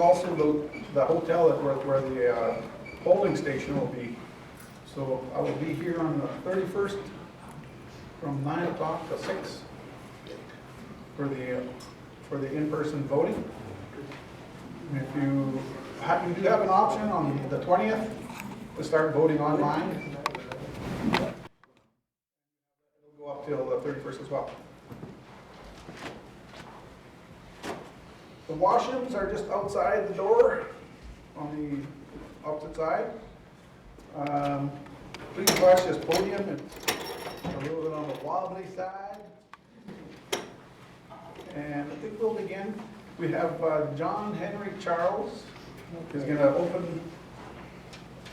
Also the hotel where the polling station will be. So I will be here on the 31st from 9 o'clock to 6 for the in-person voting. And if you do have an option on the 20th to start voting online. It'll go up till the 31st as well. The washrooms are just outside the door on the opposite side. Please watch this podium. It's a little bit on the wobbly side. And I think we'll begin. We have John Henry Charles is going to open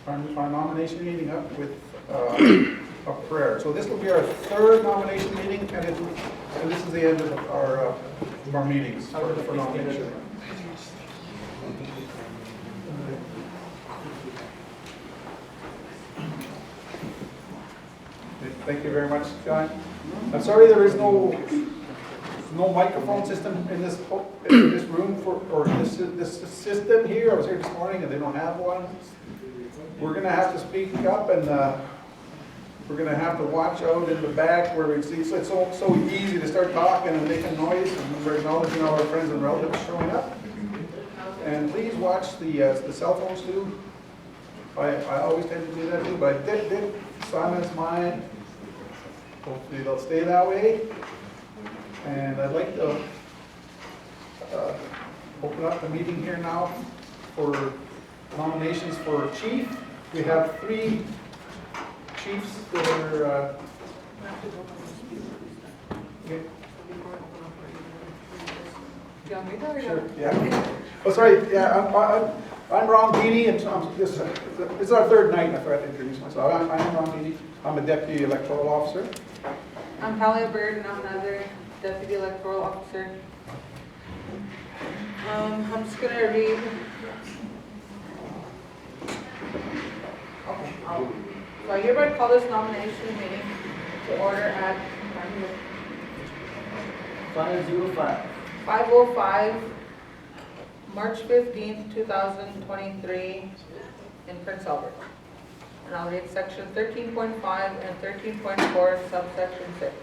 our nomination meeting up with a prayer. So this will be our third nomination meeting, and this is the end of our meetings for nomination. Thank you very much, John. I'm sorry there is no microphone system in this room or this system here. I was here this morning and they don't have one. We're going to have to speak up, and we're going to have to watch out in the back where we see. So it's so easy to start talking and making noise, and we're acknowledging all our friends and relatives showing up. And please watch the cell phones too. I always tend to do that too, but I did silence mine. Hopefully they'll stay that way. And I'd like to open up the meeting here now for nominations for chief. We have 3 chiefs that are sure, yeah. Oh, sorry, yeah, I'm Ron Beatty, and this is our third night, I forgot to introduce myself. I'm Ron Beatty. I'm a deputy electoral officer. I'm Hallie Bird, and I'm another deputy electoral officer. I'm just going to read. Okay. So I hereby call this nomination meeting to order at 5:05, March 15th, 2023, in Prince Albert. And I'll read section 13.5 and 13.4 subsection 6.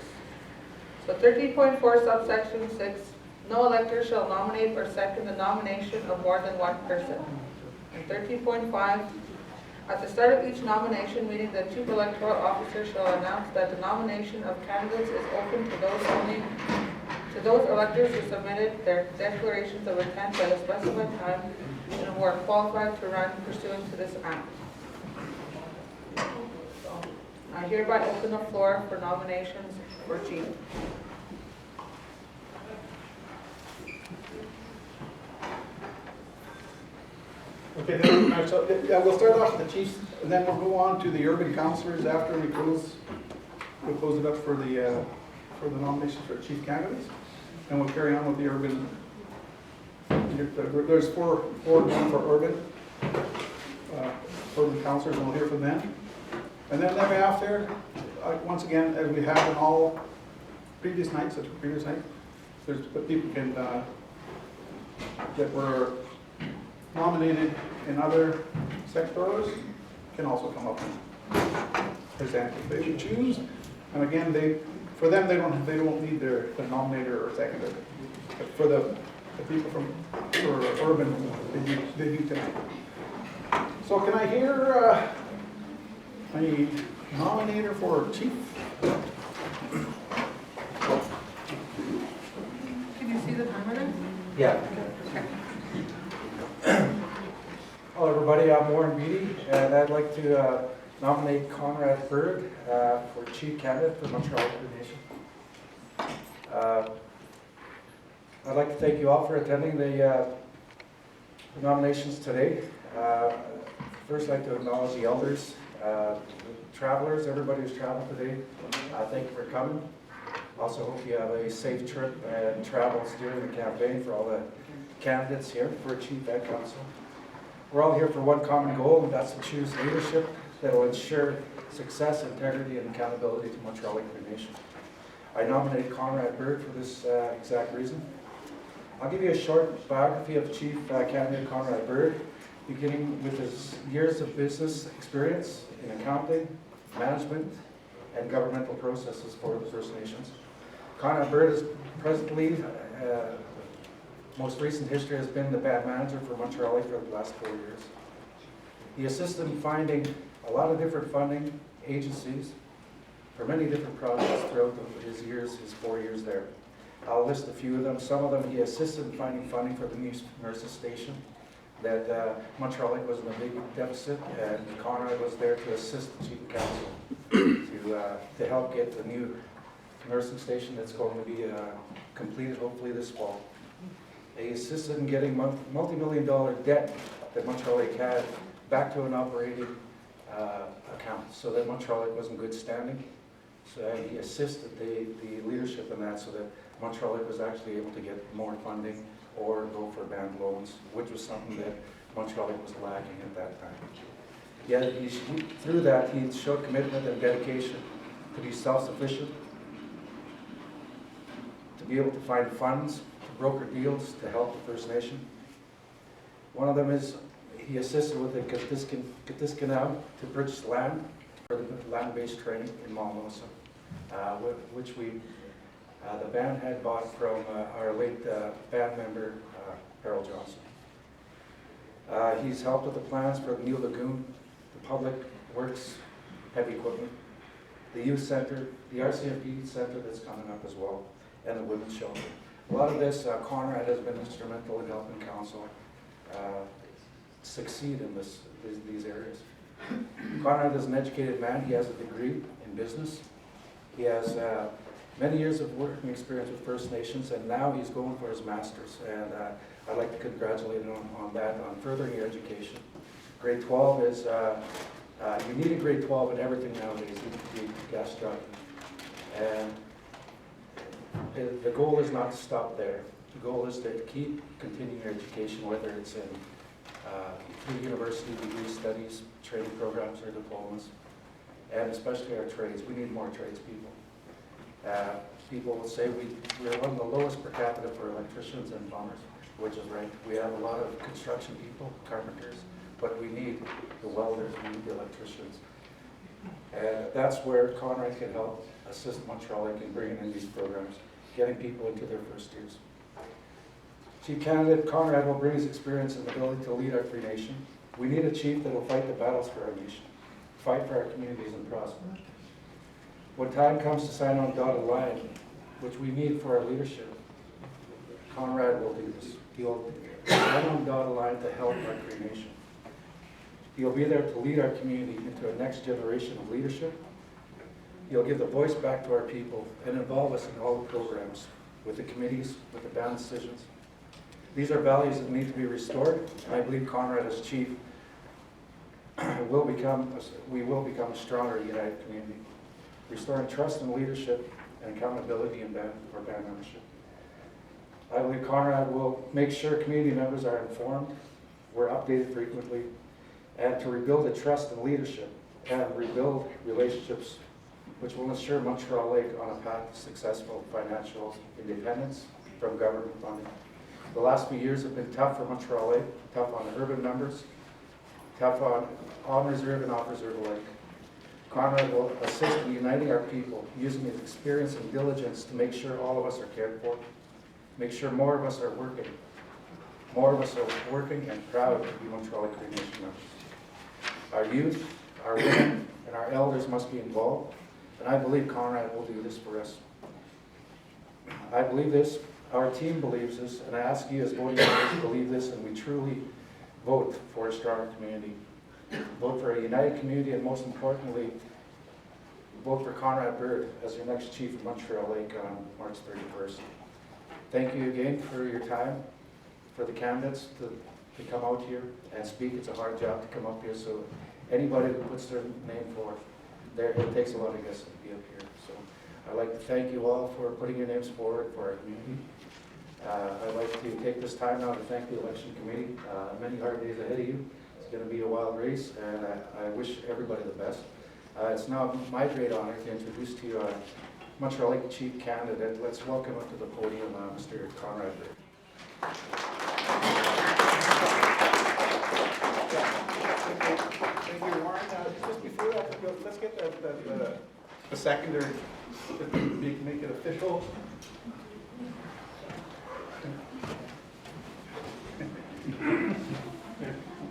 So 13.4 subsection 6, no elector shall nominate or second the nomination of more than one person. And 13.5, at the start of each nomination meeting, the chief electoral officer shall announce that the nomination of candidates is open to those electors who submitted their declarations of intent at a specified time and who are qualified to run pursuant to this act. I hereby open the floor for nominations for chief. Okay, then, so we'll start off with the chiefs, and then we'll go on to the urban councillors after we close. We'll close it up for the nominations for chief candidates, and we'll carry on with the urban. There's four going for urban councillors, and we'll hear from them. And then thereafter, once again, as we have in all previous nights, there's people that were nominated in other sectors can also come up and present if they choose. And again, they don't need their nominator or seconder. But for the people for urban, they do tonight. So can I hear a nominator for chief? Can you see the timer then? Yeah. Hello everybody, I'm Warren Beatty, and I'd like to nominate Conrad Berg for chief candidate for Montreal Cree Nation. I'd like to thank you all for attending the nominations today. First, I'd like to acknowledge the elders, travelers, everybody who's traveled today. Thank you for coming. Also hope you have a safe trip and travels during the campaign for all the candidates here for chief and council. We're all here for one common goal, and that's to choose leadership that will ensure success, integrity, and accountability to Montreal Cree Nation. I nominate Conrad Berg for this exact reason. I'll give you a short biography of Chief Candidate Conrad Bird, beginning with his years of business experience in accounting, management, and governmental processes for the First Nations. Conrad Bird is presently, most recent history has been the band manager for Montreal for the last 4 years. He assisted in finding a lot of different funding agencies for many different projects throughout his 4 years there. I'll list a few of them. Some of them he assisted in finding funding for the new nurses station that Montreal was in a big deficit, and Conrad was there to assist the chief of council to help get the new nursing station that's going to be completed hopefully this fall. He assisted in getting multi-million-dollar debt that Montreal had back to an operating account so that Montreal was in good standing. So he assisted the leadership in that so that Montreal was actually able to get more funding or go for band loans, which was something that Montreal was lacking at that time. Yet through that, he showed commitment and dedication to be self-sufficient, to be able to find funds, to broker deals to help the First Nation. One of them is he assisted with the Gatiskinow to purchase land for the land-based training in Montreal, which the band had bought from our late band member, Harold Johnson. He's helped with the plans for the new lagoon, the public works heavy equipment, the youth center, the RCMP center that's coming up as well, and the women's shelter. A lot of this, Conrad has been instrumental in helping council succeed in these areas. Conrad is an educated man. He has a degree in business. He has many years of working experience with First Nations, and now he's going for his master's. And I'd like to congratulate him on that, on furthering your education. Grade 12 is, you need a grade 12 in everything nowadays, even to be gas driving. And the goal is not to stop there. The goal is to keep continuing your education, whether it's in through university degree studies, training programs, or diplomas, and especially our trades. We need more tradespeople. People will say we're one of the lowest per capita for electricians and plumbers, which is right. We have a lot of construction people, carpenters, but we need the welders, we need the electricians. And that's where Conrad can help assist Montreal in bringing in these programs, getting people into their first years. Chief Candidate Conrad will bring his experience and ability to lead our Cree Nation. We need a chief that will fight the battles for our nation, fight for our communities and prosper. When time comes to sign on dotted line, which we need for our leadership, Conrad will do this. He'll sign on dotted line to help our Cree Nation. He'll be there to lead our community into a next generation of leadership. He'll give the voice back to our people and involve us in all the programs, with the committees, with the band decisions. These are values that need to be restored, and I believe Conrad as chief we will become a stronger, united community, restoring trust and leadership and accountability in band membership. I believe Conrad will make sure community members are informed, we're updated frequently, and to rebuild the trust and leadership and rebuild relationships which will ensure Montreal Lake on a path to successful financial independence from government funding. The last few years have been tough for Montreal Lake, tough on urban members, tough on reserve and off reserve alike. Conrad will assist in uniting our people, using his experience and diligence to make sure all of us are cared for, make sure more of us are working. More of us are working and proud to be Montreal Lake Cree Nation members. Our youth, our women, and our elders must be involved, and I believe Conrad will do this for us. I believe this, our team believes this, and I ask you as voting members to believe this, and we truly vote for a stronger community. Vote for a united community, and most importantly, vote for Conrad Bird as your next chief of Montreal Lake on March 31st. Thank you again for your time, for the candidates to come out here and speak. It's a hard job to come up here, so anybody who puts their name forward, it takes a lot of guts to be up here. So I'd like to thank you all for putting your names forward for our community. I'd like to take this time now to thank the election committee. Many hard days ahead of you. It's going to be a wild race, and I wish everybody the best. It's now my great honor to introduce to you Montreal Lake Chief Candidate. Let's welcome up to the podium Mr. Conrad Bird. Thank you, Warren. Just before that, let's get the seconder to make it official.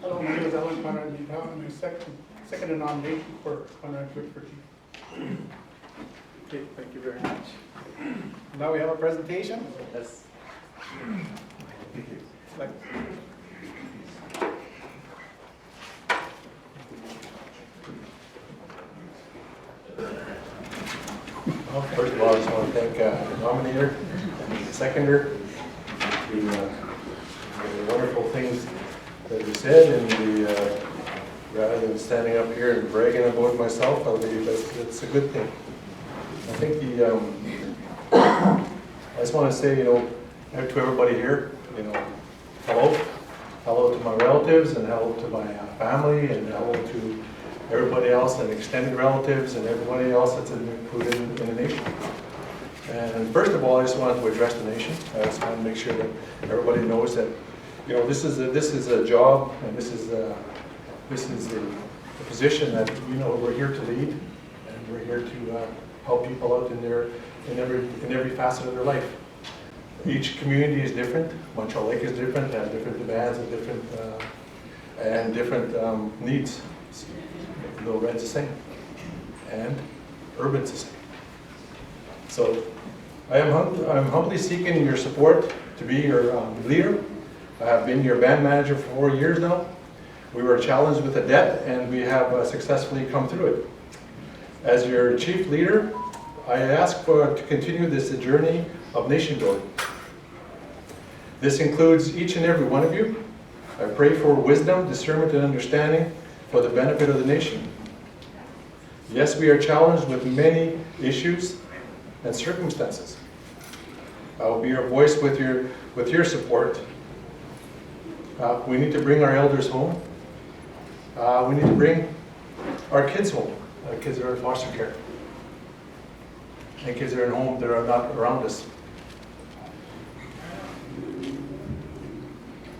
Hello, my name is Alan Conrad Mita. I'm the second in nomination for Conrad Whitford. Okay, thank you very much. Now we have a presentation. Yes. Like, Well, first of all, I just want to thank the nominator and the seconder for the wonderful things that you said, and rather than standing up here and bragging about myself, I believe that's a good thing. I think I just want to say, to everybody here, hello to my relatives, and hello to my family, and hello to everybody else, and extended relatives, and everybody else that's included in the nation. And first of all, I just wanted to address the nation. I just want to make sure that everybody knows that, this is a job, and this is the position that we're here to lead, and we're here to help people out in every facet of their life. Each community is different. Montreal Lake is different, has different demands and different needs. Little Red's the same, and Urban's the same. So I'm humbly seeking your support to be your leader. I have been your band manager for 4 years now. We were challenged with a debt, and we have successfully come through it. As your chief leader, I ask to continue this journey of nation building. This includes each and every one of you. I pray for wisdom, discernment, and understanding for the benefit of the nation. Yes, we are challenged with many issues and circumstances. I will be your voice with your support. We need to bring our elders home. We need to bring our kids home. Our kids are in foster care. And kids are in home that are not around us.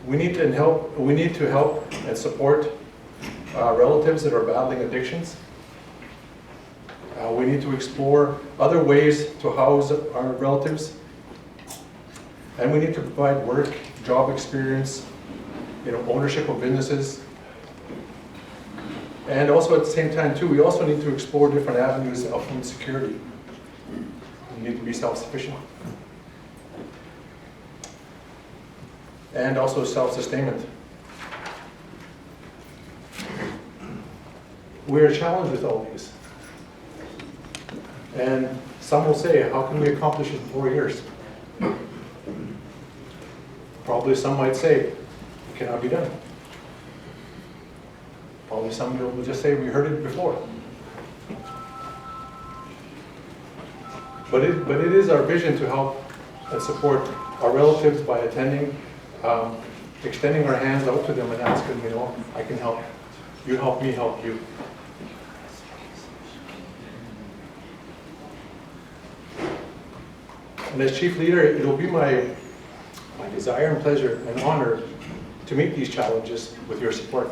We need to help and support relatives that are battling addictions. We need to explore other ways to house our relatives. And we need to provide work, job experience, ownership of businesses. And also at the same time too, we also need to explore different avenues of food security. We need to be self-sufficient. And also self-sustainment. We are challenged with all these. And some will say, how can we accomplish it in 4 years? Probably some might say, it cannot be done. Probably some will just say, we heard it before. But it is our vision to help and support our relatives by attending, extending our hands out to them and asking, I can help. You help me help you. And as chief leader, it will be my desire and pleasure and honor to meet these challenges with your support.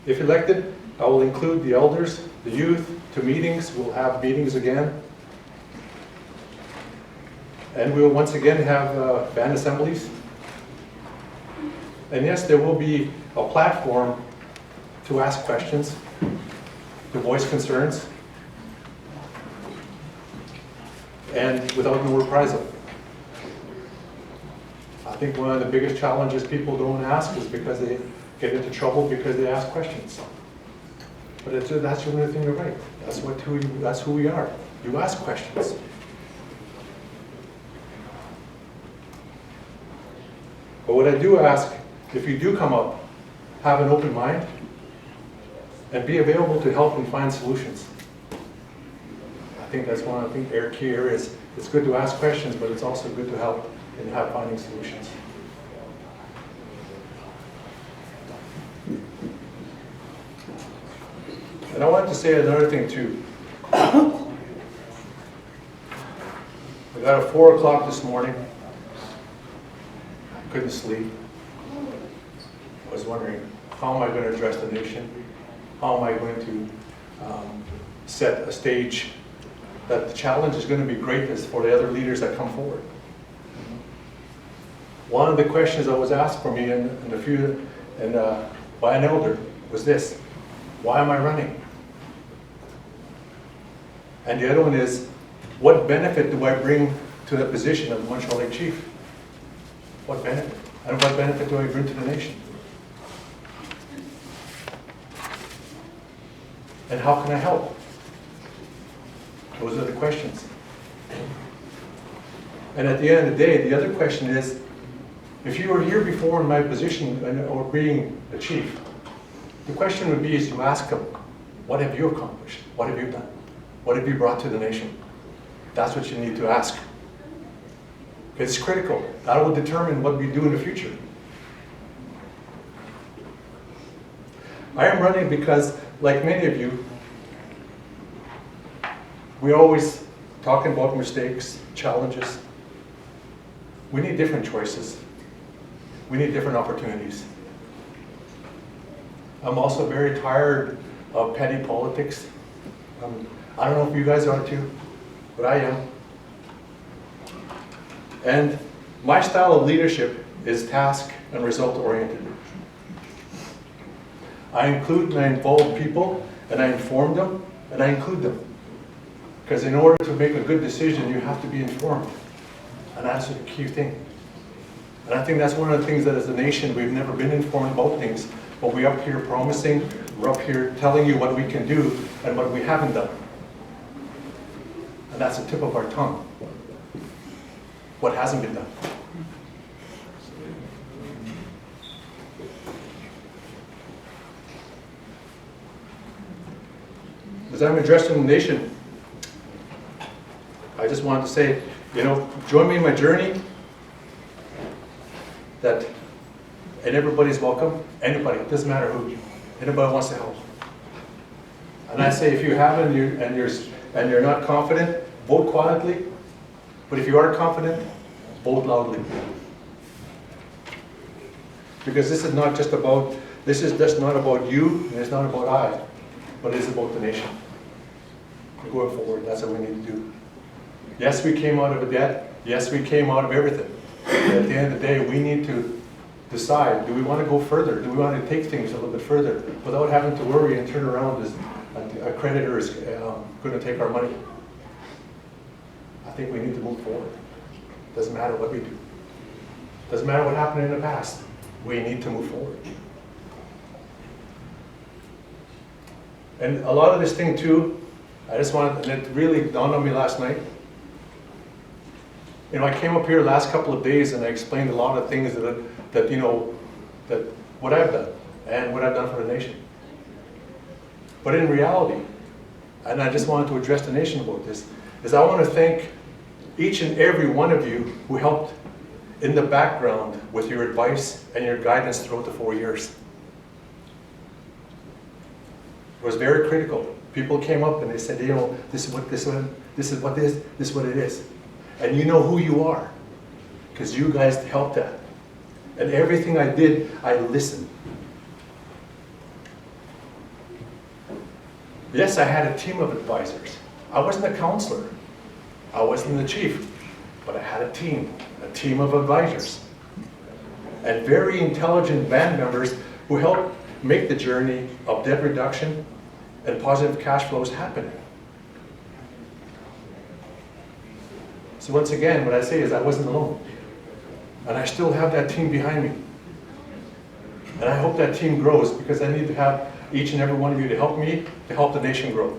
If elected, I will include the elders, the youth, to meetings. We'll have meetings again. And we will once again have band assemblies. And yes, there will be a platform to ask questions, to voice concerns, and without no reprisal. I think one of the biggest challenges people don't ask is because they get into trouble because they ask questions. But that's the only thing you're right. That's who we are. You ask questions. But what I do ask, if you do come up, have an open mind and be available to help and find solutions. I think that's one of the key areas. It's good to ask questions, but it's also good to help in finding solutions. And I wanted to say another thing too. The I got at 4 o'clock this morning. I couldn't sleep. I was wondering, how am I going to address the nation? How am I going to set a stage that the challenge is going to be great as for the other leaders that come forward? One of the questions that was asked for me by an elder was this: why am I running? And the other one is, what benefit do I bring to the position of Montreal Lake Chief? What benefit? And what benefit do I bring to the nation? And how can I help? Those are the questions. And at the end of the day, the other question is, if you were here before in my position or being a chief, the question would be is to ask them, what have you accomplished? What have you done? What have you brought to the nation? That's what you need to ask. It's critical. That will determine what we do in the future. I am running because, like many of you, we're always talking about mistakes, challenges. We need different choices. We need different opportunities. I'm also very tired of petty politics. I don't know if you guys are too, but I am. And my style of leadership is task and result oriented. I include and I involve people, and I inform them, and I include them. Because in order to make a good decision, you have to be informed. And that's the key thing. And I think that's one of the things that as a nation, we've never been informed about things, but we're up here promising, we're up here telling you what we can do and what we haven't done. And that's the tip of our tongue. What hasn't been done. As I'm addressing the nation, I just wanted to say, join me in my journey. And everybody's welcome. Anybody, it doesn't matter who. Anybody wants to help. And I say, if you haven't and you're not confident, vote quietly. But if you are confident, vote loudly. Because this is just not about you, and it's not about I, but it is about the nation. Going forward, that's what we need to do. Yes, we came out of a debt. Yes, we came out of everything. But at the end of the day, we need to decide, do we want to go further? Do we want to take things a little bit further without having to worry and turn around as a creditor is going to take our money? I think we need to move forward. Doesn't matter what we do. Doesn't matter what happened in the past. We need to move forward. And a lot of this thing too, and it really dawned on me last night. I came up here the last couple of days and I explained a lot of things that what I've done and what I've done for the nation. But in reality, and I just wanted to address the nation about this, is I want to thank each and every one of you who helped in the background with your advice and your guidance throughout the 4 years. It was very critical. People came up and they said, this is what it is. And you know who you are, because you guys helped that. And everything I did, I listened. Yes, I had a team of advisors. I wasn't a counselor. I wasn't the chief, but I had a team of advisors. And very intelligent band members who helped make the journey of debt reduction and positive cash flows happen. So once again, what I say is I wasn't alone. And I still have that team behind me. And I hope that team grows, because I need to have each and every one of you to help me, to help the nation grow.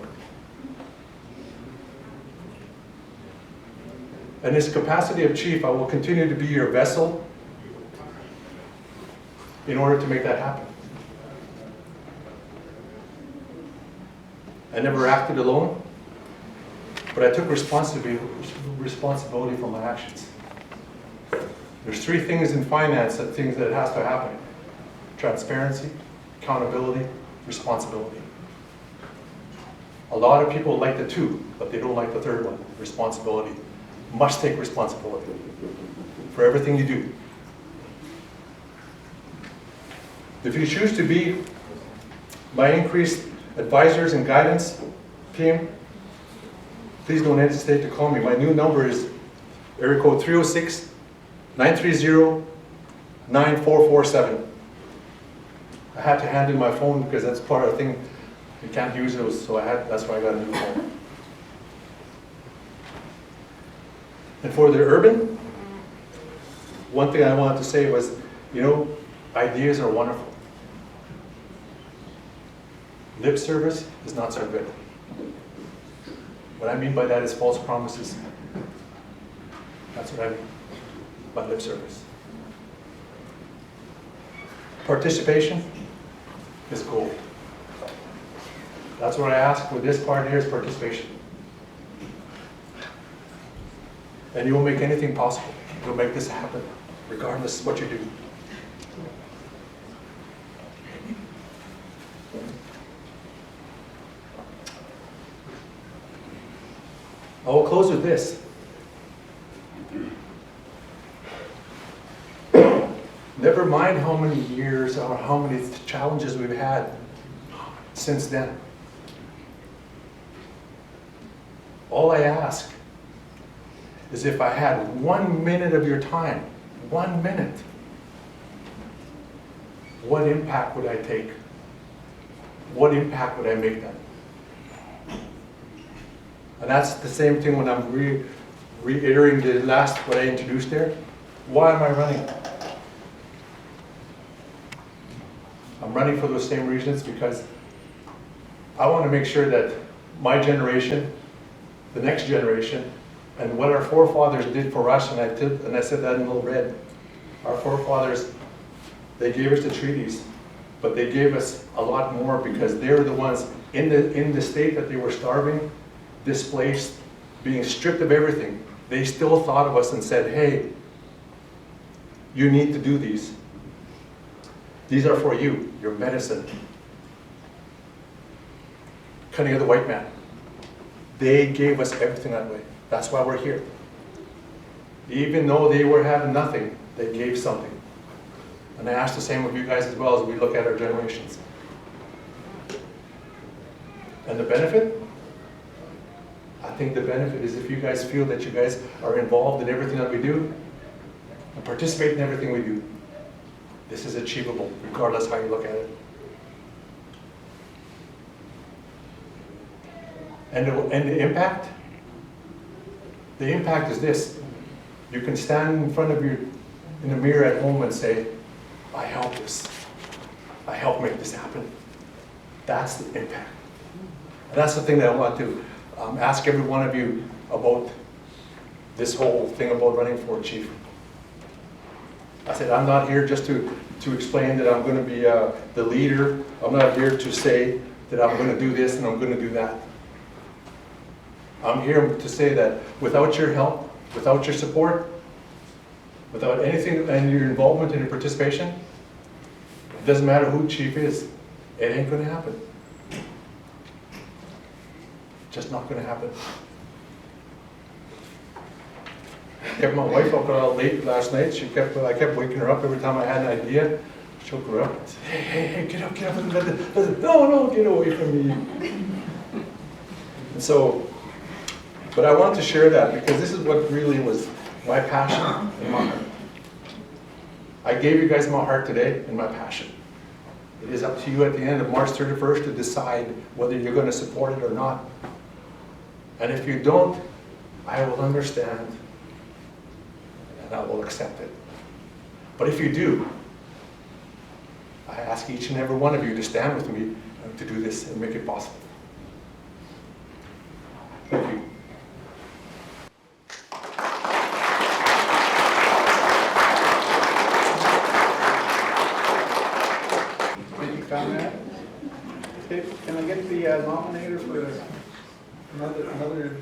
In this capacity of chief, I will continue to be your vessel in order to make that happen. I never acted alone, but I took responsibility for my actions. There's 3 things in finance that has to happen: transparency, accountability, responsibility. A lot of people like the 2, but they don't like the 3rd one, responsibility. must take responsibility for everything you do. If you choose to be my increased advisors and guidance team, please don't hesitate to call me. My new number is area code 306-930-9447. I had to hand in my phone because that's part of the thing. You can't use those, so that's why I got a new phone. And for the urban, one thing I wanted to say was, you know, ideas are wonderful. Lip service is not so good. What I mean by that is false promises. That's what I mean by lip service. Participation is gold. That's what I ask with this part here is participation. And you will make anything possible. You'll make this happen, regardless of what you do. I will close with this. Never mind how many years or how many challenges we've had since then. All I ask is if I had 1 minute of your time, 1 minute, what impact would I take? What impact would I make then? And that's the same thing when I'm reiterating the last, what I introduced there. Why am I running? I'm running for those same reasons because I want to make sure that my generation, the next generation, and what our forefathers did for us, and I said that in little red. Our forefathers, they gave us the treaties, but they gave us a lot more because they were the ones in the state that they were starving, displaced, being stripped of everything. They still thought of us and said, hey, you need to do these. These are for you, your medicine. Cunning of the white man. They gave us everything that way. That's why we're here. Even though they were having nothing, they gave something. And I ask the same of you guys as well as we look at our generations. And the benefit? I think the benefit is if you guys feel that you guys are involved in everything that we do and participate in everything we do. This is achievable, regardless how you look at it. And the impact? The impact is this. You can stand in front of in the mirror at home and say, I helped this. I helped make this happen. That's the impact. And that's the thing that I want to ask every one of you about this whole thing about running for chief. I said, I'm not here just to explain that I'm going to be the leader. I'm not here to say that I'm going to do this and I'm going to do that. I'm here to say that without your help, without your support, without anything and your involvement and your participation, it doesn't matter who chief is, it ain't going to happen. Just not going to happen. I kept my wife up late last night. I kept waking her up every time I had an idea. She woke her up and said, hey, get up. No, get away from me. And so, but I want to share that because this is what really was my passion and my heart. I gave you guys my heart today and my passion. It is up to you at the end of March 31st to decide whether you're going to support it or not. And if you don't, I will understand and I will accept it. But if you do, I ask each and every one of you to stand with me to do this and make it possible. Thank you. Thank you, Conrad. Okay, can I get the nominator for another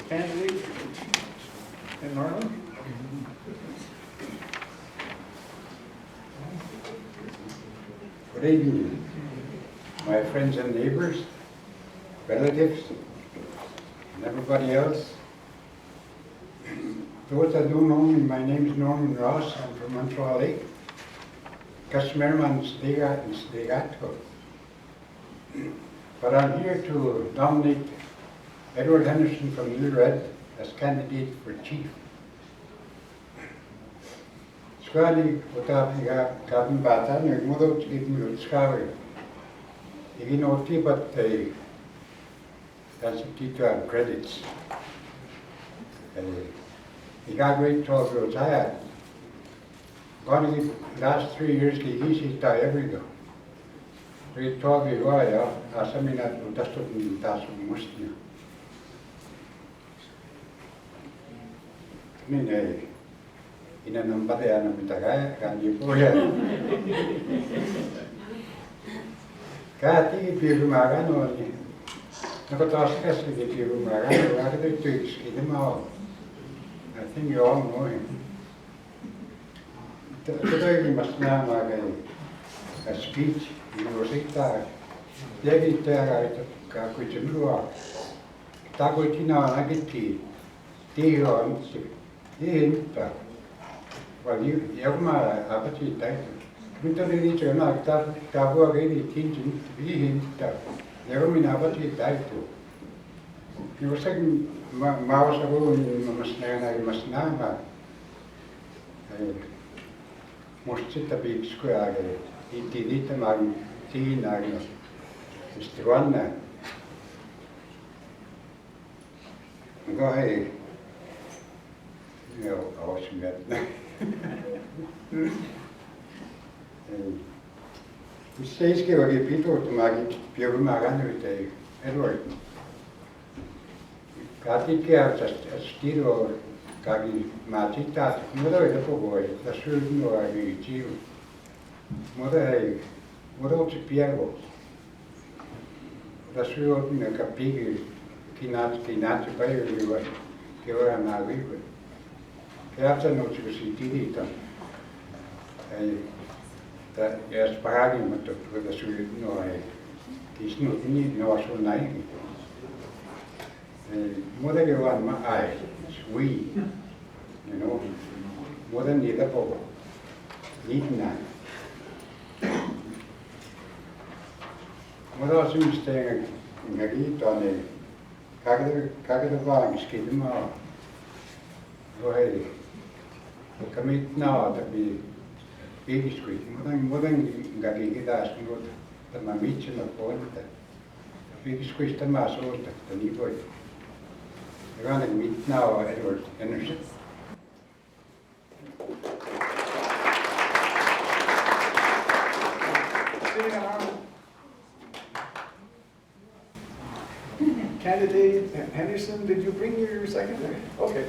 candidate in Northern? Good evening, my friends and neighbors, relatives, and everybody else. those that don't know me, my name is Norman Ross. I'm from Montreal Lake. Customerman Stegato. But I'm here to nominate Edward Henderson from New Red as candidate for chief. Squally, what I've gotten bata, and mother to give me a scour. You know, but that's a teacher of credits. He got great talk girls I had. Gone the last 3 years, he's die every day. Great talk you are, yeah. I mean, that's what we that's most. I mean, in a number of Namitaga, can you go ahead? Kati, Piru Magano, Nakataska, Piru Magano, I had to skid him out. I think you all know him. Today we must now make a speech. You will see that. David Kakuchimua, Takutina, Nagiti, Dion, Dinta. Well, you have my appetite title. Winter in each and I tabu again, teaching to be him. Never mean appetite title. You were saying, Mouse ago in Masnana, you must now. Most sit a big square, it man, teen, Mr. One. Go ahead. You know, I was met. We say, give people to Maggie, Pure Magan with Edward. Kati care a stiro Kagi Matita, mother of the boy, the certain or I achieve. Mother, what else Piero? The certain a capigi, Kinat, Bayer, you were an agreement. Perhaps I know to see Tidita. That yes, Paragim with the certain no, he's not need no so naive. Mother you want my eye, we, you know, more than the other power. Need none. Mother seems staying in a heat on a Kagada skid him out. Go ahead. Commit now to be big street. More than Gagi asked me what the Mamich and the point that big squeeze the mass or the new boy. We're going to meet now Edward Henderson. Candidate Henderson, did you bring your secretary? Okay.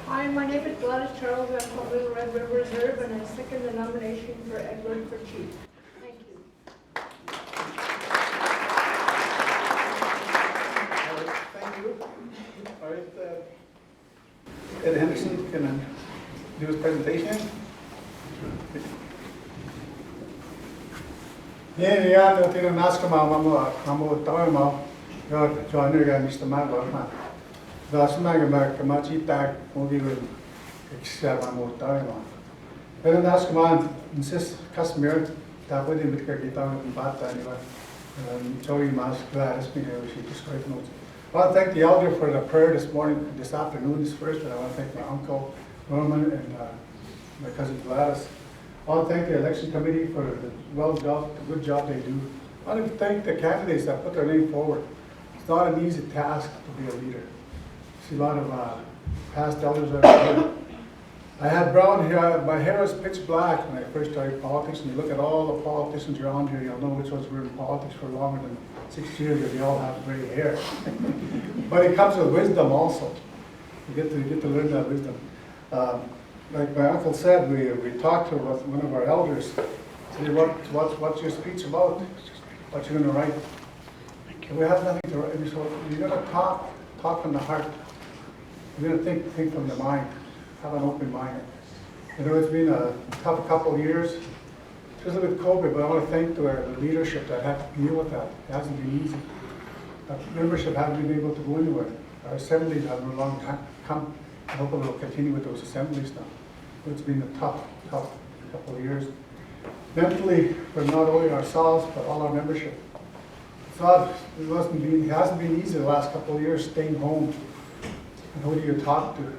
Hi, my name is Gladys Charles. I'm from Little Red River Reserve, and I second the nomination for Edward for chief. Thank you. All right, thank you. All right, Ed Henderson can do his presentation. Yeah, no, tiene nasca mamo tama, God, John, you're going to Mr. Magla. Das Magamak, Machita, Mogi, except mamo tama. But nasca man, insist customer, that would be get down and bat anyway. Joey Mask, Gladys, she described notes. I want to thank the elder for the prayer this afternoon, this first, and I want to thank my uncle, Norman, and my cousin Gladys. I want to thank the election committee for the good job they do. I want to thank the candidates that put their name forward. It's not an easy task to be a leader. See a lot of past elders over here. I had brown hair, my hair was pitch black when I first started politics, and you look at all the politicians around here, you'll know which ones were in politics for longer than 6 years, but they all have gray hair. But it comes with wisdom also. You get to learn that wisdom. Like my uncle said, we talked to one of our elders. Said, what's your speech about? What you're going to write? And we have nothing to write. So you're going to talk from the heart. You're going to think from the mind. Have an open mind. You know, it's been a tough couple of years. especially with COVID, but I want to thank the leadership that had to deal with that. It hasn't been easy. Membership hasn't been able to go anywhere. Our assemblies have no longer come. I hope we'll continue with those assemblies now. It's been a tough couple of years. Mentally, for not only ourselves, but all our membership. It hasn't been easy the last couple of years staying home. And who do you talk to?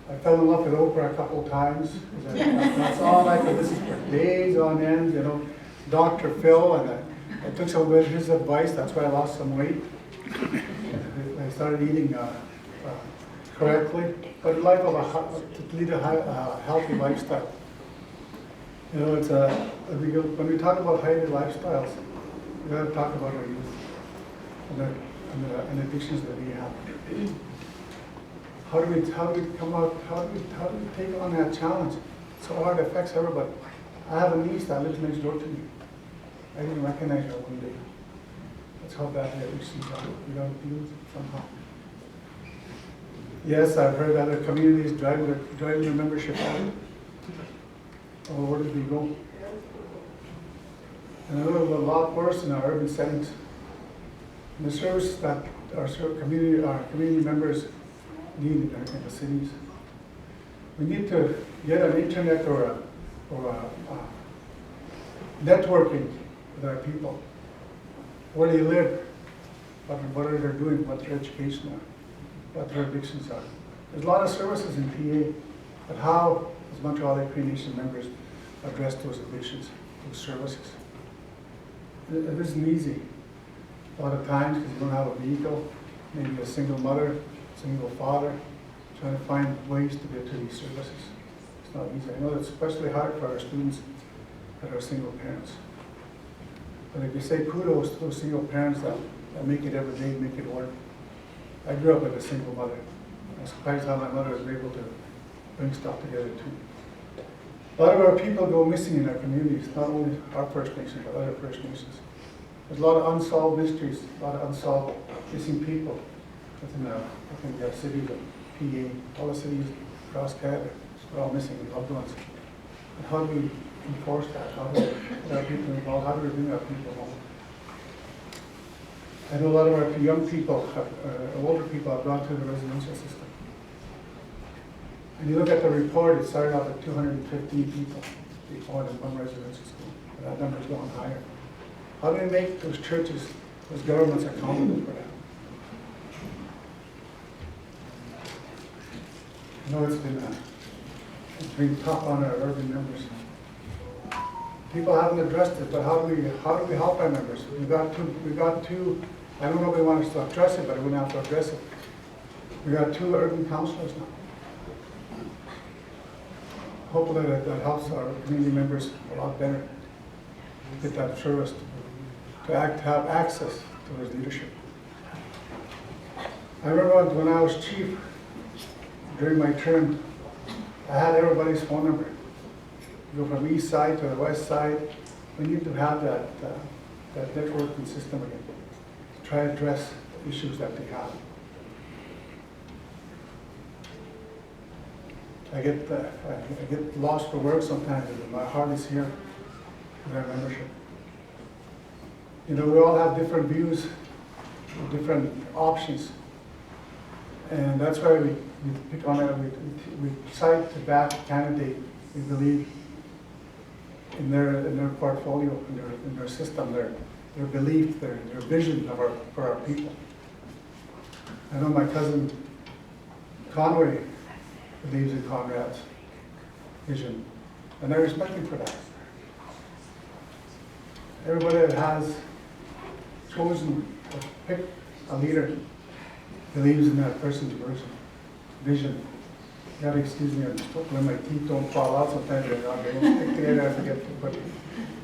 I fell in love with Oprah a couple of times. That's all I could listen for days on end, you know. Dr. Phil, and I took some of his advice. That's why I lost some weight. I started eating correctly, but to lead a healthy lifestyle. You know, it's when we talk about healthy lifestyles, we got to talk about our youth and the addictions that we have. How do we come out? How do we take on that challenge? It's so hard. It affects everybody. I have a niece that lives next door to me. I didn't recognize her one day. That's how bad the addictions are. We got to deal with it somehow. Yes, I've heard other communities driving their membership out. Oh, where did we go? And a little lot worse in our urban settings. And the service that our community members need in the cities. We need to get an internet or a networking with our people. Where do you live? What are they doing? What their education are? What their addictions are? There's a lot of services in PA, but how does Montreal Cree Nation members address those addictions, those services? It isn't easy. A lot of times, because you don't have a vehicle, maybe a single mother, single father, trying to find ways to get to these services. It's not easy. I know it's especially hard for our students that are single parents. But if you say kudos to those single parents that make it every day, make it work. I grew up with a single mother. I'm surprised how my mother was able to bring stuff together too. A lot of our people go missing in our communities, not only our First Nations, but other First Nations. There's a lot of unsolved mysteries, a lot of unsolved missing people within the cities of PA, all the cities across Canada. They're all missing loved ones. And how do we enforce that? How do we get our people involved? How do we bring our people home? I know a lot of our young people, older people have gone through the residential system. And you look at the report, it started out at 215 people before in one residential school. And that number's gone higher. How do we make those churches, those governments accountable for that? I know it's been tough on our urban members. People haven't addressed it, but how do we help our members? We've got two. I don't know if we want us to address it, but we're going to have to address it. We got 2 urban councillors now. Hopefully that helps our community members a lot better. Get that service to have access to his leadership. I remember when I was chief, during my term, I had everybody's phone number. You go from east side to the west side. We need to have that networking system again. Try to address the issues that they have. I get lost for work sometimes, and my heart is here with our membership. You know, we all have different views, different options, and that's why we pick on it. We cite the best candidate we believe in their portfolio, in their system, their belief, their vision for our people. I know my cousin Conway believes in Conrad's vision, and I respect him for that. Everybody that has chosen to pick a leader believes in that person's vision. You gotta excuse me, I'm just when my teeth don't fall out sometimes, they don't stick together. I forget to put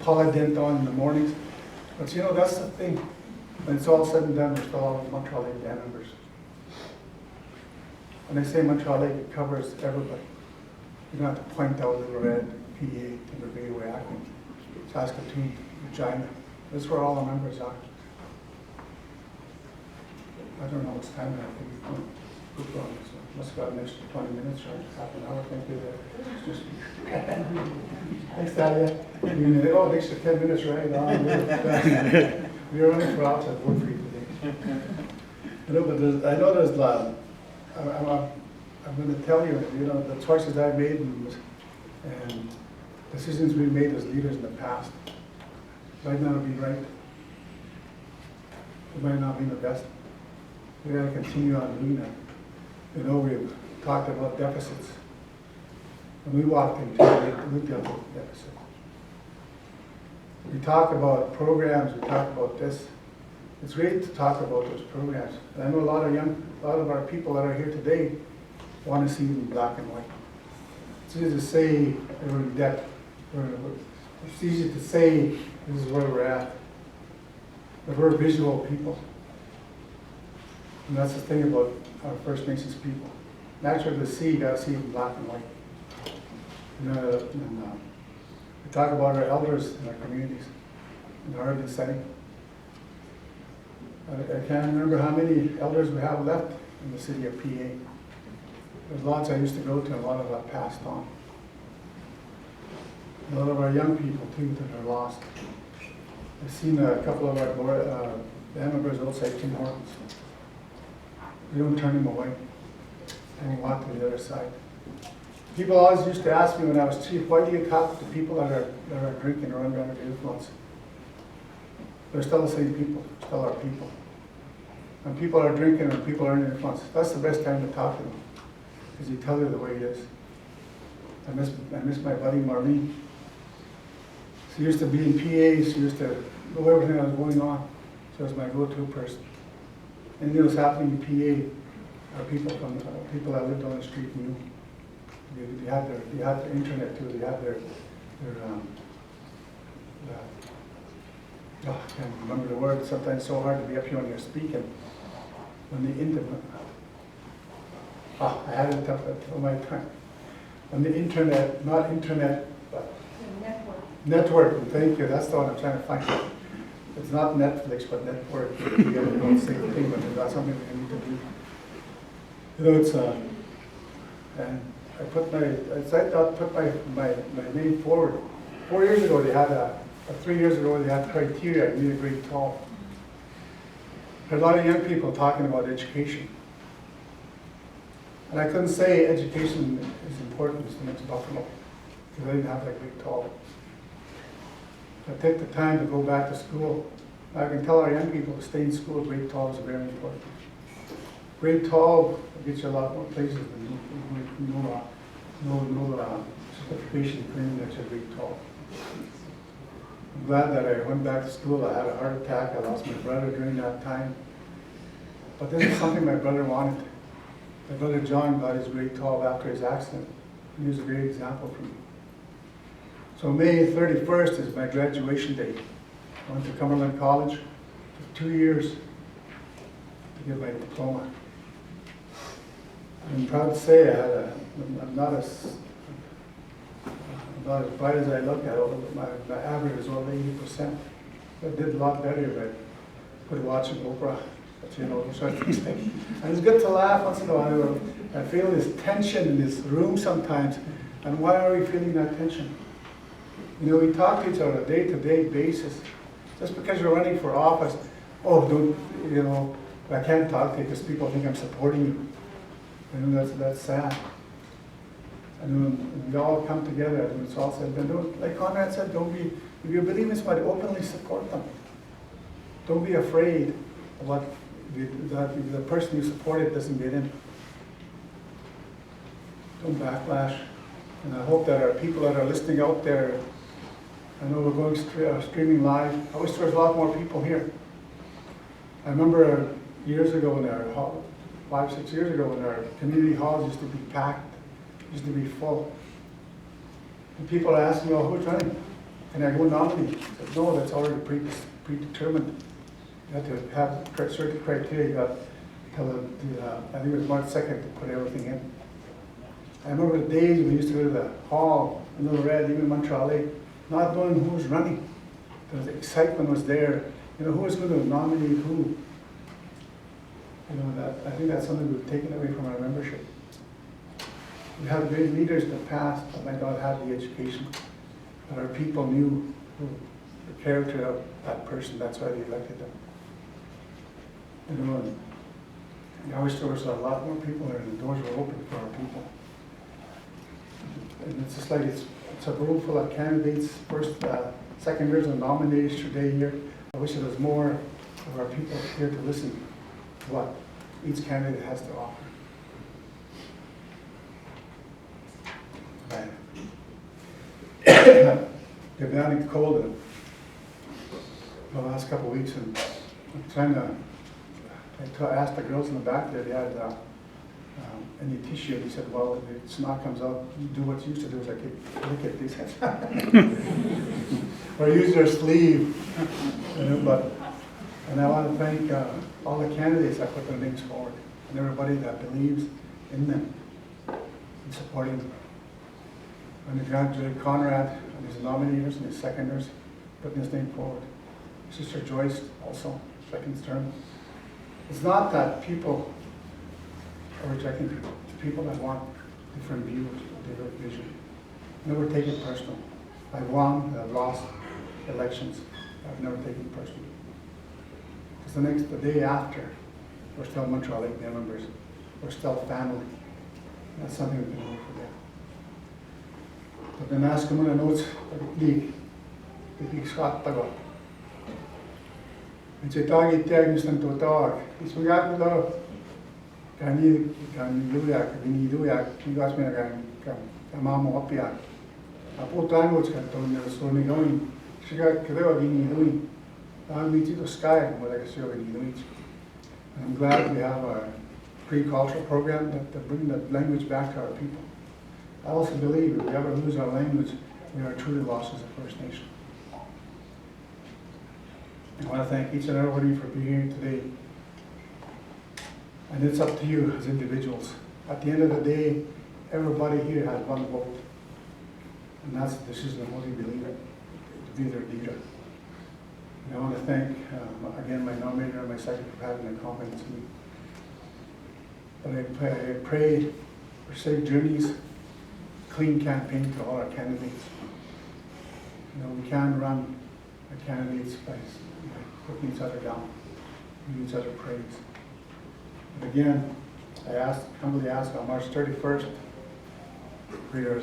Polydent on in the mornings. But you know, that's the thing. When it's all said and done, we're still all Montreal Lake band members. When I say Montreal Lake, it covers everybody. You don't have to point out Little Red, PA, Timber Bay, Wayakin, Saskatchewan, Regina. That's where all the members are. I don't know what's time I think. Quick one, so must have got an extra 20 minutes or half an hour, thank you there. Just- Thanks, Talia. Oh, an extra 10 minutes, right? We're running for outside work for you today. I know, but I know there's, I'm going to tell you, the choices I've made and decisions we've made as leaders in the past might not be right. It might not be the best. We got to continue on doing that. We've talked about deficits. When we walked into it, we dealt with deficits. We talk about programs, we talk about this. It's great to talk about those programs. And I know a lot of our people that are here today want to see it in black and white. It's easy to say we're in debt. It's easy to say this is where we're at. But we're visual people. And that's the thing about our First Nations people. Naturally, to see, you got to see it in black and white. We talk about our elders in our communities, in our urban setting. I can't remember how many elders we have left in the city of PA. There's lots I used to go to, and a lot of that passed on. A lot of our young people, too, that are lost. I've seen a couple of our members outside Tim Hortons. We don't turn them away, and we walk to the other side. People always used to ask me when I was chief, why do you talk to people that are drinking or under influence? They're still the same people, still our people. When people are drinking and people are under influence, that's the best time to talk to them, because he tell you the way it is. I miss my buddy Marlene. She used to be in PA, she used to know everything that was going on. She was my go-to person. Anything that was happening in PA, our people that lived on the street knew. They had their internet too, they had their I can't remember the word, sometimes it's so hard to be up here when you're speaking. When the internet, I had it up until my time. When the internet, not internet, but network, thank you, that's the one I'm trying to find. It's not Netflix, but network. You don't say the thing, but that's something we need to do. It's, and I put my name forward. 4 years ago they had 3 years ago they had criteria, I need a grade 12. There are a lot of young people talking about education. And I couldn't say education is important to the next Buffalo, because I didn't have that grade 12. I take the time to go back to school. I can tell our young people to stay in school. Grade 12 is very important. Grade 12 will get you a lot more places than no certification training that you're grade 12. I'm glad that I went back to school. I had a heart attack. I lost my brother during that time. But this is something my brother wanted. My brother John got his grade 12 after his accident. He was a great example for me. So May 31st is my graduation date. I went to Cumberland College for 2 years to get my diploma. I'm proud to say I'm not as bright as I look at it. My average is over 80%. I did a lot better if I could watch an Oprah. But those sort of things. And it's good to laugh once in a while. I feel this tension in this room sometimes. And why are we feeling that tension? We talk to each other on a day-to-day basis. Just because you're running for office, I can't talk to you because people think I'm supporting you. That's sad. And when we all come together, and it's all said and done, like Conrad said, if you believe in somebody, openly support them. Don't be afraid of what the person you supported doesn't get in. Don't backlash. And I hope that our people that are listening out there, I know we're going streaming live. I wish there was a lot more people here. I remember years ago in our 5-6 years ago when our community halls used to be packed, used to be full. And people are asking, well, who's running? And I go nominate. I said, no, that's already predetermined. You have to have certain criteria. You got till I think it was March 2nd to put everything in. I remember the days when we used to go to the hall in Little Red, even Montreal, not knowing who was running. The excitement was there. Who was going to nominate who? You know, that, I think that's something we've taken away from our membership. We had great leaders in the past that might not have the education, but our people knew the character of that person, that's why they elected them. You know, and I wish there was a lot more people there and the doors were open for our people. And it's just like it's a room full of candidates, first, seconders and nominees today here. I wish there was more of our people here to listen to what each candidate has to offer. They've been out in cold in the last couple of weeks, and I'm trying to ask the girls in the back there, they had any tissue, and he said, well, if the snot comes out, you do what you used to do, is like, look at this. Or use your sleeve. You know, and I want to thank all the candidates that put their names forward, and everybody that believes in them and supporting them. And congratulate Conrad and his nominators and his seconders putting his name forward. Sister Joyce also, second term. It's not that people are rejecting people. It's people that want different views, different vision. Never take it personal. I've won, I've lost elections. I've never taken it personal. Because the day after, we're still Montreal Lake members. We're still family. That's something we can never forget. But then ask them when I know it's league. The Scott Tago. And say, Tagi Tagnis and Totag. It's forgotten though. Can you do that? Can you do that? You guys may have Mamo up here. I put time what's got done there, so we going. She got Kavell in doing. I'm meeting the sky, what I can show in doing. And I'm glad we have a Cree cultural program that bring that language back to our people. I also believe if we ever lose our language, we are truly lost as a First Nation. I want to thank each and everybody for being here today. And it's up to you as individuals. At the end of the day, everybody here has one vote. And that's the decision of what you believe in, to be their leader. And I want to thank, again, my nominator and my secretary for having the confidence in me. But I pray for safe journeys, clean campaign to all our candidates. You know, we can run our candidates by putting each other down, giving each other praise. But again, I humbly ask on March 31st for your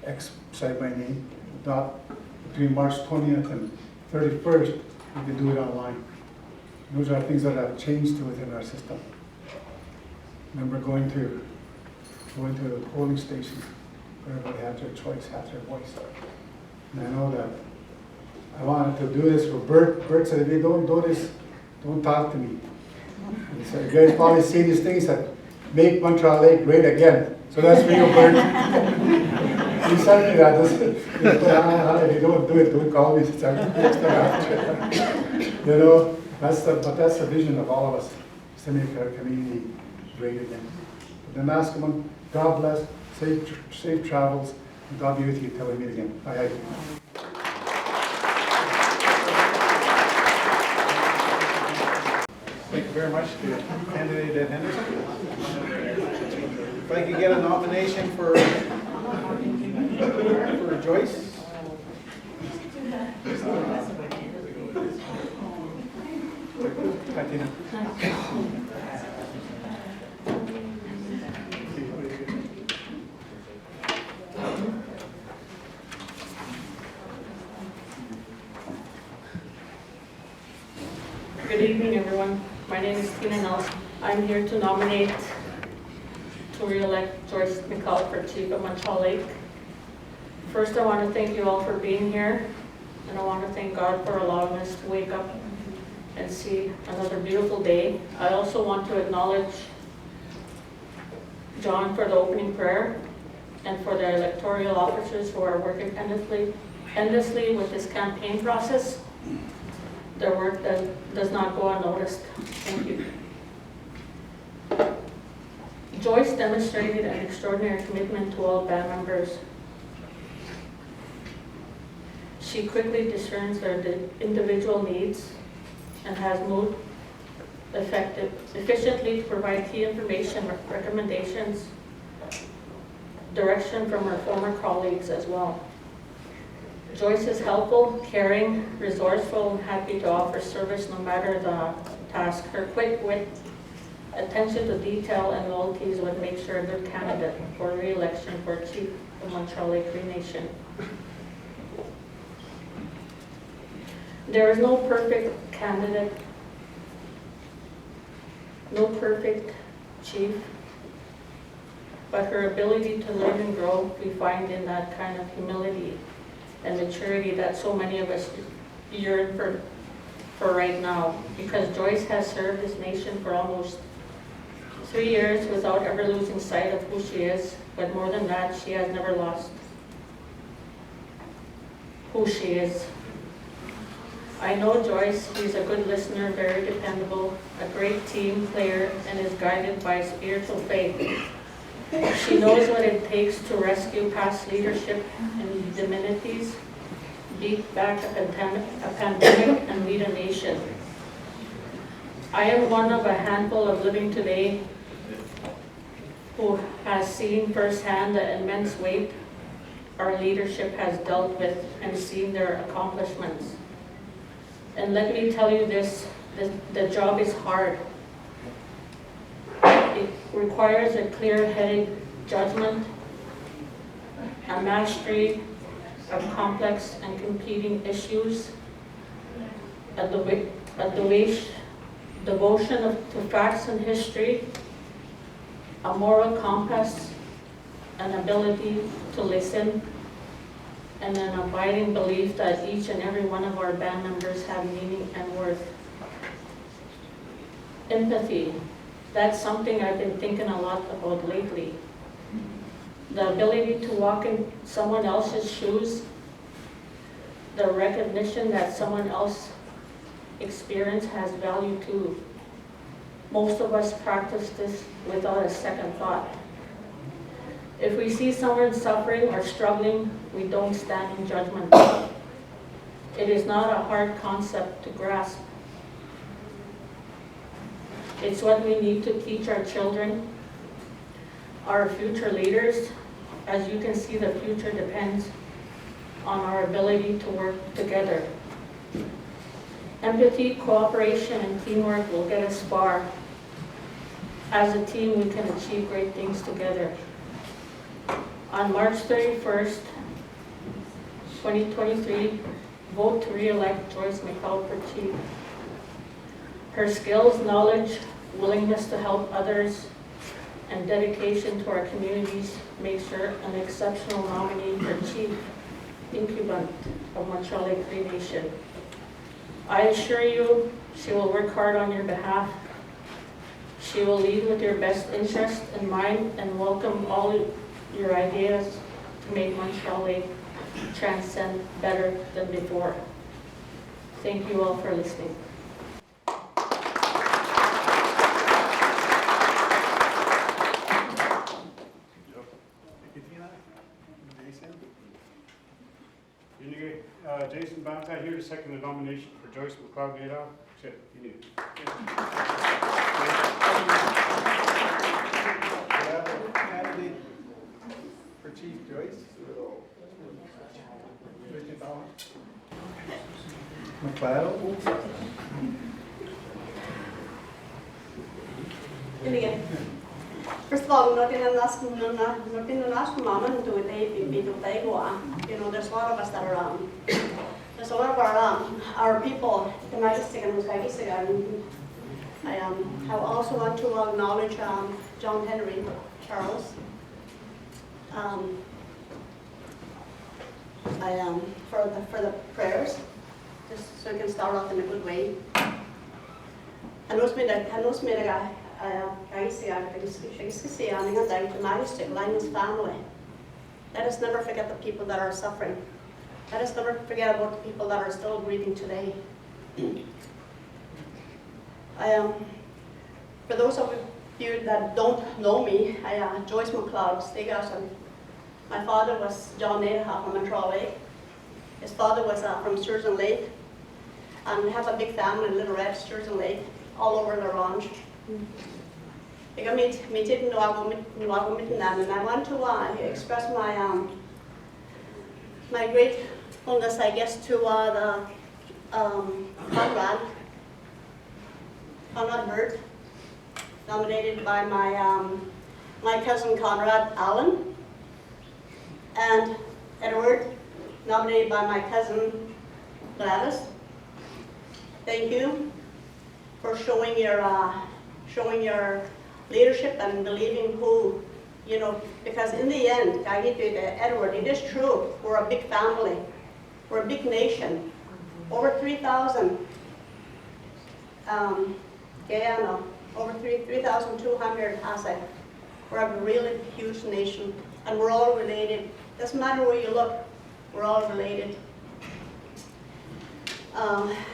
X beside my name. Between March 20th and 31st, you can do it online. Those are things that have changed within our system. Remember going to the polling station, where everybody has their choice, has their voice. And I know that I wanted to do this for Bert. Bert said, if you don't do this, don't talk to me. And so you guys probably see these things that make Montreal Lake great again. So that's for you, Bert. He sent me that. If you don't do it, don't call me. You know, that's the vision of all of us, is to make our community great again. But then ask them, God bless, safe travels, and God be with you until we meet again. Bye. Thank you very much to candidate Ed Henderson. If I could get a nomination for Joyce. Good evening, everyone. My name is Tina Nelson. I'm here to nominate to re-elect Joyce McCall for Chief of Montreal Lake. First, I want to thank you all for being here, and I want to thank God for allowing us to wake up and see another beautiful day. I also want to acknowledge John for the opening prayer and for the electoral officers who are working endlessly with this campaign process. Their work does not go unnoticed. Thank you. Joyce demonstrated an extraordinary commitment to all band members. She quickly discerns their individual needs and has moved efficiently to provide key information, recommendations, direction from her former colleagues as well. Joyce is helpful, caring, resourceful, and happy to offer service no matter the task. Her quick wit, attention to detail, and loyalty is what makes her a good candidate for re-election for Chief of Montreal Cree Nation. There is no perfect candidate, no perfect chief, but her ability to learn and grow, we find in that kind of humility and maturity that so many of us yearn for right now. Because Joyce has served this nation for almost 3 years without ever losing sight of who she is, but more than that, she has never lost who she is. I know Joyce, she's a good listener, very dependable, a great team player, and is guided by spiritual faith. She knows what it takes to rescue past leadership and divinities, beat back a pandemic, and lead a nation. I am one of a handful of living today who has seen firsthand the immense weight our leadership has dealt with and seen their accomplishments. And let me tell you this, the job is hard. It requires a clear-headed judgment, a mastery of complex and competing issues, a devotion to facts and history, a moral compass, an ability to listen, and an abiding belief that each and every one of our band members have meaning and worth. Empathy, that's something I've been thinking a lot about lately. The ability to walk in someone else's shoes, the recognition that someone else's experience has value too. Most of us practice this without a second thought. If we see someone suffering or struggling, we don't stand in judgment. It is not a hard concept to grasp. It's what we need to teach our children, our future leaders. As you can see, the future depends on our ability to work together. Empathy, cooperation, and teamwork will get us far. As a team, we can achieve great things together. On March 31st, 2023, vote to re-elect Joyce McLeod for Chief. Her skills, knowledge, willingness to help others, and dedication to our communities makes her an exceptional nominee for Chief Incumbent of Montreal Cree Nation. I assure you, she will work hard on your behalf. She will lead with your best interest in mind and welcome all your ideas to make Montreal transcend better than before. Thank you all for listening. Jason Bantai here to second the nomination for Joyce McLeod Nadeau. We have a candidate for Chief Joyce. McLeod. First of all, not in the last moment to you know, there's a lot of us that are there's a lot of our people. I also want to acknowledge John Henry Charles. For the prayers, just so we can start off in a good way. And also family. Let us never forget the people that are suffering. Let us never forget about the people that are still grieving today. For those of you that don't know me, Joyce McLeod, my father was John Nadeau from Montreal Lake. His father was from Sturgeon Lake. And we have a big family in Little Red, Sturgeon Lake. all over the ranch. And I want to express my my gratefulness, I guess, to the Conrad Bird, nominated by my cousin Conrad Allen, and Edward, nominated by my cousin Gladys. Thank you for showing your leadership and believing who, because in the end, Edward, it is true, we're a big family, we're a big nation, over 3,000, over 3,200 assets. We're a really huge nation, and we're all related. Doesn't matter where you look, we're all related.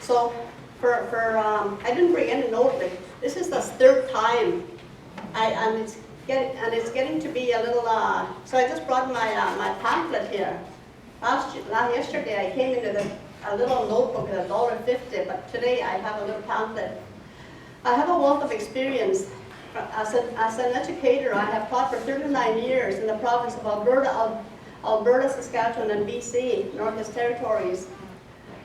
So, I didn't bring any note. This is the third time, and it's getting to be a little. So I just brought my pamphlet here. Yesterday I came into a little notebook at $1.50, but today I have a little pamphlet. I have a wealth of experience. As an educator, I have taught for 39 years in the province of Alberta, Saskatchewan, and BC, Northwest Territories.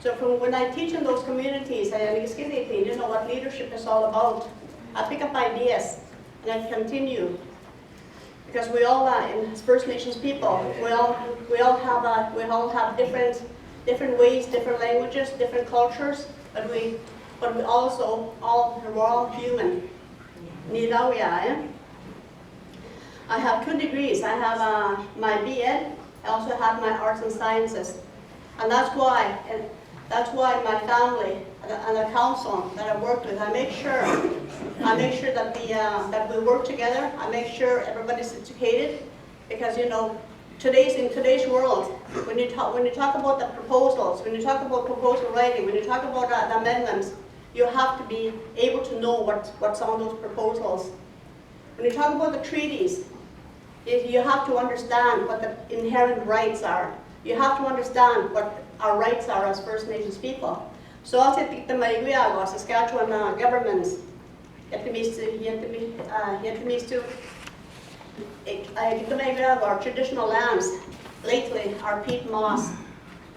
So from when I teach in those communities, you know what leadership is all about. I pick up ideas and I continue. Because we all, in First Nations people, we all have different ways, different languages, different cultures, but we also we're all human. I have 2 degrees. I have my B.Ed. I also have my Arts and Sciences, and that's why my family and the council that I work with, I make sure that that we work together. I make sure everybody's educated, because in today's world, when you talk about the proposals, when you talk about proposal writing, when you talk about the amendments, you have to be able to know what's on those proposals. When you talk about the treaties, you have to understand what the inherent rights are. You have to understand what our rights are as First Nations people. So I'll say the Saskatchewan governments, our traditional lands lately are peat moss.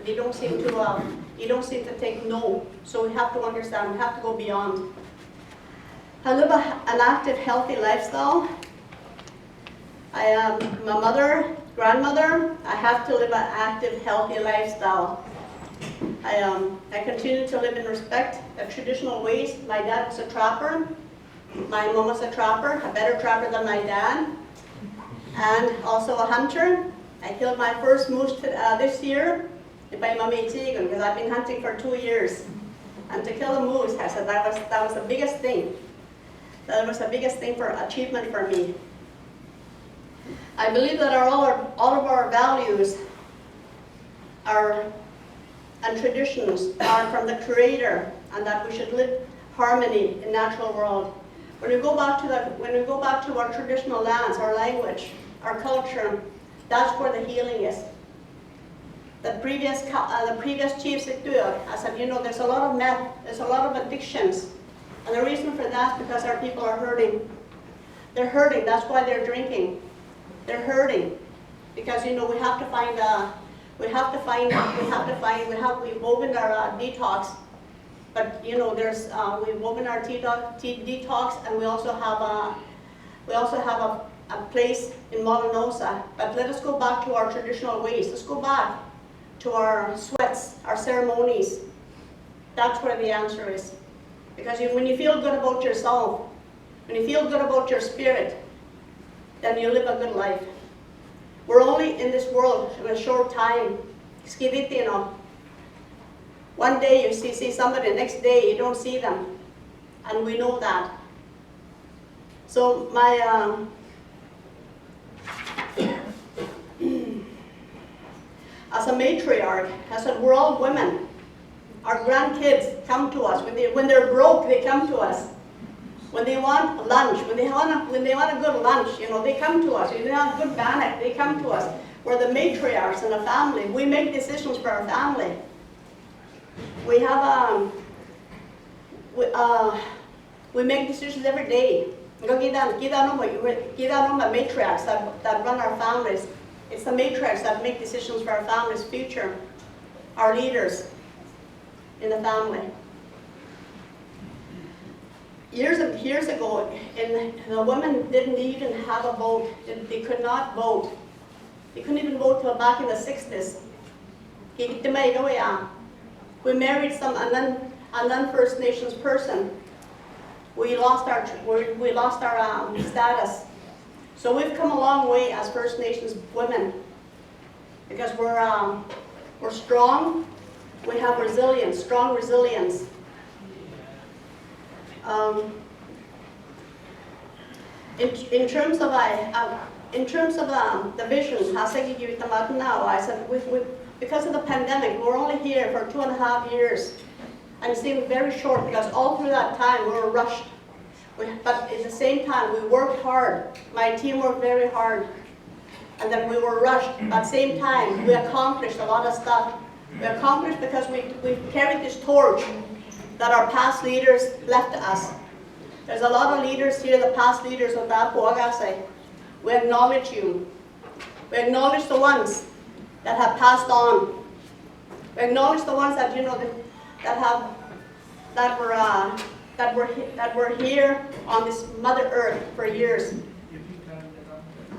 You don't seem to take no. So we have to understand. We have to go beyond. I live an active, healthy lifestyle. I am my mother, grandmother. I have to live an active, healthy lifestyle. I continue to live in respect of traditional ways. My dad was a trapper. My mom was a trapper, a better trapper than my dad, and also a hunter. I killed my first moose this year by because I've been hunting for 2 years. And to kill a moose, I said that was the biggest thing. That was the biggest thing for achievement for me. I believe that all of our values and traditions are from the Creator, and that we should live harmony in natural world. When we go back to our traditional lands, our language, our culture, that's where the healing is. The previous chiefs that do it, I said, there's a lot of meth, there's a lot of addictions, and the reason for that is because our people are hurting. They're hurting. That's why they're drinking. They're hurting because we have to find. We've opened our detox, but we've opened our detox, and we also have a place in Montreal. But let us go back to our traditional ways. Let's go back to our sweats, our ceremonies. That's where the answer is. Because when you feel good about yourself, when you feel good about your spirit, then you live a good life. We're only in this world in a short time. One day you see somebody, the next day you don't see them. And we know that. So as a matriarch, I said, we're all women. Our grandkids come to us. When they're broke, they come to us. When they want lunch, when they want a good lunch, they come to us. When they want a good bannock, they come to us. We're the matriarchs in a family. We make decisions for our family. We have We make decisions every day. Kita no matriarchs that run our families. It's the matriarchs that make decisions for our family's future, our leaders in the family. Years ago, the women didn't even have a vote. They could not vote. They couldn't even vote till back in the 60s. We married a non-First Nations person. We lost our status. So we've come a long way as First Nations women because we're strong. We have resilience, strong resilience. In terms of the vision, now I said because of the pandemic, we're only here for 2.5 years. And it seemed very short because all through that time we were rushed. But at the same time, we worked hard. My team worked very hard. And then we were rushed. At the same time, we accomplished a lot of stuff. We accomplished because we carried this torch that our past leaders left to us. There's a lot of leaders here, the past leaders of that Puagase. We acknowledge you. We acknowledge the ones that have passed on. We acknowledge the ones that that were here on this Mother Earth for years.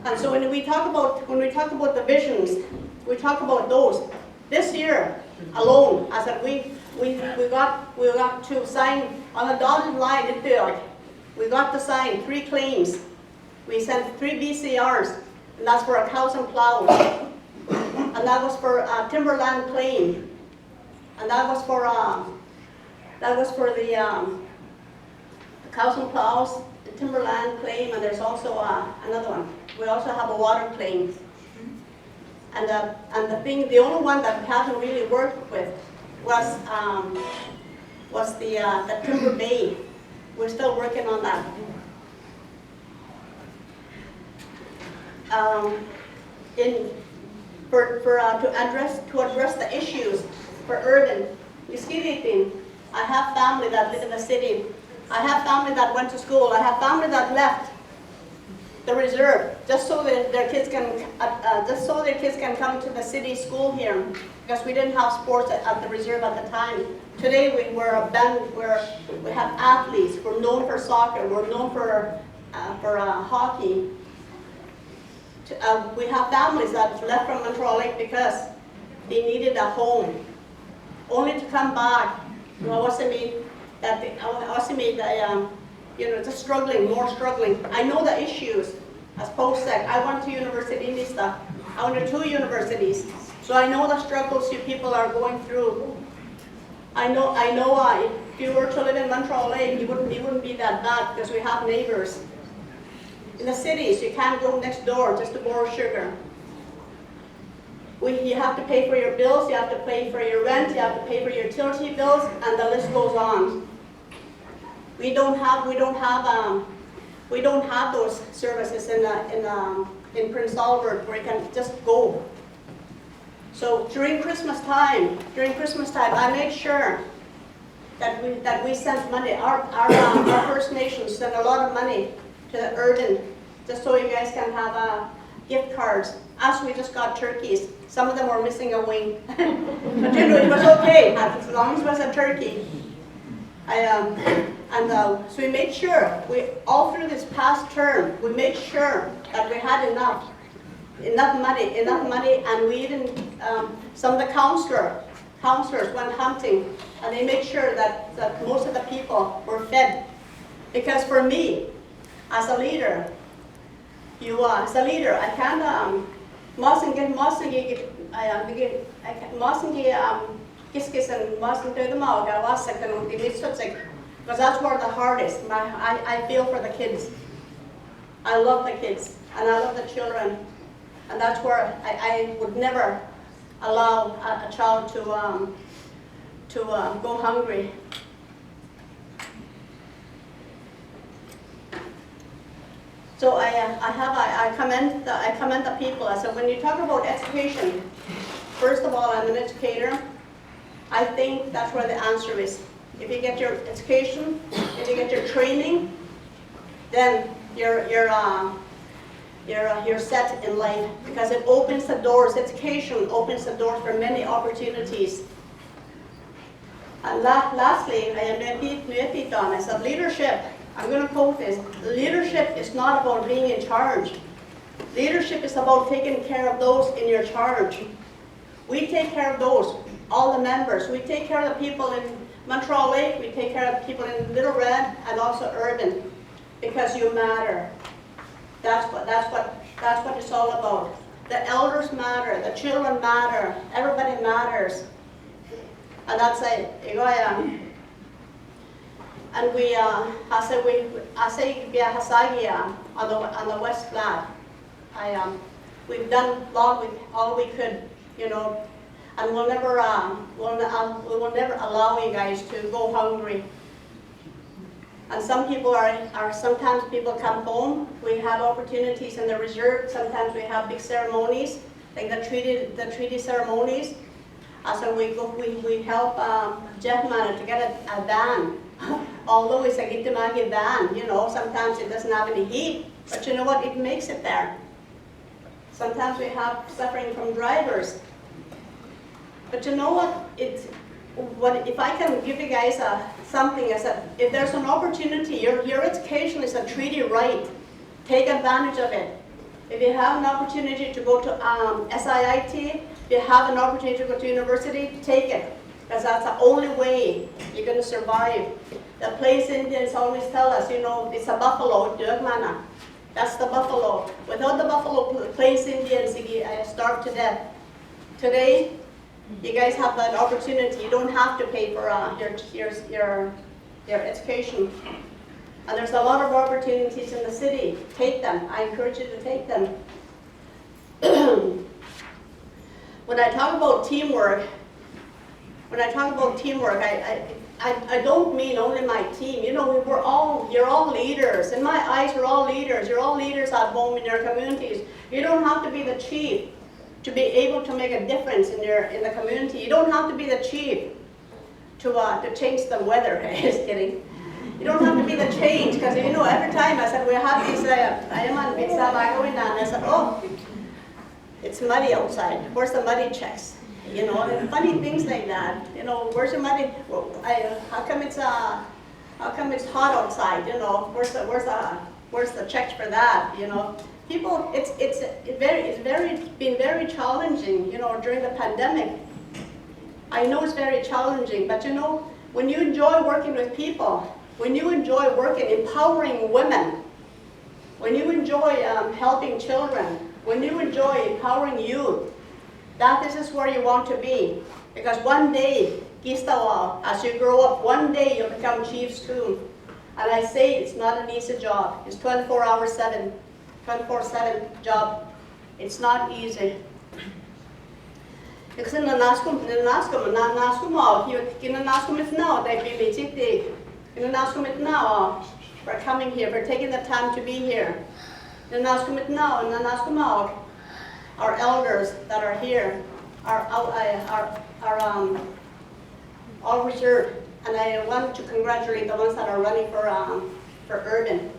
And so when we talk about the visions, we talk about those. This year alone, I said we got to sign on a dotted line in Bill. We got to sign 3 claims. We sent 3 BCRs, and that's for cows and plows. And that was for a timberland claim. And that was for the cows and plows, the timberland claim, and there's also another one. We also have a water claim. And the only one that we haven't really worked with was the Timber Bay. We're still working on that. To address the issues for urban. I have family that live in the city. I have family that went to school. I have family that left the reserve just so that their kids can come to the city school here because we didn't have sports at the reserve at the time. Today we have athletes. We're known for soccer. We're known for hockey. We have families that left from Montreal Lake because they needed a home, only to come back. Just struggling, more struggling. I know the issues. As Paul said, I went to university in Nista. I went to 2 universities, so I know the struggles you people are going through. I know. If you were to live in Montreal Lake, it wouldn't be that bad because we have neighbors. In the cities, you can't go next door just to borrow sugar. You have to pay for your bills, you have to pay for your rent, you have to pay for your utility bills, and the list goes on. We don't have those services in Prince Albert where you can just go. So during Christmas time, I made sure that we sent money. Our First Nations sent a lot of money to the urban, just so you guys can have gift cards. As we just got turkeys. Some of them were missing a wing. But it was okay, as long as it was a turkey. So we made sure, all through this past term, we made sure that we had enough money, and we even, some of the counselors went hunting, and they made sure that most of the people were fed. Because for me, as a leader, I can't, because that's where the heart is. I feel for the kids. I love the kids, and I love the children. And that's where I would never allow a child to go hungry. So I commend the people. I said, when you talk about education, first of all, I'm an educator. I think that's where the answer is. If you get your education, if you get your training, then you're set in life, because it opens the doors. Education opens the doors for many opportunities. And lastly, I said leadership. I'm going to quote this. Leadership is not about being in charge. Leadership is about taking care of those in your charge. We take care of those, all the members. We take care of the people in Montreal Lake. We take care of the people in Little Red and also urban, because you matter. That's what it's all about. The elders matter. The children matter. Everybody matters. And that's it. And we on the West Flat. We've done all we could, you know, and we will never allow you guys to go hungry. And some people sometimes people come home. We have opportunities in the reserve. Sometimes we have big ceremonies, like the treaty ceremonies. So we help Jeff Manor to get a van. Although it's a Gitimagi van, you know, sometimes it doesn't have any heat, but you know what, it makes it there. Sometimes we have suffering from drivers. But you know what, if I can give you guys something, I said, if there's an opportunity, your education is a treaty right, take advantage of it. If you have an opportunity to go to SIIT, if you have an opportunity to go to university, take it. Because that's the only way you're going to survive. The Plains Indians always tell us, you know, it's a buffalo, Dugmana. That's the buffalo. Without the buffalo, Plains Indians, you starve to death. Today, you guys have that opportunity. You don't have to pay for your education. And there's a lot of opportunities in the city. Take them. I encourage you to take them. When I talk about teamwork, I don't mean only my team. You know, you're all leaders. In my eyes, you're all leaders. You're all leaders at home in your communities. You don't have to be the chief to be able to make a difference in the community. You don't have to be the chief to change the weather. Just kidding. You don't have to be the change, because you know, every time I said we have this, I am on pizza going down. I said, oh, it's muddy outside. Where's the muddy checks? You know, and funny things like that. You know, where's the muddy? How come it's hot outside? You know, where's the checks for that? You know, people, it's been very challenging. You know, during the pandemic. I know it's very challenging, but you know, when you enjoy working with people, when you enjoy empowering women, when you enjoy helping children, when you enjoy empowering youth, that is where you want to be. Because one day, as you grow up, one day you'll become chiefs too. And I say it's not an easy job. It's 24/7 job. It's not easy. Because for coming here, for taking the time to be here. Our elders that are here are all reserved, and I want to congratulate the ones that are running for urban.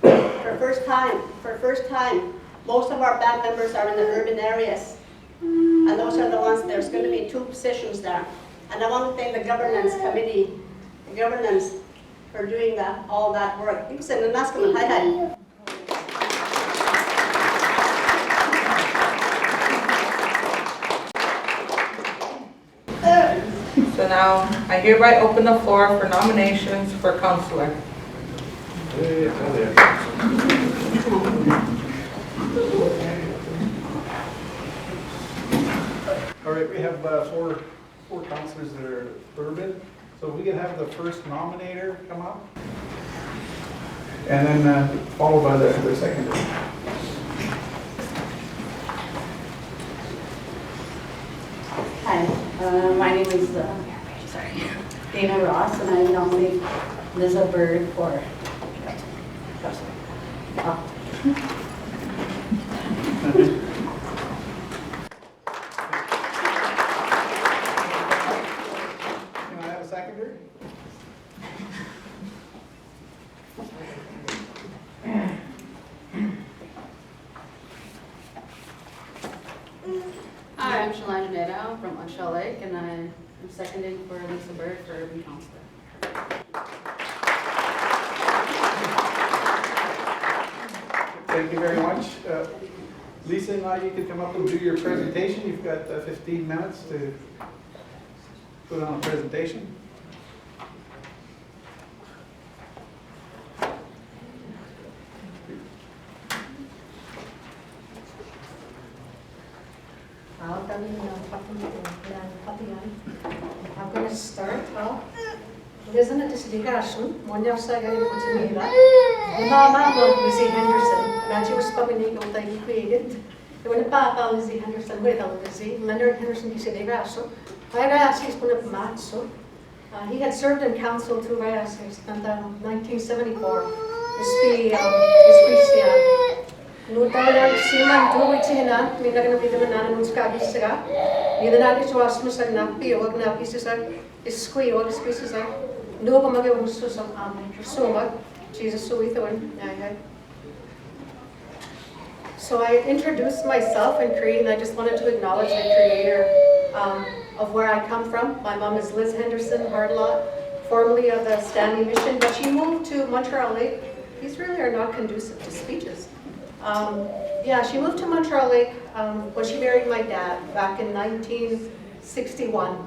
For first time, most of our band members are in the urban areas, and those are the ones. There's going to be 2 positions there, and I want to thank the governance committee, for doing all that work. Hi. So now, I hereby open the floor for nominations for councillor. All right, we have four councillors that are urban. So we can have the first nominator come up, and then followed by the seconder. Hi, my name is Dana Ross, and I nominate Liza Bird for I'm Shalane Neda from Montreal Lake, and I'm seconding for Lisa Bird for Urban Councilor. Thank you very much. Lisa, now you can come up and do your presentation. You've got 15 minutes to put on a presentation. I'm going to start off. Isn't it this discussion? When you're saying you put me that, the mama Lizzie Henderson, and she was probably not like created. When the papa Lizzie Henderson, with Lizzie, Leonard Henderson, he said, I asked he's going to match. So he had served in council to Reyes in 1974. No doubt, Simon, do which in that, we are going to be the man who's got his cigar. Neither that is was Mr. Nappy or Nappy is squee or the species. No, but my was so much. Jesus, so we thought. So I introduced myself in Cree, and I just wanted to acknowledge the creator of where I come from. My mom is Liz Henderson Hardlot, formerly of the Stanley Mission, but she moved to Montreal Lake. These really are not conducive to speeches. She moved to Montreal Lake when she married my dad back in 1961.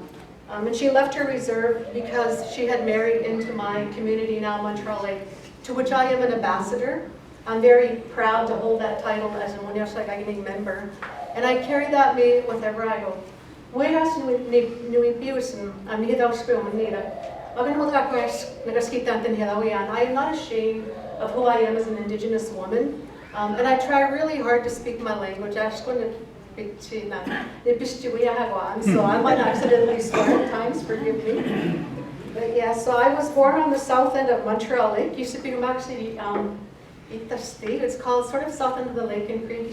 And she left her reserve because she had married into my community now, Montreal Lake, to which I am an ambassador. I'm very proud to hold that title as a Montreal member. And I carry that me wherever I go. I am not ashamed of who I am as an Indigenous woman. And I try really hard to speak my language. So I might accidentally swear at times, forgive me. But yeah, so I was born on the south end of Montreal Lake. It's called sort of south end of the lake in Cree.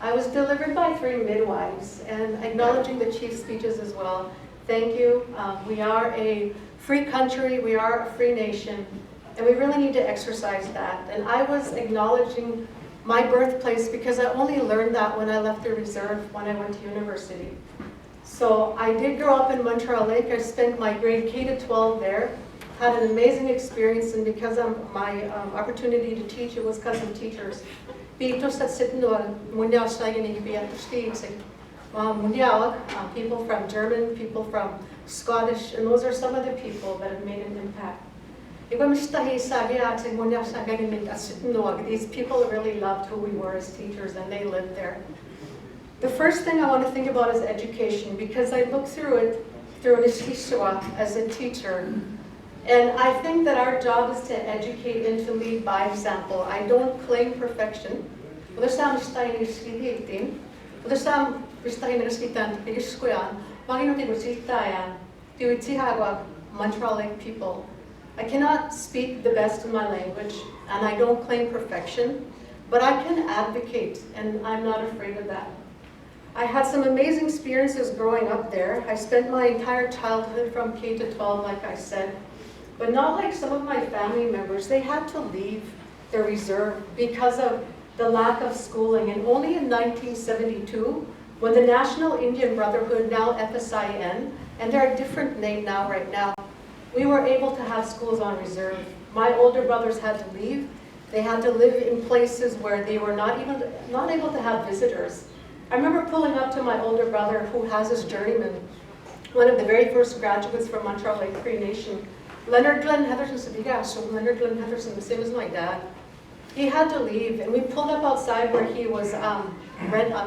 I was delivered by 3 midwives, and acknowledging the chief's speeches as well. Thank you. We are a free country. We are a free nation. And we really need to exercise that. And I was acknowledging my birthplace because I only learned that when I left the reserve when I went to university. So I did grow up in Montreal Lake. I spent my grade K to 12 there. Had an amazing experience, and because of my opportunity to teach, it was because of teachers. People from German, people from Scottish, and those are some of the people that have made an impact. These people really loved who we were as teachers, and they lived there. The first thing I want to think about is education, because I look through it through an Ishishwa as a teacher. And I think that our job is to educate and to lead by example. I don't claim perfection. Montreal Lake people. I cannot speak the best of my language, and I don't claim perfection, but I can advocate, and I'm not afraid of that. I had some amazing experiences growing up there. I spent my entire childhood from K to 12, like I said, but not like some of my family members. They had to leave the reserve because of the lack of schooling, and only in 1972, when the National Indian Brotherhood, now FSIN, and they're a different name now, right now, we were able to have schools on reserve. My older brothers had to leave. They had to live in places where they were not able to have visitors. I remember pulling up to my older brother, who has his journeyman, one of the very first graduates from Montreal Lake Cree Nation, Leonard Glenn Heatherson. So Leonard Glenn Heatherson, the same as my dad. He had to leave, and we pulled up outside where he was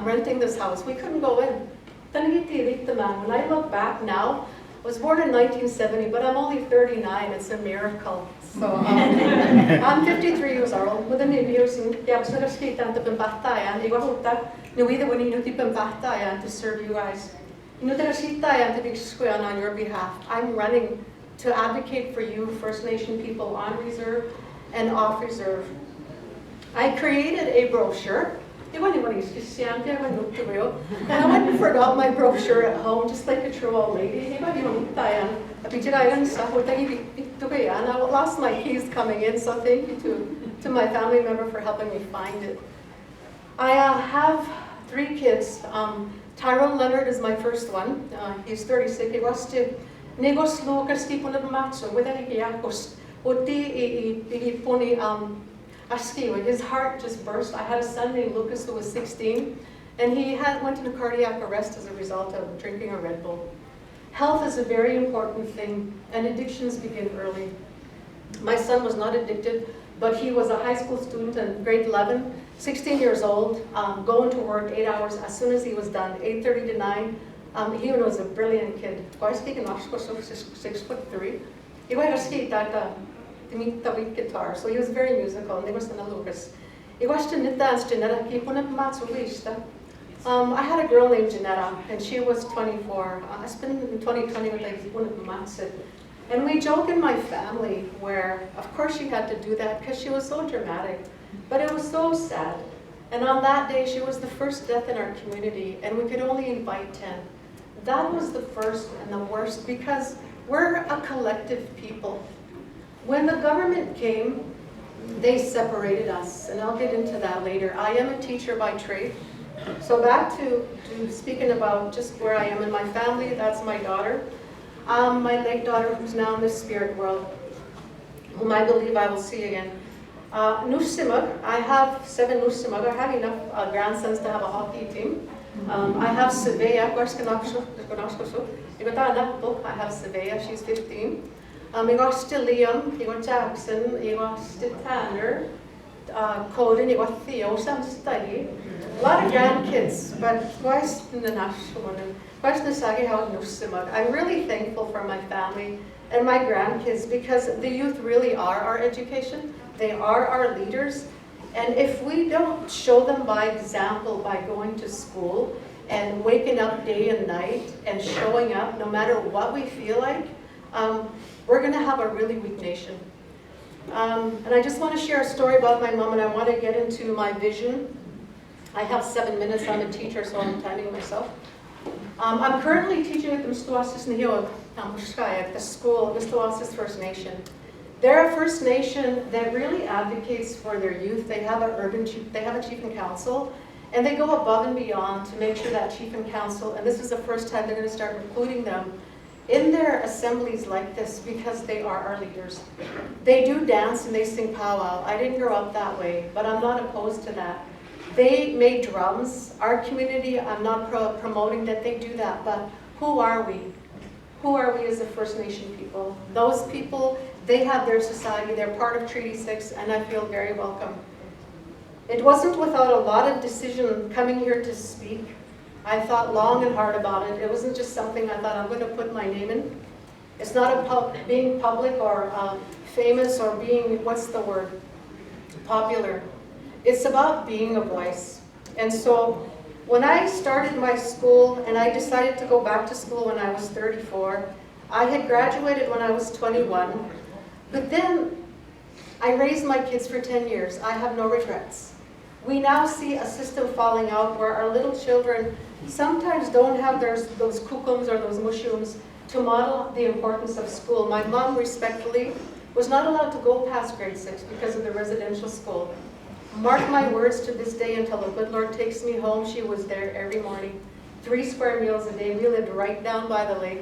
renting this house. We couldn't go in. When I look back now, I was born in 1970, but I'm only 39. It's a miracle. So I'm 53 years old. With an years to serve you guys. On your behalf. I'm running to advocate for you, First Nation people on reserve and off reserve. I created a brochure. And I went and forgot my brochure at home, just like a true old lady. And I lost my keys coming in, so thank you to my family member for helping me find it. I have 3 kids. Tyrone Leonard is my first one. He's 36. He was to negos locas tipo na matzo with a yakos. Oti poni aski. His heart just burst. I had a son named Lucas who was 16, and he went into cardiac arrest as a result of drinking a Red Bull. Health is a very important thing, and addictions begin early. My son was not addicted, but he was a high school student in grade 11, 16 years old, going to work 8 hours as soon as he was done, 8:30 to 9. He was a brilliant kid. Quite speaking, 6'3". He went to skate that the guitar, so he was very musical. And they was in a Lucas. He was to knit dance Janetta. He put up I had a girl named Janetta, and she was 24. I spent in 2020 with like and we joke in my family where, of course, she had to do that because she was so dramatic, but it was so sad. And on that day, she was the first death in our community, and we could only invite 10. That was the first and the worst because we're a collective people. When the government came, they separated us, and I'll get into that later. I am a teacher by trade. So back to speaking about just where I am in my family, that's my daughter. My late daughter, who's now in the spirit world, whom I believe I will see again. Nusimag, I have 7 Nusimag. I have enough grandsons to have a hockey team. I have Savea, I have Savea, she's 15. I got still Liam, I got Jackson, I got still Tanner, Coden, I got Theo, some study. A lot of grandkids, but I'm really thankful for my family and my grandkids because the youth really are our education. They are our leaders. And if we don't show them by example, by going to school and waking up day and night and showing up no matter what we feel like, we're going to have a really weak nation. And I just want to share a story about my mom, and I want to get into my vision. I have 7 minutes. I'm a teacher, so I'm timing myself. I'm currently teaching at the Mstoasis Nihio, the school, Mstoasis First Nation. They're a First Nation that really advocates for their youth. They have they have a chief and council, and they go above and beyond to make sure that chief and council, and this is the first time they're going to start including them in their assemblies like this because they are our leaders. They do dance and they sing powwow. I didn't grow up that way, but I'm not opposed to that. They made drums. Our community, I'm not promoting that they do that, but who are we? Who are we as a First Nation people? Those people, they have their society, they're part of Treaty 6, and I feel very welcome. It wasn't without a lot of decision coming here to speak. I thought long and hard about it. It wasn't just something I thought I'm going to put my name in. It's not being public or famous or being, what's the word, popular. It's about being a voice. And so when I started my school and I decided to go back to school when I was 34, I had graduated when I was 21, but then I raised my kids for 10 years. I have no regrets. We now see a system falling out where our little children sometimes don't have those kukums or those mushrooms to model the importance of school. My mom, respectfully, was not allowed to go past grade 6 because of the residential school. Mark my words, to this day, until the good Lord takes me home, she was there every morning. 3 square meals a day. We lived right down by the lake.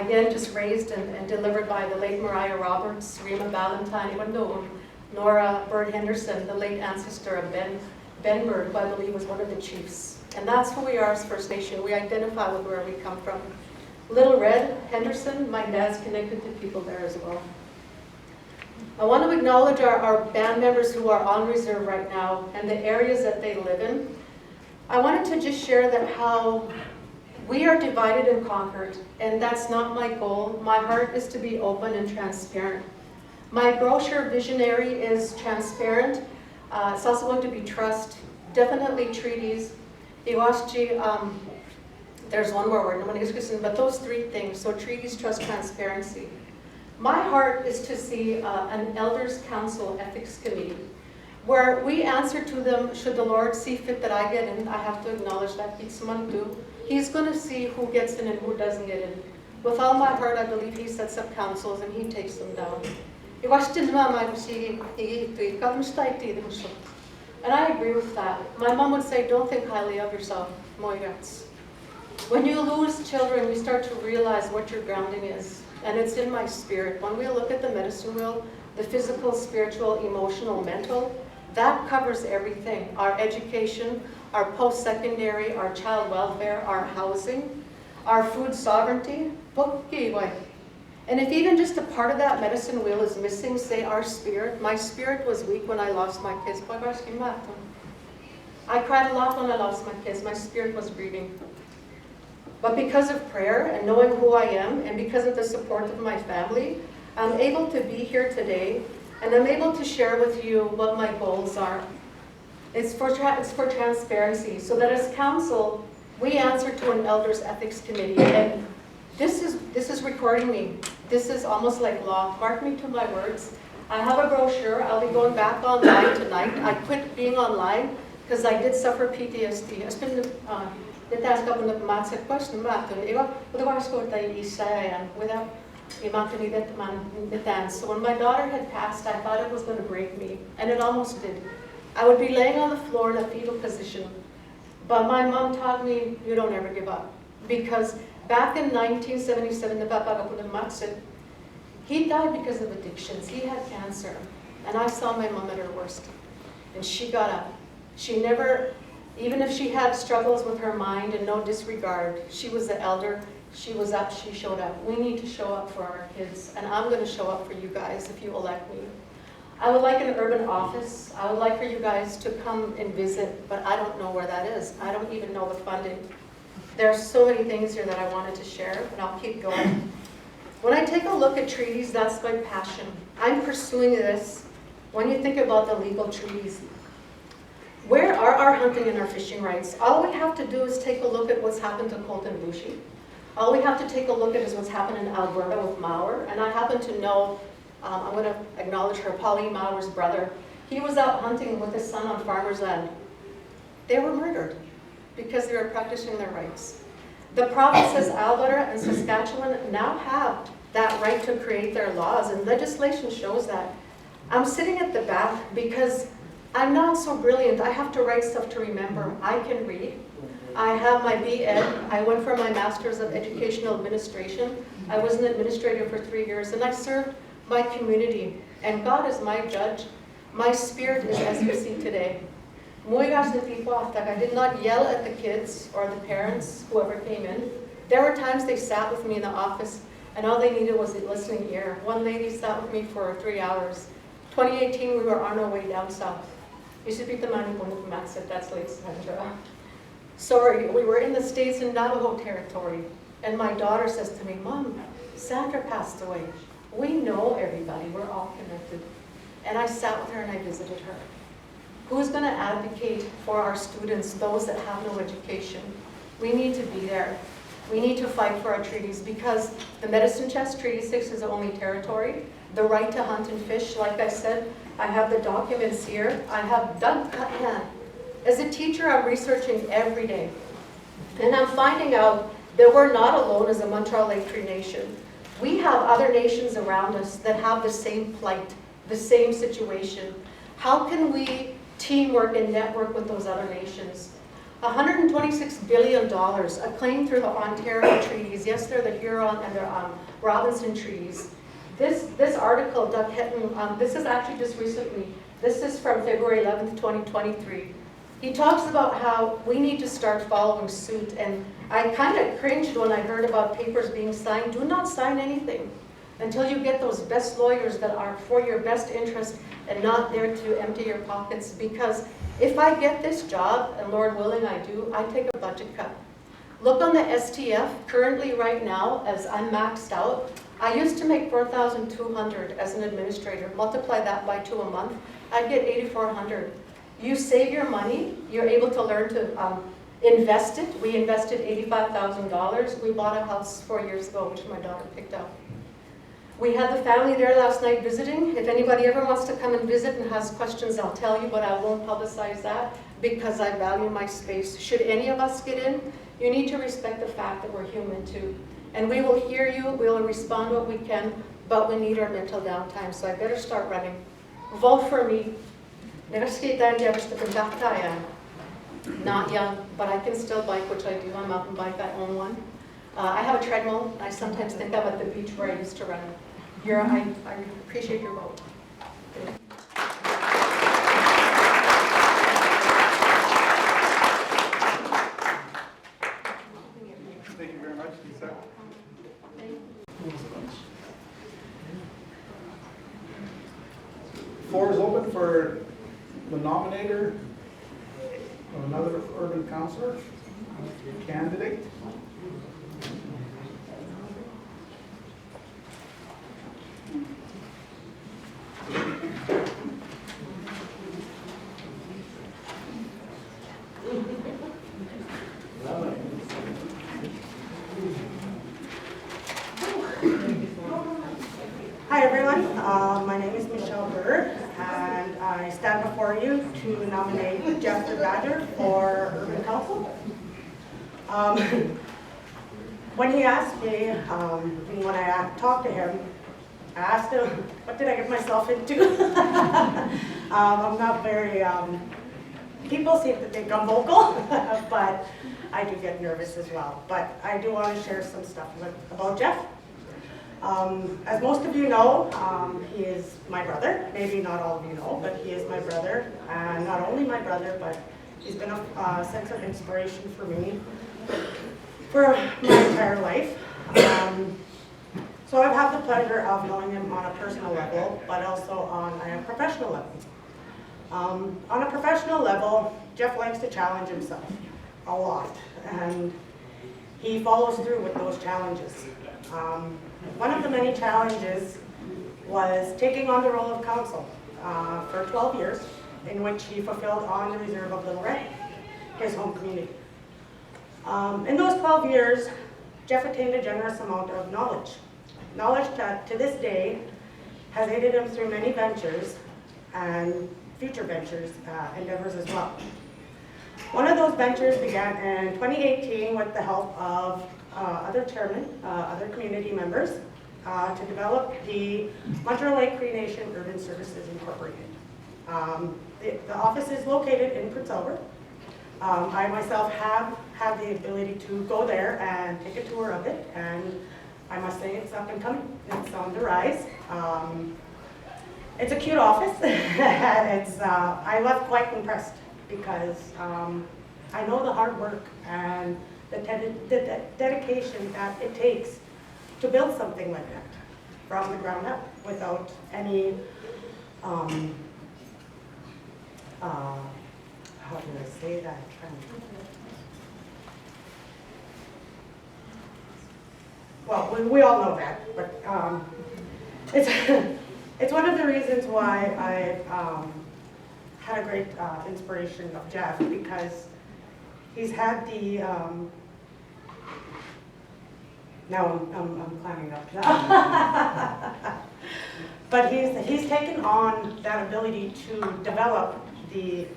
Again, just raised and delivered by the late Mariah Roberts, Rima Valentine, Nora Bird Henderson, the late ancestor of Ben Bird, who I believe was one of the chiefs. And that's who we are as First Nation. We identify with where we come from. Little Red Henderson, my dad's connected to people there as well. I want to acknowledge our band members who are on reserve right now and the areas that they live in. I wanted to just share that how we are divided and conquered, and that's not my goal. My heart is to be open and transparent. My brochure visionary is transparent. It's also going to be trust, definitely treaties. There's one more word, but those 3 things, so treaties, trust, transparency. My heart is to see an Elders Council Ethics Committee where we answer to them should the Lord see fit that I get in. I have to acknowledge that He's going to see who gets in and who doesn't get in. With all my heart, I believe He sets up councils and He And I agree with that. My mom would say, don't think highly of yourself, moigats. When you lose children, you start to realize what your grounding is. And it's in my spirit. When we look at the medicine wheel, the physical, spiritual, emotional, mental, that covers everything. Our education, our post-secondary, our child welfare, our housing, our food sovereignty. And if even just a part of that medicine wheel is missing, say our spirit. My spirit was weak when I lost my kids. I cried a lot when I lost my kids. My spirit was grieving. But because of prayer and knowing who I am, and because of the support of my family, I'm able to be here today, and I'm able to share with you what my goals are. It's for transparency, so that as council, we answer to an elders ethics committee, and this is recording me. This is almost like law. Mark me to my words. I have a brochure. I'll be going back online tonight. I quit being online because I did suffer PTSD. So when my daughter had passed, I thought it was going to break me, and it almost did. I would be laying on the floor in a fetal position, but my mom taught me, you don't ever give up. Because back in 1977, he died because of addictions. He had cancer, and I saw my mom at her worst, and she got up. She never, even if she had struggles with her mind and no disregard, she was the elder. She was up, she showed up. We need to show up for our kids, and I'm going to show up for you guys if you elect me. I would like an urban office. I would like for you guys to come and visit, but I don't know where that is. I don't even know the funding. There are so many things here that I wanted to share, but I'll keep going. When I take a look at treaties, that's my passion. I'm pursuing this. When you think about the legal treaties, where are our hunting and our fishing rights? All we have to do is take a look at what's happened to Colton Bushi. All we have to take a look at is what's happened in Alberta with Mauer. And I happen to know, I'm going to acknowledge her, Pauline Mauer's brother. He was out hunting with his son on farmer's land. They were murdered because they were practicing their rights. The provinces Alberta and Saskatchewan now have that right to create their laws, and legislation shows that. I'm sitting at the back because I'm not so brilliant. I have to write stuff to remember. I can read. I have my B.Ed. I went for my Master's of Educational Administration. I was an administrator for 3 years, and I served my community. And God is my judge. My spirit is as you see today. I did not yell at the kids or the parents, whoever came in. There were times they sat with me in the office, and all they needed was a listening ear. One lady sat with me for 3 hours. 2018, we were on our way down south. That's Lake Sandra. So we were in the States in Navajo territory, and my daughter says to me, Mom, Sandra passed away. We know everybody, we're all connected. And I sat with her and I visited her. Who's going to advocate for our students, those that have no education? We need to be there. We need to fight for our treaties, because the Medicine Chest Treaty 6 is the only territory. The right to hunt and fish, like I said, I have the documents here. I have done hand. As a teacher, I'm researching every day. And I'm finding out that we're not alone as a Montreal Lake Cree Nation. We have other nations around us that have the same plight, the same situation. How can we teamwork and network with those other nations? $126 billion, acclaimed through the Ontario treaties. Yes, they're the Huron and the Robinson treaties. This article, Doug Hetton, this is actually just recently. This is from February 11th, 2023. He talks about how we need to start following suit, and I kind of cringed when I heard about papers being signed. Do not sign anything until you get those best lawyers that are for your best interest and not there to empty your pockets, because if I get this job, and Lord willing I do, I take a budget cut. Look on the STF, currently right now, as I'm maxed out, I used to make $4,200 as an administrator. Multiply that by 2 a month, I'd get $8,400. You save your money, you're able to learn to invest it. We invested $85,000. We bought a house 4 years ago, which my daughter picked up. We had the family there last night visiting. If anybody ever wants to come and visit and has questions, I'll tell you, but I won't publicize that because I value my space. Should any of us get in, you need to respect the fact that we're human too. And we will hear you, we'll respond what we can, but we need our mental downtime, so I better start running. Vote for me. Never skate down, never step in back tire. Not young, but I can still bike, which I do. I'm mountain bike, I own one. I have a treadmill. I sometimes think I'm at the beach where I used to run. I appreciate your vote. Thank you very much, Lisa. Floor is open for the nominator of another urban councillor candidate. Hi everyone, my name is Michelle Bird and I stand before you to nominate Jeff Badger for Urban Council. When he asked me, when I talked to him, I asked him, what did I get myself into? I'm not very, people seem to think I'm vocal, but I do get nervous as well. But I do want to share some stuff about Jeff. As most of you know, he is my brother. Maybe not all of you know, but he is my brother. And not only my brother, but he's been a sense of inspiration for me for my entire life. So I've had the pleasure of knowing him on a personal level, but also on a professional level. On a professional level, Jeff likes to challenge himself a lot, and he follows through with those challenges. One of the many challenges was taking on the role of council for 12 years, in which he fulfilled on the reserve of Little Red, his home community. In those 12 years, Jeff attained a generous amount of knowledge. Knowledge that to this day has aided him through many ventures and future ventures, endeavors as well. One of those ventures began in 2018 with the help of other chairmen, other community members, to develop the Montreal Cree Nation Urban Services Incorporated. The office is located in Prince Albert. I myself have had the ability to go there and take a tour of it, and I must say it's up and coming. It's on the rise. It's a cute office. I left quite impressed because I know the hard work and the dedication that it takes to build something like that from the ground up without any, how do I say that? Well, we all know that, but it's one of the reasons why I've had a great inspiration of Jeff, because he's had the, now I'm climbing up now. But he's taken on that ability to develop the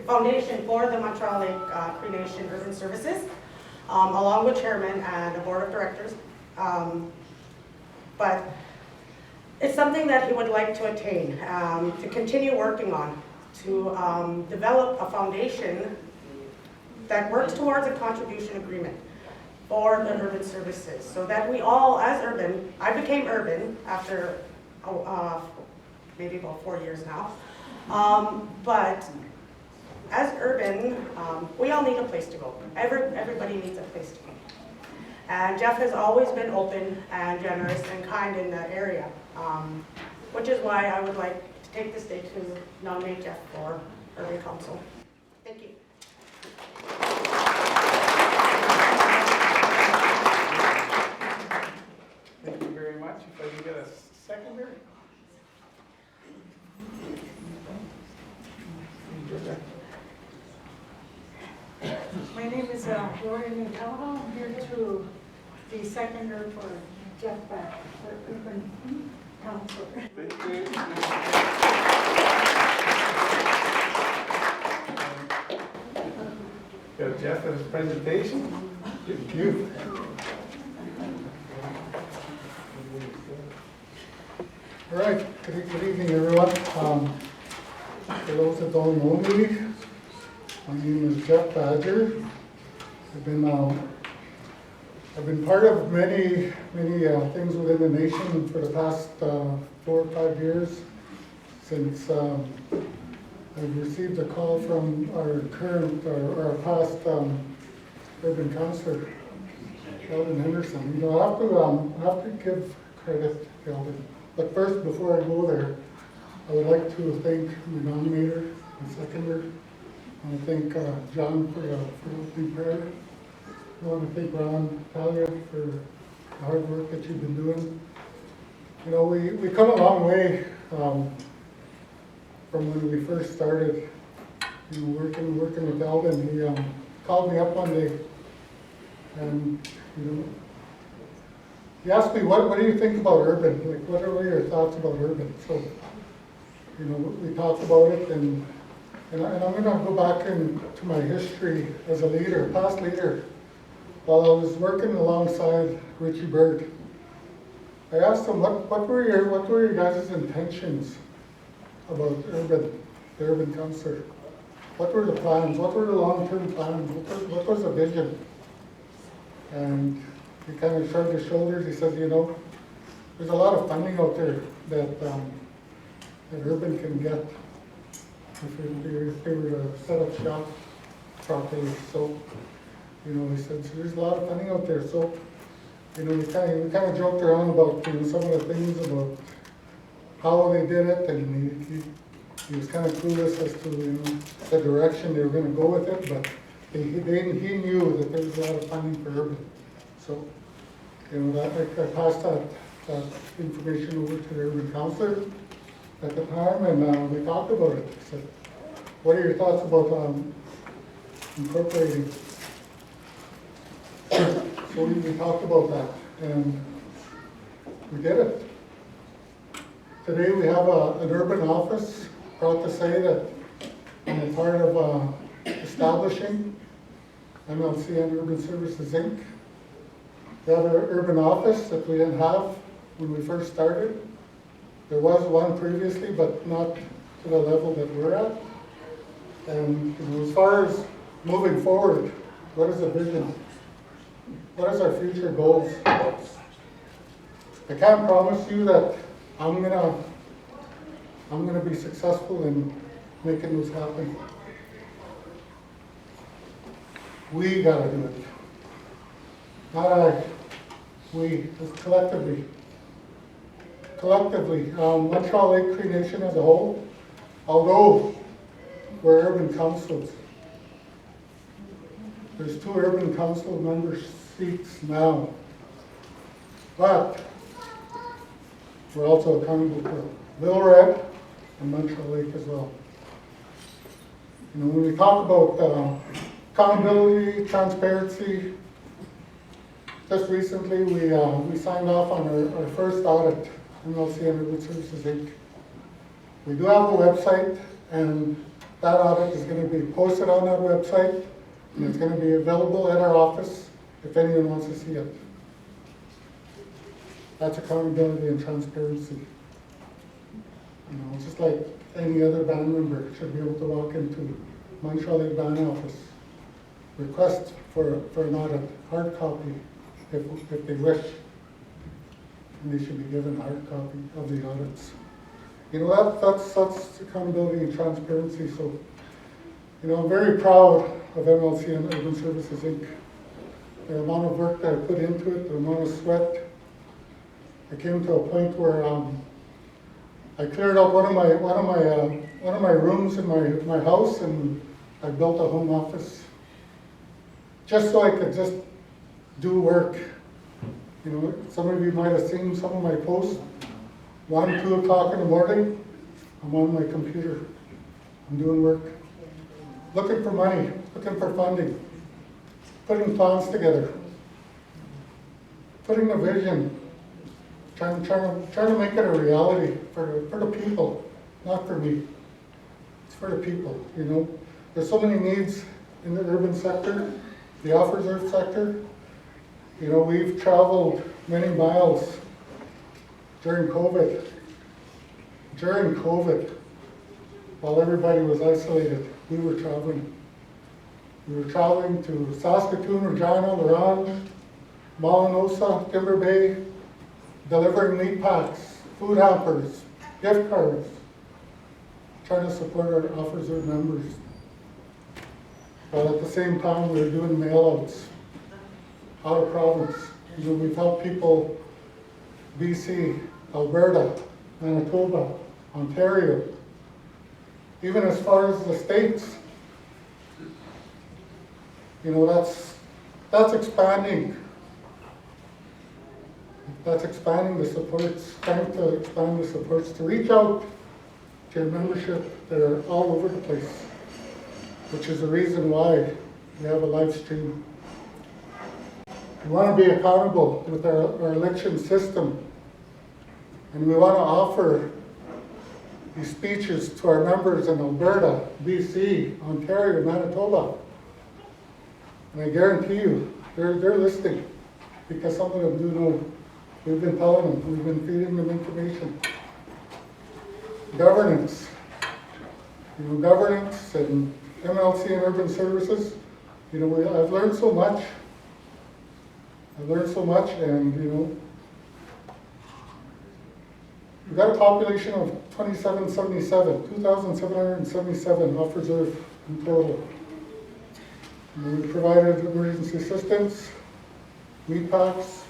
foundation for the Montreal Lake Cree Nation Urban Services, along with chairman and a board of directors. But it's something that he would like to attain, to continue working on, to develop a foundation that works towards a contribution agreement for the urban services, so that we all, as urban, I became urban after maybe about 4 years now, but as urban, we all need a place to go. Everybody needs a place to go. And Jeff has always been open and generous and kind in that area, which is why I would like to take this day to nominate Jeff for Urban Council. Thank you. Thank you very much. If I can get a seconder. My name is Gloria Nutella. I'm here to be seconder for Jeff Beck for Urban Council. Thank you. Got Jeff at his presentation. Thank you. All right, good evening, everyone. For those that don't know me, my name is Jeff Badger. I've been part of many things within the nation for the past 4 or 5 years since I've received a call from our past urban councillor, Sheldon Henderson. You know, I have to give credit to Sheldon. But first, before I go there, I would like to thank the nominator and seconder. I want to thank John for the opening prayer. I want to thank Ron Talia for the hard work that you've been doing. You know, we come a long way from when we first started, you know, working with Eldon. He called me up one day and, you know, he asked me, what do you think about urban? Like, what are your thoughts about urban? So, you know, we talked about it, and I'm going to go back into my history as a leader, past leader. While I was working alongside Richie Bird, I asked him, what were your guys' intentions about the urban council? What were the plans? What were the long-term plans? What was the vision? And he kind of shrugged his shoulders. He said, you know, there's a lot of funding out there that urban can get if they were to set up shop properly. So, you know, he said, so there's a lot of funding out there. So, you know, we kind of joked around about, you know, some of the things about how they did it, and he was kind of clueless as to, you know, the direction they were going to go with it, but he knew that there was a lot of funding for urban. So, you know, I passed that information over to the urban councillor at the time, and we talked about it. I said, what are your thoughts about incorporating? So we talked about that, and we did it. Today we have an urban office. Proud to say that I'm a part of establishing MLC and Urban Services Inc. We have an urban office that we didn't have when we first started. There was one previously, but not to the level that we're at. And you know, as far as moving forward, what is the vision? What is our future goals? I can't promise you that I'm gonna be successful in making this happen. We gotta do it. Not I. We, just collectively. Collectively, Montreal Lake Cree Nation as a whole, although we're urban councils, there's 2 urban council member seats now, but we're also accountable to Little Red and Montreal Lake as well. You know, when we talk about accountability, transparency, just recently we signed off on our first audit, MLC and Urban Services Inc. We do have a website, and that audit is going to be posted on that website, and it's going to be available at our office if anyone wants to see it. That's accountability and transparency. You know, just like any other band member should be able to walk into Montreal Lake Band office, request for an audit, hard copy, if they wish, and they should be given a hard copy of the audits. You know, that's accountability and transparency. So, you know, I'm very proud of MLC and Urban Services Inc. The amount of work that I put into it, the amount of sweat. I came to a point where I cleared out one of my rooms in my house, and I built a home office just so I could just do work. You know, some of you might have seen some of my posts. 1, 2 o'clock in the morning, I'm on my computer. I'm doing work, looking for money, looking for funding, putting plans together, putting a vision, trying to make it a reality for the people, not for me. It's for the people, you know. There's so many needs in the urban sector, the off-reserve sector. You know, we've traveled many miles during COVID. while everybody was isolated, we were traveling. We were traveling to Saskatoon, Regina, Laurent, Malinosa, Timber Bay, delivering meat packs, food hampers, gift cards, trying to support our officer members. But at the same time, we were doing mail-outs out of province. You know, we've helped people, BC, Alberta, Manitoba, Ontario, even as far as the States. You know, that's expanding. That's expanding the supports, trying to expand the supports to reach out to your membership that are all over the place, which is the reason why we have a live stream. We want to be accountable with our election system, and we want to offer these speeches to our members in Alberta, BC, Ontario, Manitoba. And I guarantee you, they're listening, because some of them do know. We've been telling them, we've been feeding them information. Governance. You know, governance and MLC and urban services. You know, I've learned so much. I've learned so much, and you know, we've got a population of 2,777 off reserve in total. And we provided emergency assistance, meat packs.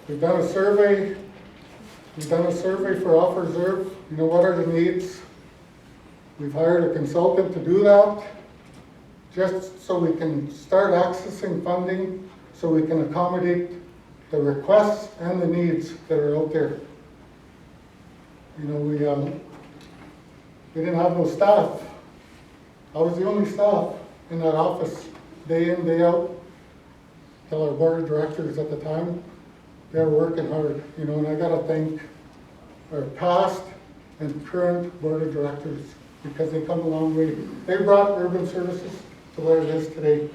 We've done a survey. We've done a survey for off reserve. You know, what are the needs? We've hired a consultant to do that, just so we can start accessing funding, so we can accommodate the requests and the needs that are out there. You know, we didn't have no staff. I was the only staff in that office, day in, day out. Tell our board of directors at the time, they were working hard, you know, and I gotta thank our past and current board of directors, because they come a long way. They brought urban services to where it is today.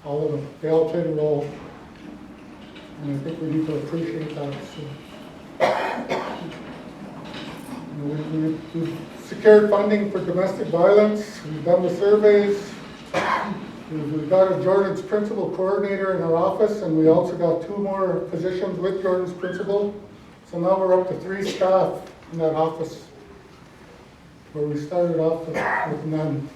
All of them. They all played a role. And I think we need to appreciate that. So, you know, we've secured funding for domestic violence. We've done the surveys. We've got a Jordan's principal coordinator in our office, and we also got 2 more positions with Jordan's principal. So now we're up to 3 staff in that office, where we started off with none.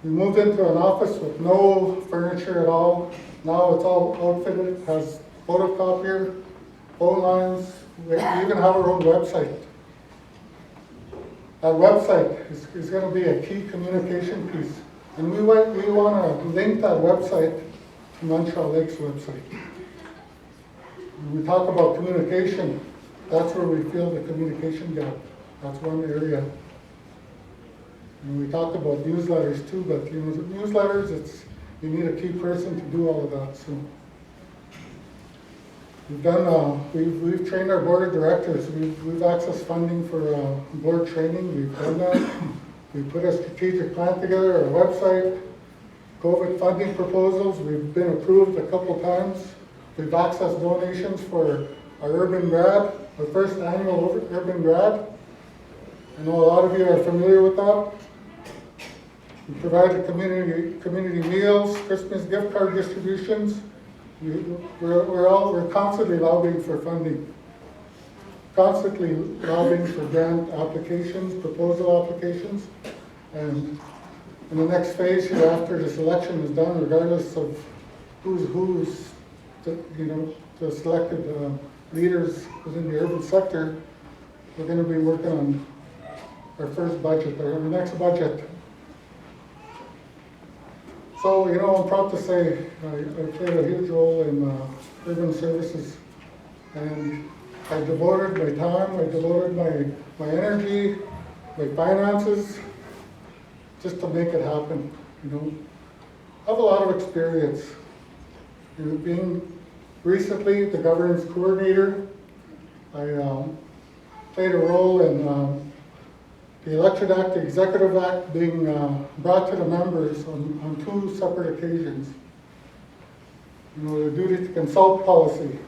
We moved into an office with no furniture at all. Now it's all outfitted, it has photocopier, phone lines. We even have our own website. That website is going to be a key communication piece. And we want to link that website to Montreal Lake's website. When we talk about communication, that's where we feel the communication gap. That's one area. And we talked about newsletters too, but you know, newsletters, you need a key person to do all of that. So we've done, we've trained our board of directors. We've accessed funding for board training. We've done that. We put a strategic plan together, our website, COVID funding proposals. We've been approved a couple times. We've accessed donations for our urban grad, our first annual urban grad. I know a lot of you are familiar with that. We provided community meals, Christmas gift card distributions. We're constantly lobbying for funding, constantly lobbying for grant applications, proposal applications, and in the next phase here, after this election is done, regardless of who's the selected leaders within the urban sector, we're going to be working on our first budget, or our next budget. So, you know, I'm proud to say I played a huge role in urban services, and I devoted my time, I devoted my energy, my finances, just to make it happen, you know. I have a lot of experience. You know, being recently the governance coordinator, I played a role in the Election Act, the Executive Act being brought to the members on 2 separate occasions. You know, the duty to consult policy,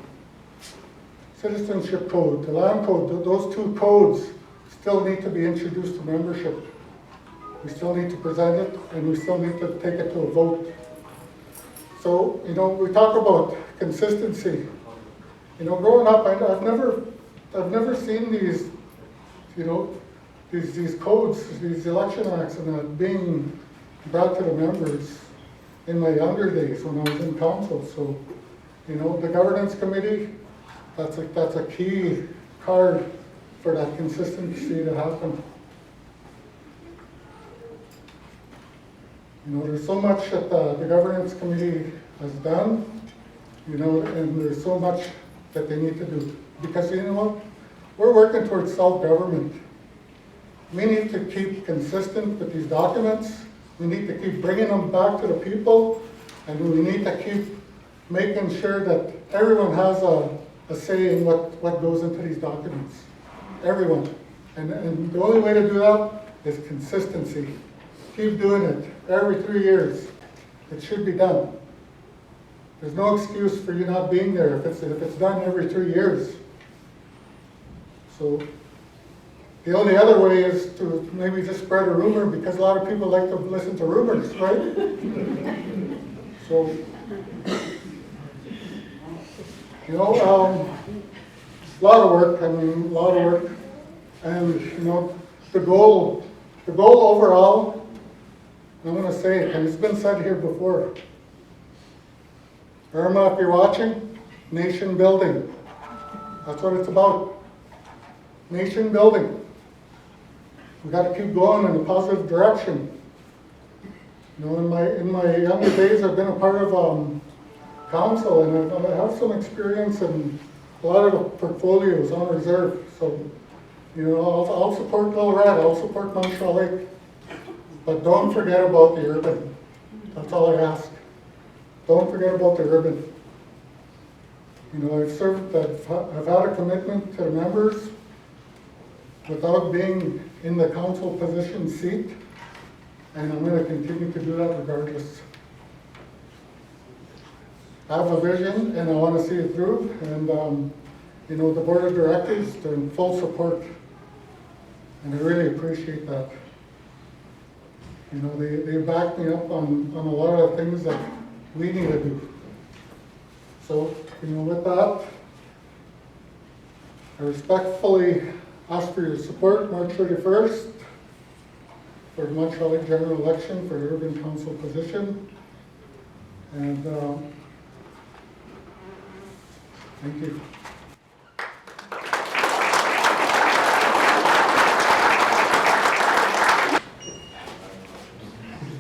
citizenship code, the land code, those 2 codes still need to be introduced to membership. We still need to present it, and we still need to take it to a vote. So, you know, we talk about consistency. You know, growing up, I've never seen these, you know, these codes, these election acts, and that being brought to the members in my younger days when I was in council. So, you know, the governance committee, that's a key card for that consistency to happen. You know, there's so much that the governance committee has done, you know, and there's so much that they need to do. Because you know what? We're working towards self-government. We need to keep consistent with these documents. We need to keep bringing them back to the people, and we need to keep making sure that everyone has a say in what goes into these documents. Everyone. And the only way to do that is consistency. Keep doing it every 3 years. It should be done. There's no excuse for you not being there if it's done every 3 years. So the only other way is to maybe just spread a rumor, because a lot of people like to listen to rumors, right? So, you know, a lot of work, a lot of work. And, you know, the goal overall, I'm going to say it, and it's been said here before. Irma, if you're watching, nation building. That's what it's about. Nation building. We got to keep going in a positive direction. You know, in my younger days, I've been a part of council, and I have some experience in a lot of the portfolios on reserve. So, you know, I'll support Little Red, I'll support Montreal Lake, but don't forget about the urban. That's all I ask. Don't forget about the urban. You know, I've had a commitment to the members without being in the council position seat, and I'm going to continue to do that regardless. I have a vision, and I want to see it through, and you know, the board of directors, they're in full support, and I really appreciate that. You know, they back me up on a lot of things that we need to do. So, you know, with that, I respectfully ask for your support March 31st for the Montreal Lake general election for the urban council position. And thank you.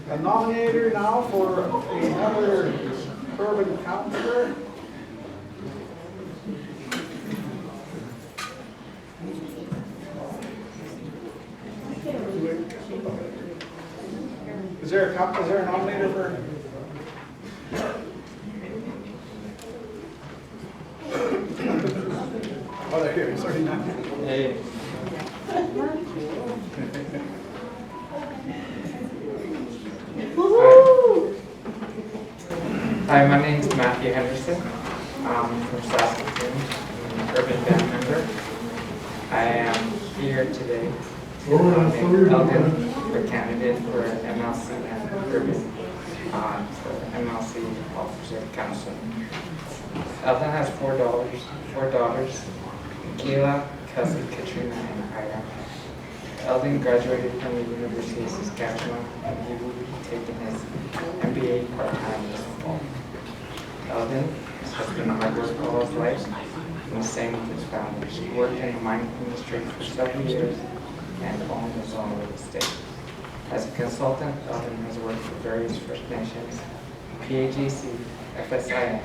A nominator now for another urban councillor. Is there a nominator for? Oh, there here. Sorry, not. Hey. Hi, my name is Matthew Henderson. I'm from Saskatchewan. I'm an urban band member. I am here today to nominate Eldon for candidate for MLC and urban for MLC officer council. Eldon has four daughters, Kayla, Kelsey, Katrina, and Ira. Eldon graduated from the University of Saskatchewan, and he will be taking his MBA part-time this fall. Eldon has been a hard worker all his life, and the same with his family. He worked in the mining industry for several years and owned his own real estate. As a consultant, Eldon has worked for various First Nations, PAGC, FSIN,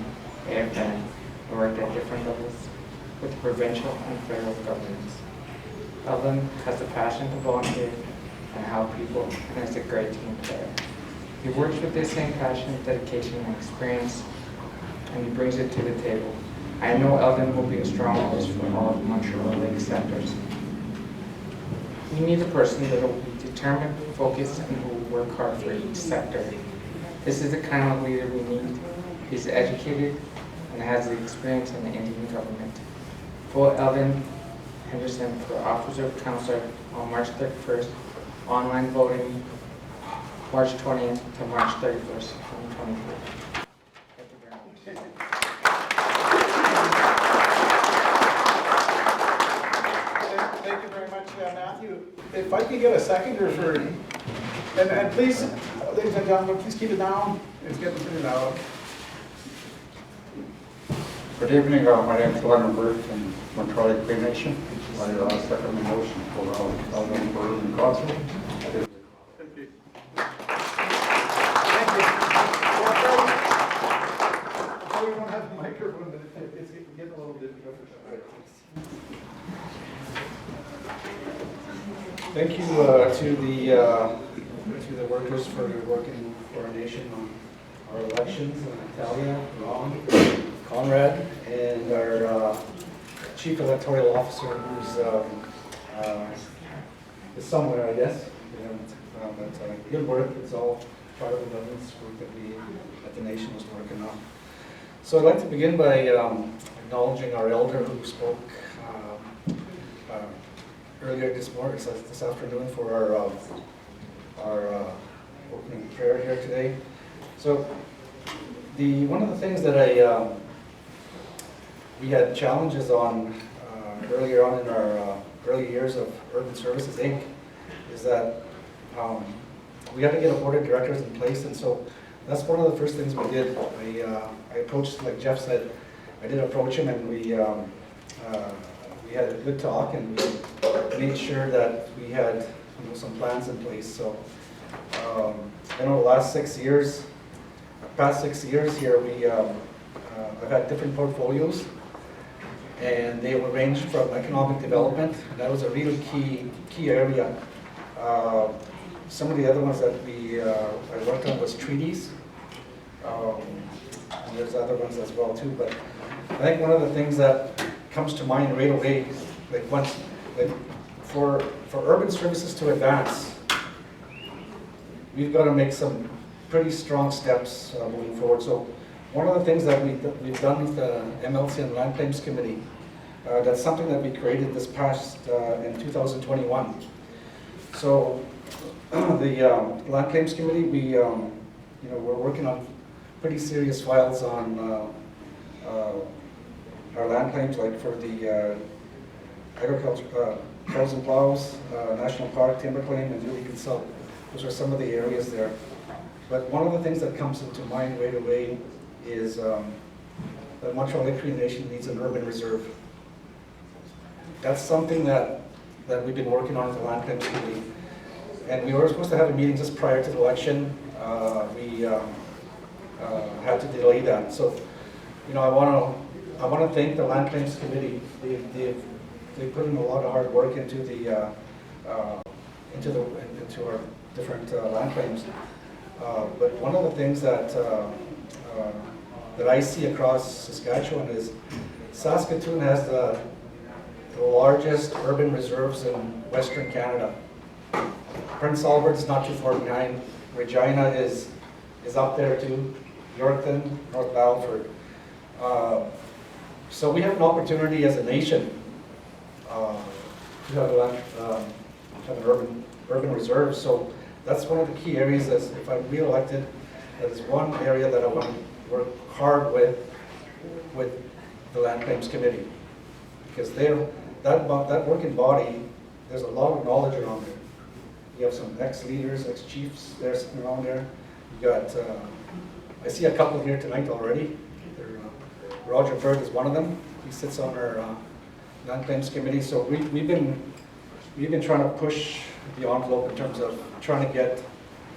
AFN, and worked at different levels with provincial and federal governments. Eldon has a passion to volunteer and help people, and is a great team player. He works with the same passion, dedication, and experience, and he brings it to the table. I know Eldon will be a strong voice for all of Montreal Lake sectors. We need a person that will be determined, focused, and who will work hard for each sector. This is the kind of leader we need. He's educated and has the experience in the Indian government. For Eldon Henderson for office of councillor on March 31st, online voting March 20th to March 31st, 2023. Thank you very much. Thank you very much, Matthew. If I could get a seconder for, and please, ladies and gentlemen, please keep it down. It's getting pretty loud. Good evening, my name is Leonard Bird from Montreal, Cree Nation. I second the motion for Alderman Bird and Council. Thank you. We don't have a microphone, but it's getting a little difficult. Thank you to the workers for working for our nation on our elections, Natalia, Ron, Conrad, and our chief electoral officer, who's is somewhere, I guess. But good work. It's all part of the government's work that the nation is working on. So I'd like to begin by acknowledging our elder who spoke earlier this afternoon for our opening prayer here today. So one of the things that we had challenges on earlier on in our early years of Urban Services Inc. is that we had to get a board of directors in place, and so that's one of the first things we did. I approached, like Jeff said, I did approach him, and we had a good talk, and we made sure that we had some plans in place. So the past 6 years here, I've had different portfolios, and they will range from economic development. That was a really key area. Some of the other ones that I worked on was treaties. And there's other ones as well too. But I think one of the things that comes to mind right away, for urban services to advance, we've got to make some pretty strong steps moving forward. So one of the things that we've done with the MLC and Land Claims Committee, that's something that we created this past in 2021. So the Land Claims Committee, we're working on pretty serious files on our land claims, like for the agriculture, plows and plows, national park timber claim, and duty consult. Those are some of the areas there. But one of the things that comes into mind right away is that Montreal Cree Nation needs an urban reserve. That's something that we've been working on with the Land Claims Committee. And we were supposed to have a meeting just prior to the election. We had to delay that. So, I want to thank the Land Claims Committee. They put in a lot of hard work into our different land claims. But one of the things that I see across Saskatchewan is Saskatoon has the largest urban reserves in Western Canada. Prince Albert's not too far behind. Regina is up there too. Yorkton, North Battleford. So we have an opportunity as a nation to have an urban reserve. So that's one of the key areas. As if I'm re-elected, that is one area that I want to work hard with the Land Claims Committee, because that working body, there's a lot of knowledge around there. You have some ex-leaders, ex-chiefs there sitting around there. You got, I see a couple here tonight already. Roger Bird is one of them. He sits on our Land Claims Committee. So we've been trying to push the envelope in terms of trying to get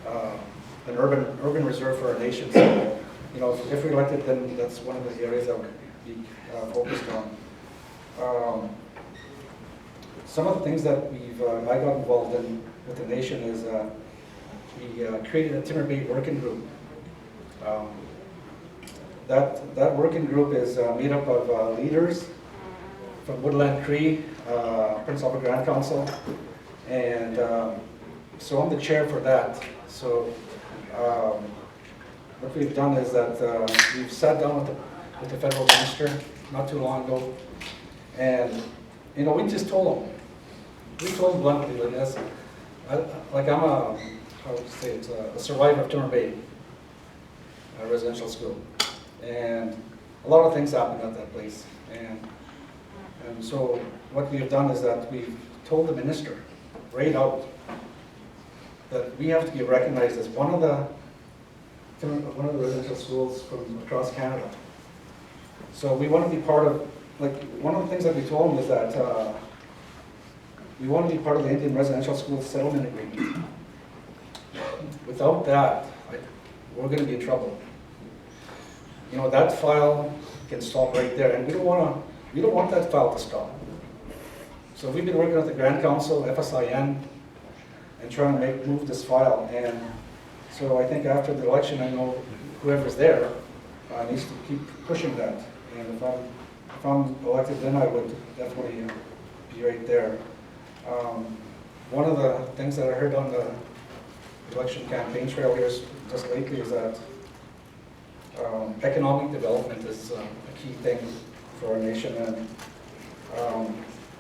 an urban reserve for our nation. So, if we're elected, then that's one of the areas that would be focused on. Some of the things that I got involved in with the nation is we created a Timber Bay working group. That working group is made up of leaders from Woodland Cree, Prince Albert Grand Council, and so I'm the chair for that. So what we've done is that we've sat down with the federal minister not too long ago, and you know, we just told them. We told them bluntly, like, that's, like I'm a, how would you say, it's a survivor of Turner Bay residential school. And a lot of things happened at that place. And so what we have done is that we've told the minister right out that we have to be recognized as one of the residential schools from across Canada. So we want to be part of, like, one of the things that we told them is that we want to be part of the Indian Residential School Settlement Agreement. Without that, we're going to be in trouble. You know, that file can stop right there, and we don't want that file to stop. So we've been working with the Grand Council, FSIN, and trying to move this file. And so I think after the election, I know whoever's there needs to keep pushing that. And if I'm elected, then I would definitely be right there. One of the things that I heard on the election campaign trail here just lately is that economic development is a key thing for our nation. And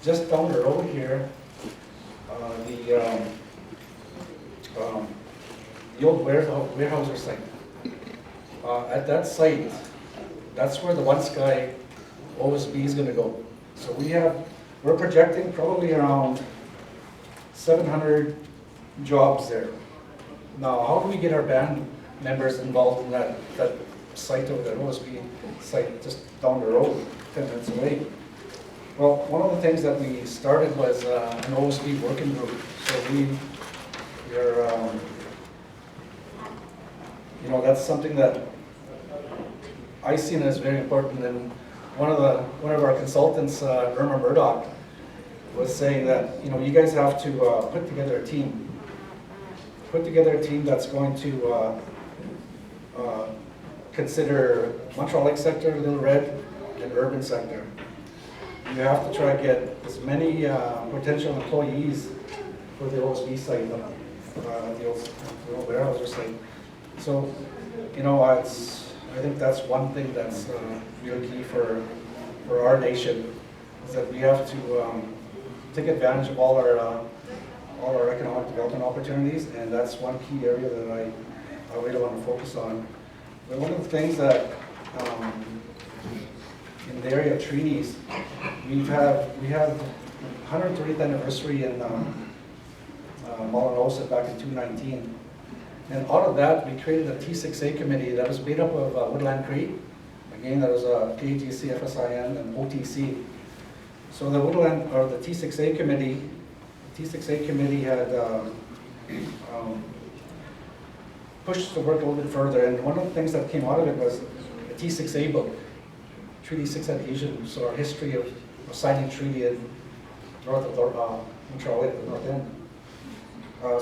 just down the road here, the old warehouser site. At that site, that's where the One Sky OSB is going to go. So we're projecting probably around 700 jobs there. Now, how do we get our band members involved in that site over there, OSB site just down the road, 10 minutes away? Well, one of the things that we started was an OSB working group. So we're, you know, that's something that I see as very important. And one of our consultants, Irma Murdoch, was saying that, you know, you guys have to put together a team. Put together a team that's going to consider Montreal Lake sector, Little Red, and urban sector. You have to try to get as many potential employees for the OSB site, the old warehouser site. So, you know, I think that's one thing that's really key for our nation, is that we have to take advantage of all our economic development opportunities, and that's one key area that I really want to focus on. But one of the things that in the area of treaties, we have 130th anniversary in Montreal back in 2019. And out of that, we created a T6A committee that was made up of Woodland Cree. Again, that was KGC, FSIN, and OTC. So the Woodland, or the T6A committee had pushed the work a little bit further. And one of the things that came out of it was the T6A book, Treaty 6 Adhesion, so our history of signing treaty in north of Montreal at the north end.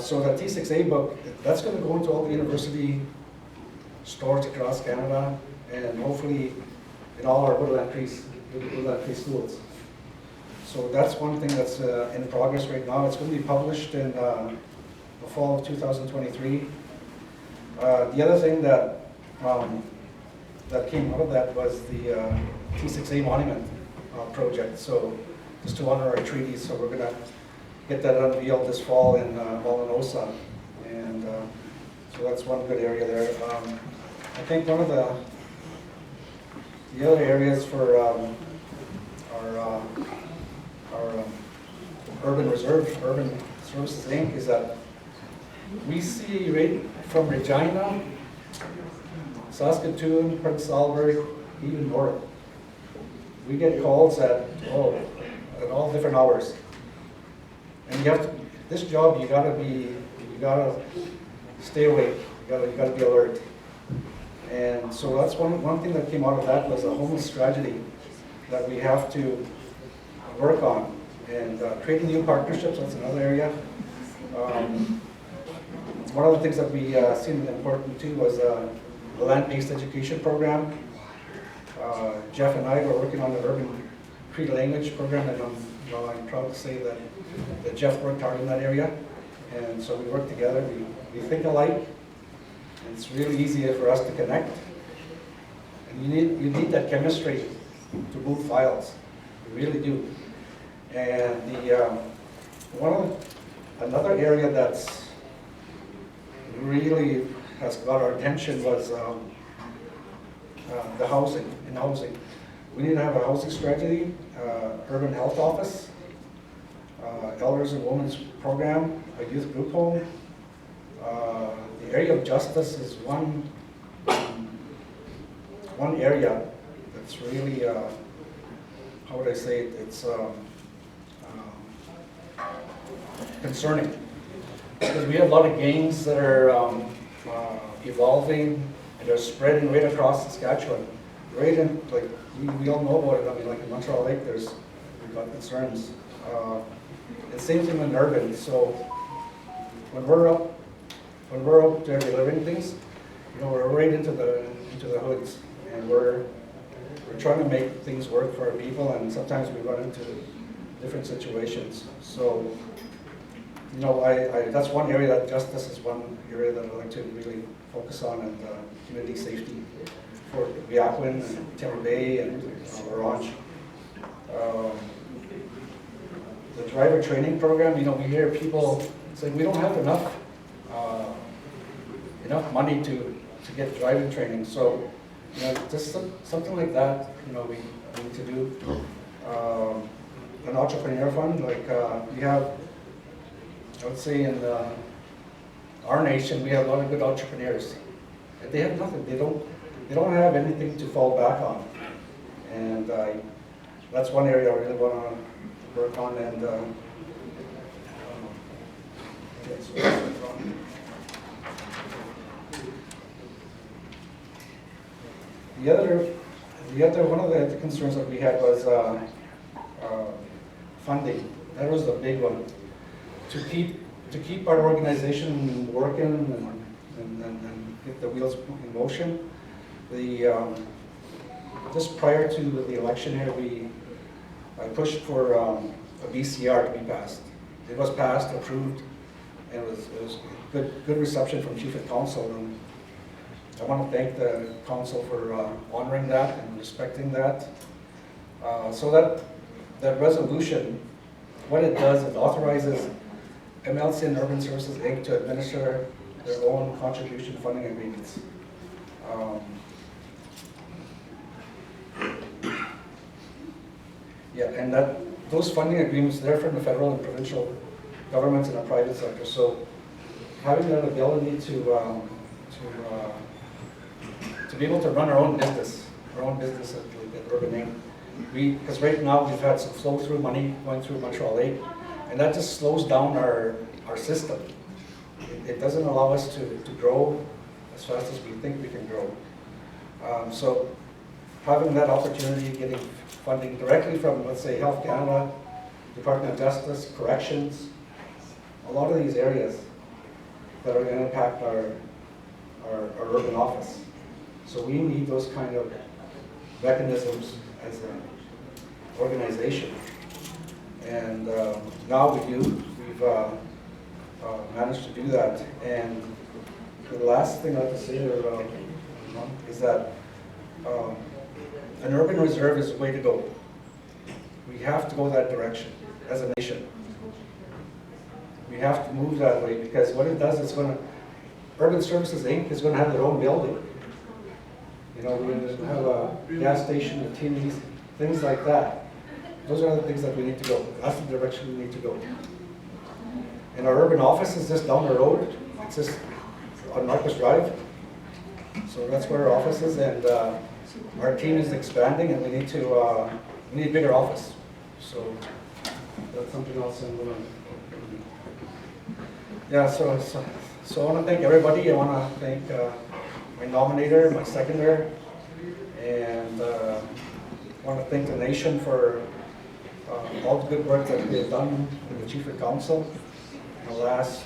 So that T6A book, that's going to go into all the university stores across Canada, and hopefully in all our Woodland Cree schools. So that's one thing that's in progress right now. It's going to be published in the fall of 2023. The other thing that that came out of that was the T6A monument project. So just to honor our treaties, so we're going to get that unveiled this fall in Montreal, and so that's one good area there. I think one of the other areas for our urban services Inc. is that we see right from Regina, Saskatchewan, Prince Albert, even north. We get calls at all different hours. And you have to, this job, you gotta stay awake. You gotta be alert. And so that's one thing that came out of that was a homeless tragedy that we have to work on. And creating new partnerships, that's another area. One of the things that we seemed important too was the land-based education program. Jeff and I were working on the urban Cree language program, and I'm proud to say that Jeff worked hard in that area. And so we work together, we think alike, and it's really easy for us to connect. And you need that chemistry to move files, you really do. And another area that's really has got our attention was the housing. We need to have a housing strategy, urban health office, elders and women's program, a youth group home. The area of justice is one area that's really, how would I say it, it's concerning. Because we have a lot of gangs that are evolving and they're spreading right across Saskatchewan. Right in, like, we all know about it. I mean, like in Montreal Lake, we've got concerns. And same thing in urban. So when we're up there delivering things, you know, we're right into the hoods, and we're trying to make things work for our people, and sometimes we run into different situations. So, you know, that's one area that justice is one area that I like to really focus on, and community safety for Beaquin and Timber Bay and Orange. The driver training program, you know, we hear people say we don't have enough money to get driving training. So, you know, just something like that, you know, we need to do. An entrepreneur fund, like we have, I would say in our nation, we have a lot of good entrepreneurs. And they have nothing. They don't have anything to fall back on. And that's one area I really want to work on. And one of the concerns that we had was funding. That was the big one. To keep our organization working and get the wheels in motion. Just prior to the election here, I pushed for a BCR to be passed. It was passed, approved, and it was good reception from Chief of Council. And I want to thank the council for honoring that and respecting that. So that resolution, what it does, it authorizes MLC and Urban Services Inc. to administer their own contribution funding agreements. Yeah, and those funding agreements, they're from the federal and provincial governments and the private sector. So having that ability to be able to run our own business at Urban Inc. Because right now we've had some flow-through money going through Montreal Lake, and that just slows down our system. It doesn't allow us to grow as fast as we think we can grow. So having that opportunity, getting funding directly from, let's say, Health Canada, Department of Justice, Corrections, a lot of these areas that are going to impact our urban office. So we need those kind of mechanisms as an organization. And now we do. We've managed to do that. And the last thing I have to say is that an urban reserve is the way to go. We have to go that direction as a nation. We have to move that way, because what it does is Urban Services Inc. is going to have their own building. You know, we're going to have a gas station, a TVs, things like that. Those are the things that we need to go. That's the direction we need to go. And our urban office is just down the road. It's just on Marcus Drive. So that's where our office is, and our team is expanding, and we need a bigger office. So that's something else I'm going to. Yeah. So I want to thank everybody. I want to thank my nominator, my seconder, and I want to thank the nation for all the good work that we have done with the Chief of Council in the last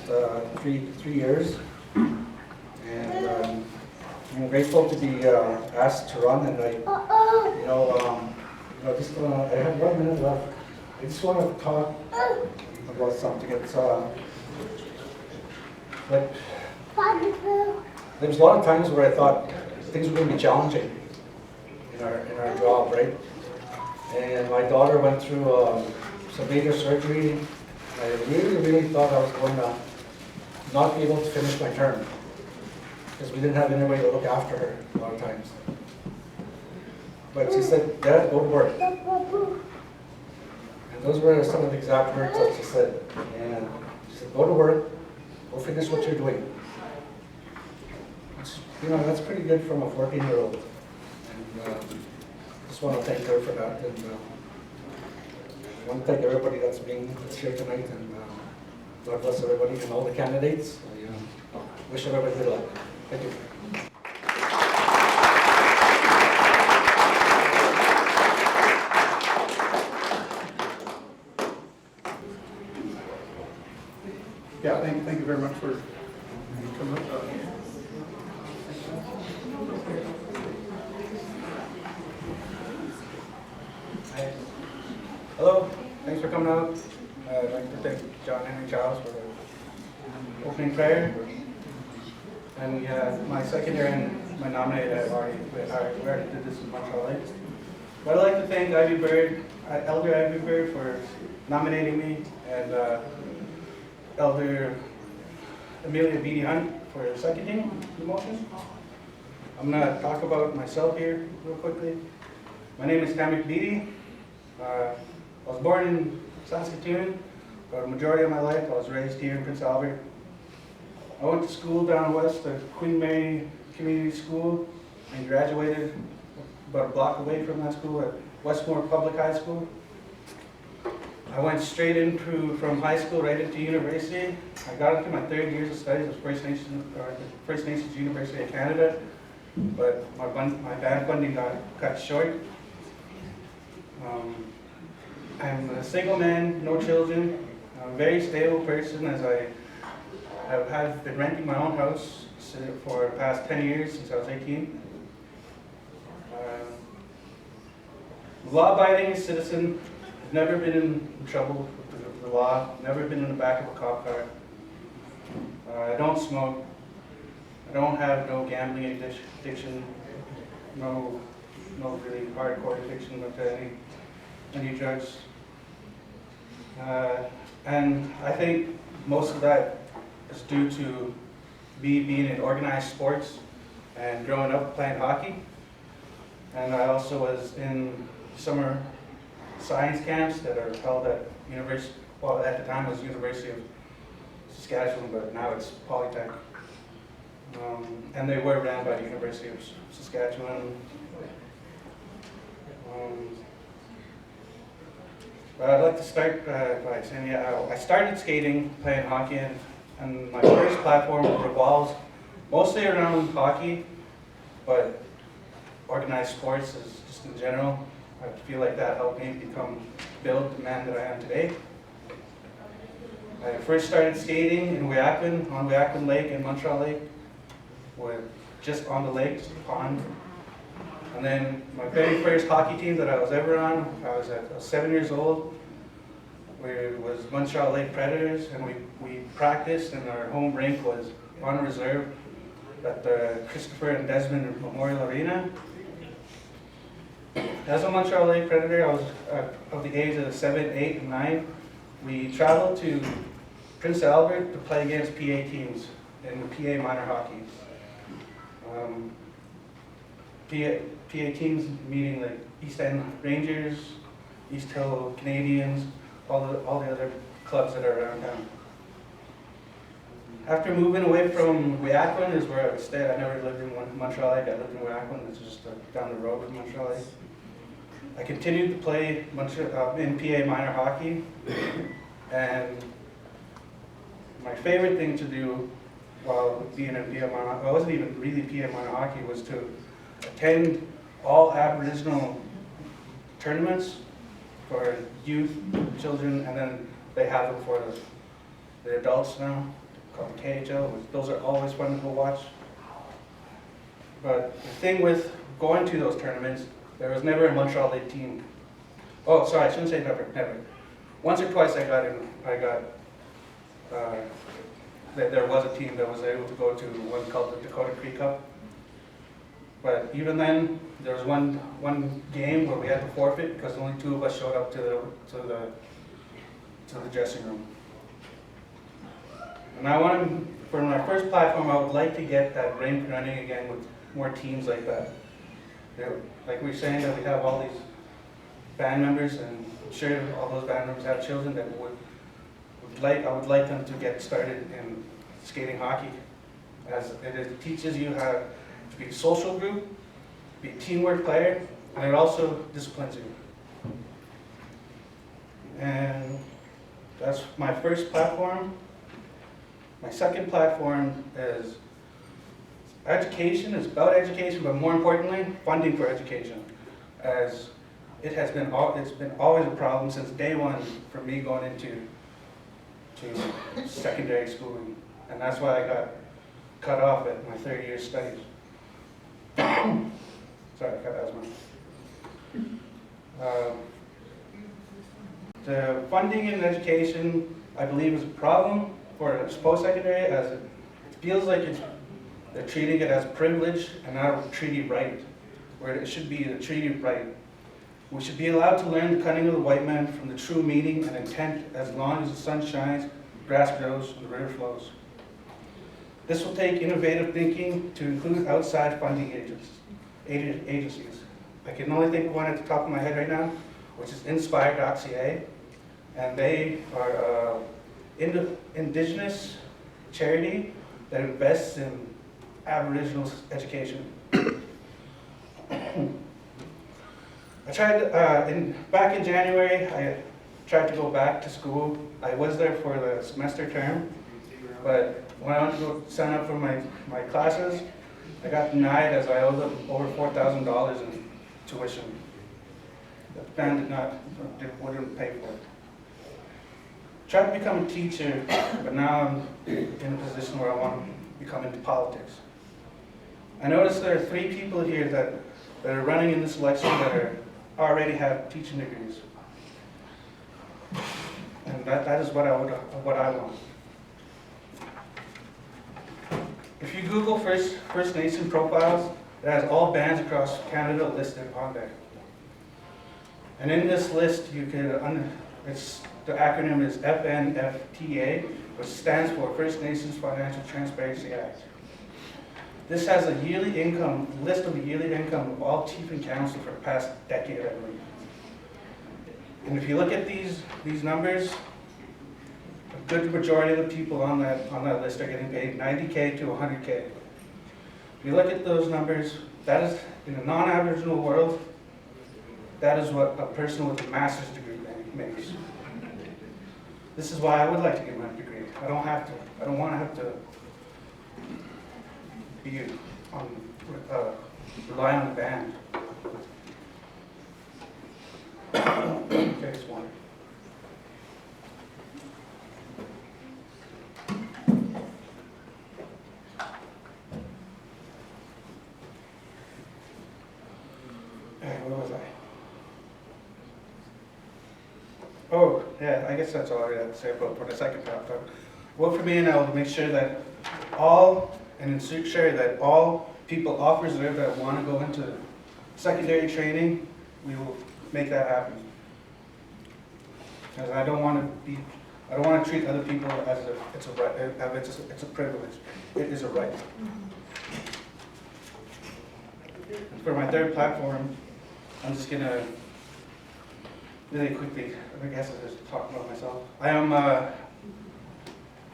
3 years. And I'm grateful to be asked to run, and I have 1 minute left. I just want to talk about something. It's like there was a lot of times where I thought things were going to be challenging in our job, right? And my daughter went through some major surgery. I really thought I was going to not be able to finish my term because we didn't have anybody to look after her a lot of times. But she said, Dad, go to work. And those were some of the exact words that she said. And she said, go to work, go finish what you're doing. That's pretty good from a 14-year-old. And just want to thank her for that. And I want to thank everybody that's here tonight. And God bless everybody and all the candidates. I wish everybody good luck. Thank you. Yeah, thank you very much for coming up. Hello, thanks for coming out. I'd like to thank John Henry Charles for the opening prayer. And my second year and my nominated, we already did this in Montreal Lake. But I'd like to thank Ivy Bird, Elder Ivy Bird for nominating me, and Elder Amelia Beatty Hunt for seconding the motion. I'm going to talk about myself here real quickly. My name is Tammy Beatty. I was born in Saskatchewan, but the majority of my life I was raised here in Prince Albert. I went to school down west at Queen Mary Community School and graduated about a block away from that school at Westmore Public High School. I went straight from high school right into university. I got into my third years of studies at First Nations University of Canada, but my band funding got cut short. I'm a single man, no children. I'm a very stable person, as I have been renting my own house for the past 10 years since I was 18. Law-abiding citizen. I've never been in trouble with the law, never been in the back of a cop car. I don't smoke. I don't have no gambling addiction, no really hardcore addiction with any drugs. And I think most of that is due to me being in organized sports and growing up playing hockey. And I also was in summer science camps that are held at at the time it was University of Saskatchewan, but now it's Polytech. And they were ran by the University of Saskatchewan. But I'd like to start by saying, I started skating, playing hockey, and my first platform revolves mostly around hockey, but organized sports is just in general. I feel like that helped me build the man that I am today. I first started skating in Weaquin, on Weaquin Lake in Montreal Lake, just on the lake, just a pond. And then my very first hockey team that I was ever on, I was 7 years old. It was Montreal Lake Predators, and we practiced, and our home rink was on reserve at the Christopher and Desmond Memorial Arena. As a Montreal Lake Predator, I was of the age of 7, 8, and 9. We traveled to Prince Albert to play against PA teams in the PA minor hockey. PA teams meaning like East End Rangers, East Hill Canadians, all the other clubs that are around town. After moving away from Weaquin is where I would stay. I never lived in Montreal Lake. I lived in Weaquin, which is just down the road from Montreal Lake. I continued to play in PA minor hockey, and my favorite thing to do while being in PA minor hockey, I wasn't even really PA minor hockey, was to attend all Aboriginal tournaments for youth, children, and then they have them for the adults now, called the KHL. Those are always fun to go watch. But the thing with going to those tournaments, there was never a Montreal Lake team. Oh, sorry, I shouldn't say never. Once or twice there was a team that was able to go to one called the Dakota Cree Cup. But even then, there was one game where we had to forfeit because only 2 of us showed up to to the dressing room. And I want to, for my first platform, I would like to get that rink running again with more teams like that. Like we were saying, that we have all these band members, and I'm sure all those band members have children that I would like them to get started in skating hockey, as it teaches you how to be a social group, be a teamwork player, and it also disciplines you. And that's my first platform. My second platform is education. It's about education, but more importantly, funding for education. As it's been always a problem since day one for me going into secondary schooling, and that's why I got cut off at my third year studies. Sorry, I got asthma. The funding in education, I believe, is a problem for post-secondary, as it feels like they're treating it as privilege and not a treaty right, where it should be a treaty right. We should be allowed to learn the cunning of the white man from the true meaning and intent as long as the sun shines, grass grows, and the river flows. This will take innovative thinking to include outside funding agencies. I can only think of one at the top of my head right now, which is Inspire.ca, and they are an indigenous charity that invests in Aboriginal education. I tried, back in January, I tried to go back to school. I was there for the semester term, but when I went to go sign up for my classes, I got denied as I owed them over $4,000 in tuition. The band wouldn't pay for it. Tried to become a teacher, but now I'm in a position where I want to become into politics. I noticed there are 3 people here that are running in this election that already have teaching degrees. And that is what I want. If you Google First Nation profiles, it has all bands across Canada listed on there. And in this list, you can, the acronym is FNFTA, which stands for First Nations Financial Transparency Act. This has a list of the yearly income of all chief and council for the past decade, I believe. And if you look at these numbers, a good majority of the people on that list are getting paid $90K to $100K. If you look at those numbers, that is, in a non-Aboriginal world, that is what a person with a master's degree makes. This is why I would like to get my degree. I don't want to have to be rely on the band. Okay, just one. Where was I? Oh, yeah, I guess that's all I have to say about for the second part. Work for me and I will make sure that all people off reserve that want to go into secondary training, we will make that happen. Because I don't want to treat other people as if it's a right, it's a privilege. It is a right. For my third platform, I'm just gonna really quickly, I guess I'll just talk about myself. I am,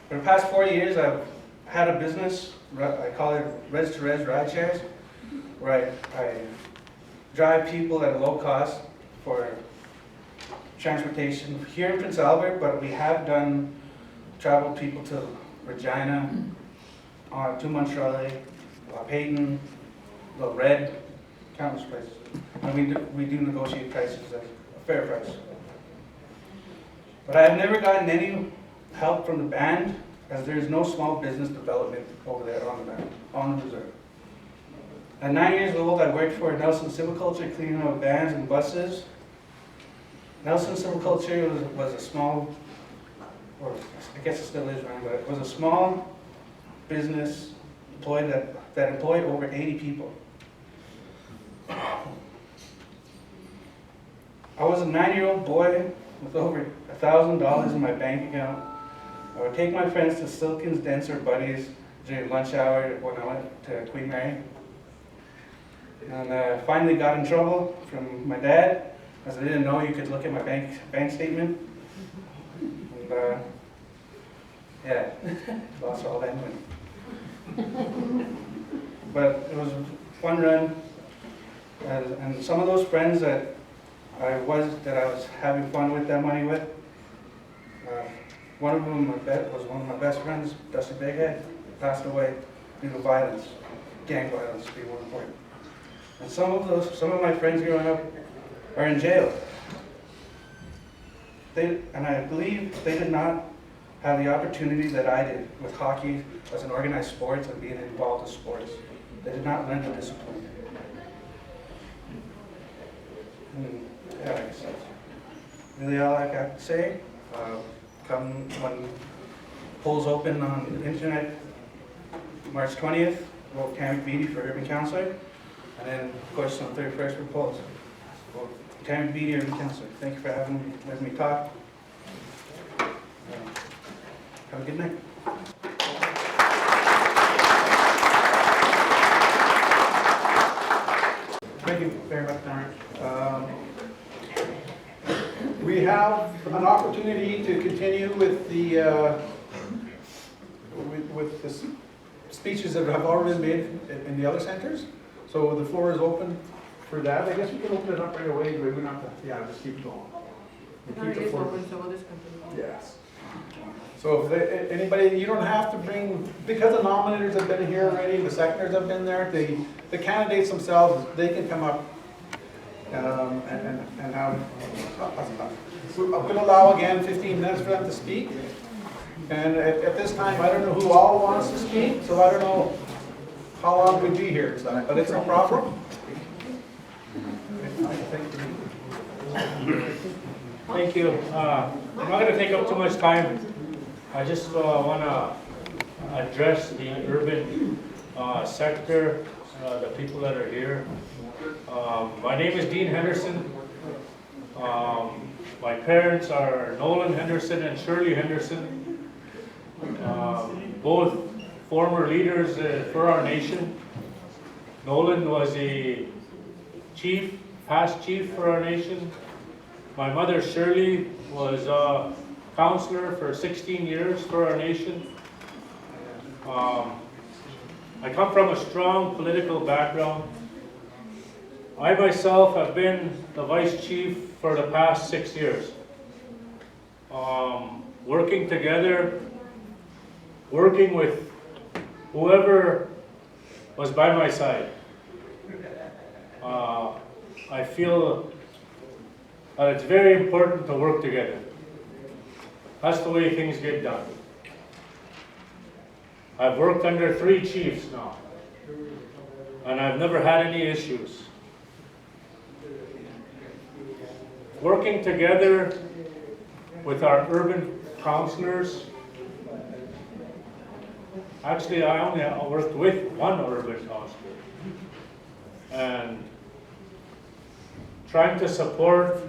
for the past 4 years, I've had a business, I call it res-to-res ride shares, where I drive people at a low cost for transportation here in Prince Albert, but we have traveled people to Regina, to Montreal, Peyton, the Red, countless places. And we do negotiate prices at a fair price. But I have never gotten any help from the band, as there is no small business development over there on the reserve. At 9 years old, I worked for Nelson Silviculture, cleaning up vans and buses. Nelson Silviculture was a small, or I guess it still is running, but it was a small business that employed over 80 people. I was a 9-year-old boy with over $1,000 in my bank account. I would take my friends to Silkins Dents or Buddies during lunch hour when I went to Queen Mary. And finally got in trouble from my dad, as I didn't know you could look at my bank statement. And yeah, lost all that money. But it was a fun run, and some of those friends that I was having fun with that money with, one of them was one of my best friends, Dusty Bighead, passed away due to violence, gang violence to be more important. And some of my friends growing up are in jail. And I believe they did not have the opportunity that I did with hockey as an organized sports and being involved in sports. They did not learn the discipline. Yeah, I guess that's really all I got to say. Come when polls open on the internet, March 20th, vote Tammy Beatty for Urban Councillor. And then, of course, on 31st for polls. Vote Tammy Beatty, Urban Councillor. Thank you for letting me talk. Have a good night. Thank you very much, Darren. We have an opportunity to continue with the speeches that have already been made in the other centers. So the floor is open for that. I guess we can open it up right away. But we're not. Yeah, just keep it going. We'll keep the floor. Yes. So if anybody, you don't have to bring, because the nominators have been here already, the seconders have been there, the candidates themselves, they can come up and have, we're going to allow again 15 minutes for them to speak. And at this time, I don't know who all wants to speak, so I don't know how long we'd be here, but it's no problem. Thank you. I'm not going to take up too much time. I just want to address the urban sector, the people that are here. My name is Dean Henderson. My parents are Nolan Henderson and Shirley Henderson, both former leaders for our nation. Nolan was a chief, past chief for our nation. My mother Shirley was a counselor for 16 years for our nation. I come from a strong political background. I myself have been the vice chief for the past 6 years. Working together, working with whoever was by my side. I feel that it's very important to work together. That's the way things get done. I've worked under 3 chiefs now, and I've never had any issues. Working together with our urban councillors, actually I only worked with one urban councillor, and trying to support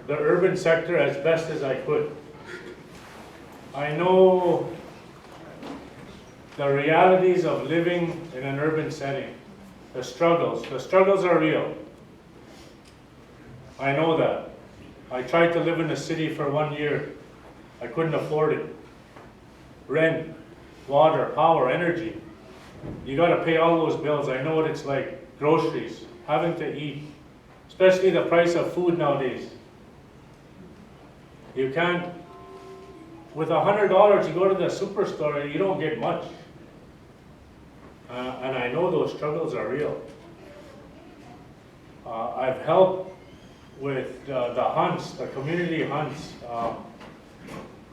the urban sector as best as I could. I know the realities of living in an urban setting, the struggles. The struggles are real. I know that. I tried to live in the city for 1 year. I couldn't afford it. Rent, water, power, energy. You got to pay all those bills. I know what it's like. Groceries, having to eat, especially the price of food nowadays. You can't, with $100, you go to the superstore and you don't get much. And I know those struggles are real. I've helped with the hunts, the community hunts.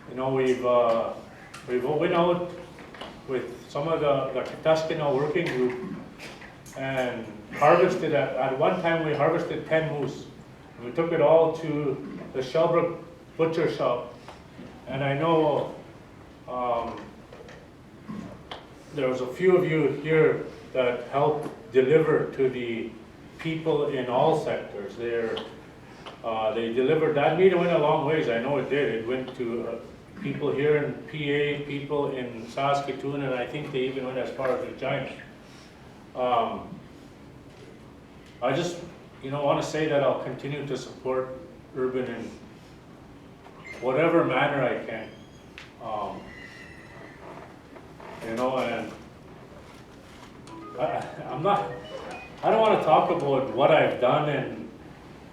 You know, we've went out with some of the Kataskina working group and harvested, at one time we harvested 10 moose. And we took it all to the Shelbrook butcher shop. And I know there was a few of you here that helped deliver to the people in all sectors. They're They delivered, that meter went a long ways, I know it did. It went to people here in PA, people in Saskatoon, and I think they even went as far as Regina. I just, want to say that I'll continue to support urban in whatever manner I can. And I don't want to talk about what I've done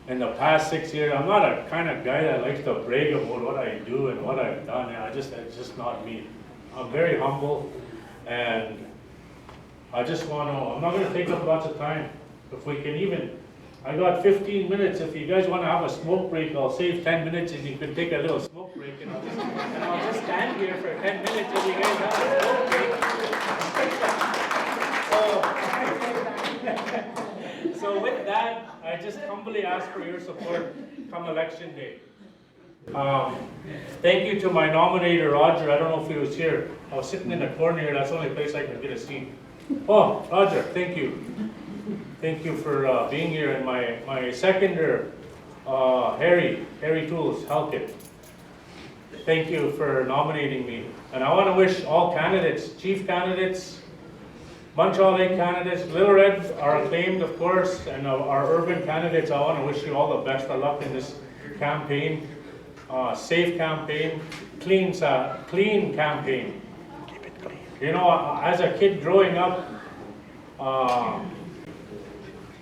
in the past 6 years. I'm not a kind of guy that likes to brag about what I do and what I've done. It's just not me. I'm very humble, and I just want to, I'm not going to take up lots of time. If we can even, I got 15 minutes. If you guys want to have a smoke break, I'll save 10 minutes and you can take a little smoke break, and I'll just stand here for 10 minutes if you guys have a smoke break. So with that, I just humbly ask for your support come election day. Thank you to my nominator, Roger. I don't know if he was here. I was sitting in the corner here. That's the only place I could get a seat. Oh, Roger, thank you. Thank you for being here. And my seconder, Harry Tools, Halkett. Thank you for nominating me. And I want to wish all candidates, chief candidates, Montreal Lake candidates, Little Red are acclaimed, of course, and our urban candidates, I want to wish you all the best of luck in this campaign. Safe campaign, clean campaign. As a kid growing up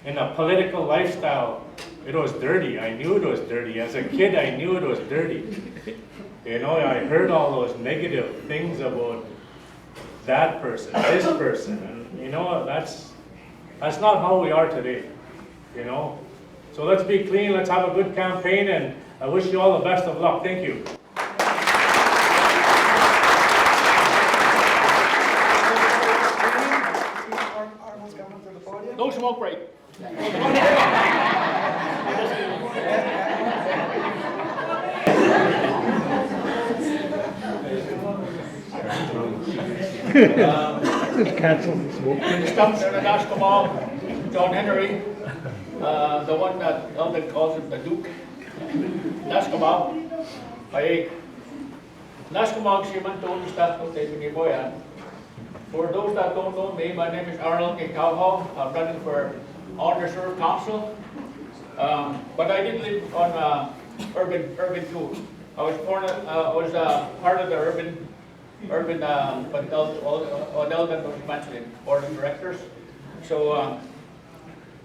in a political lifestyle, it was dirty. I knew it was dirty. As a kid, I knew it was dirty. I heard all those negative things about that person, this person, and that's not how we are today. So let's be clean. Let's have a good campaign, and I wish you all the best of luck. Thank you. No smoke break. Cancel the smoke. Stumps in the Naskamo, John Henry, the one that Eldon calls him the Duke. Naskamo, Naskamo, Shiman, Tony Staff, Boyan. For those that don't know me, my name is Arnold Kikauho. I'm running for Underserved Council. But I did live on urban too. I was part of the urban but Eldon was mentioned board of directors. So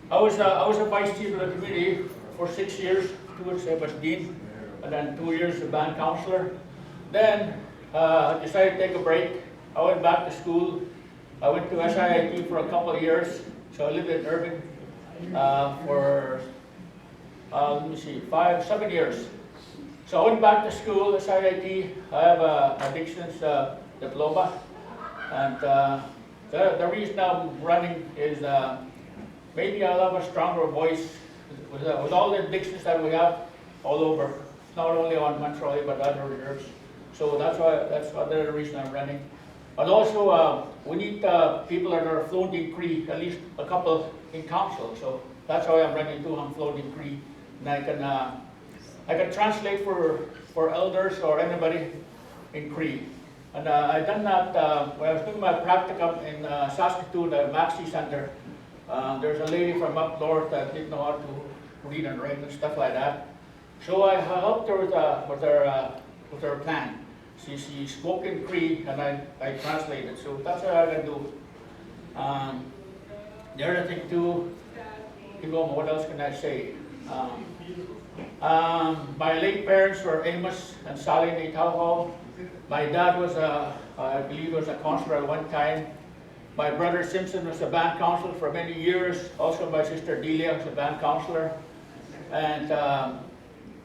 I was a vice chief of the committee for 6 years. 2 years I was dean, and then 2 years as band councillor. Then I decided to take a break. I went back to school. I went to SIIT for a couple of years. So I lived in urban for 7 years. So I went back to school, SIIT. I have an addictions diploma. And the reason I'm running is maybe I'll have a stronger voice with all the addictions that we have all over, not only on Montreal but other reserves. So that's the reason I'm running. And also, we need people that are fluent in Cree, at least a couple in council. So that's why I'm running too. I'm fluent in Cree, and I can translate for elders or anybody in Cree. And I've done that when I was doing my practicum in Saskatoon, the Maxi Center. There's a lady from up north that didn't know how to read and write and stuff like that. So I helped her with her plan. She spoke in Cree, and I translated. So that's what I can do. The other thing too, what else can I say? My late parents were Amos and Sally Naitauho. My dad was I believe was a counselor at one time. My brother Simpson was a band counselor for many years. Also my sister Delia was a band counselor. And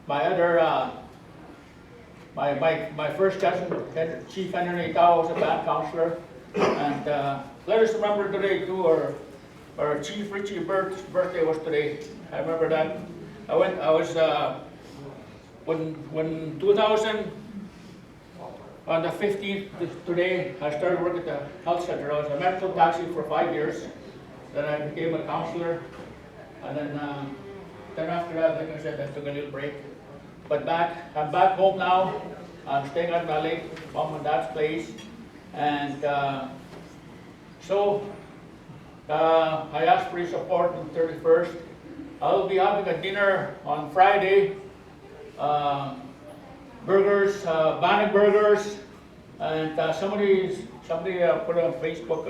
my other, my first cousin, Chief Henry Naitauho, was a band counselor. And let us remember today too, our Chief Richie Burt's birthday was today. I remember that. When 2000, on the 15th today, I started working at the health center. I was a medical taxi for 5 years. Then I became a counselor. And then Then after that, like I said, I took a little break. But I'm back home now. I'm staying at my late mom and dad's place. And I asked for your support on the 31st. I'll be having a dinner on Friday. Burgers, bannock burgers. And somebody put it on Facebook.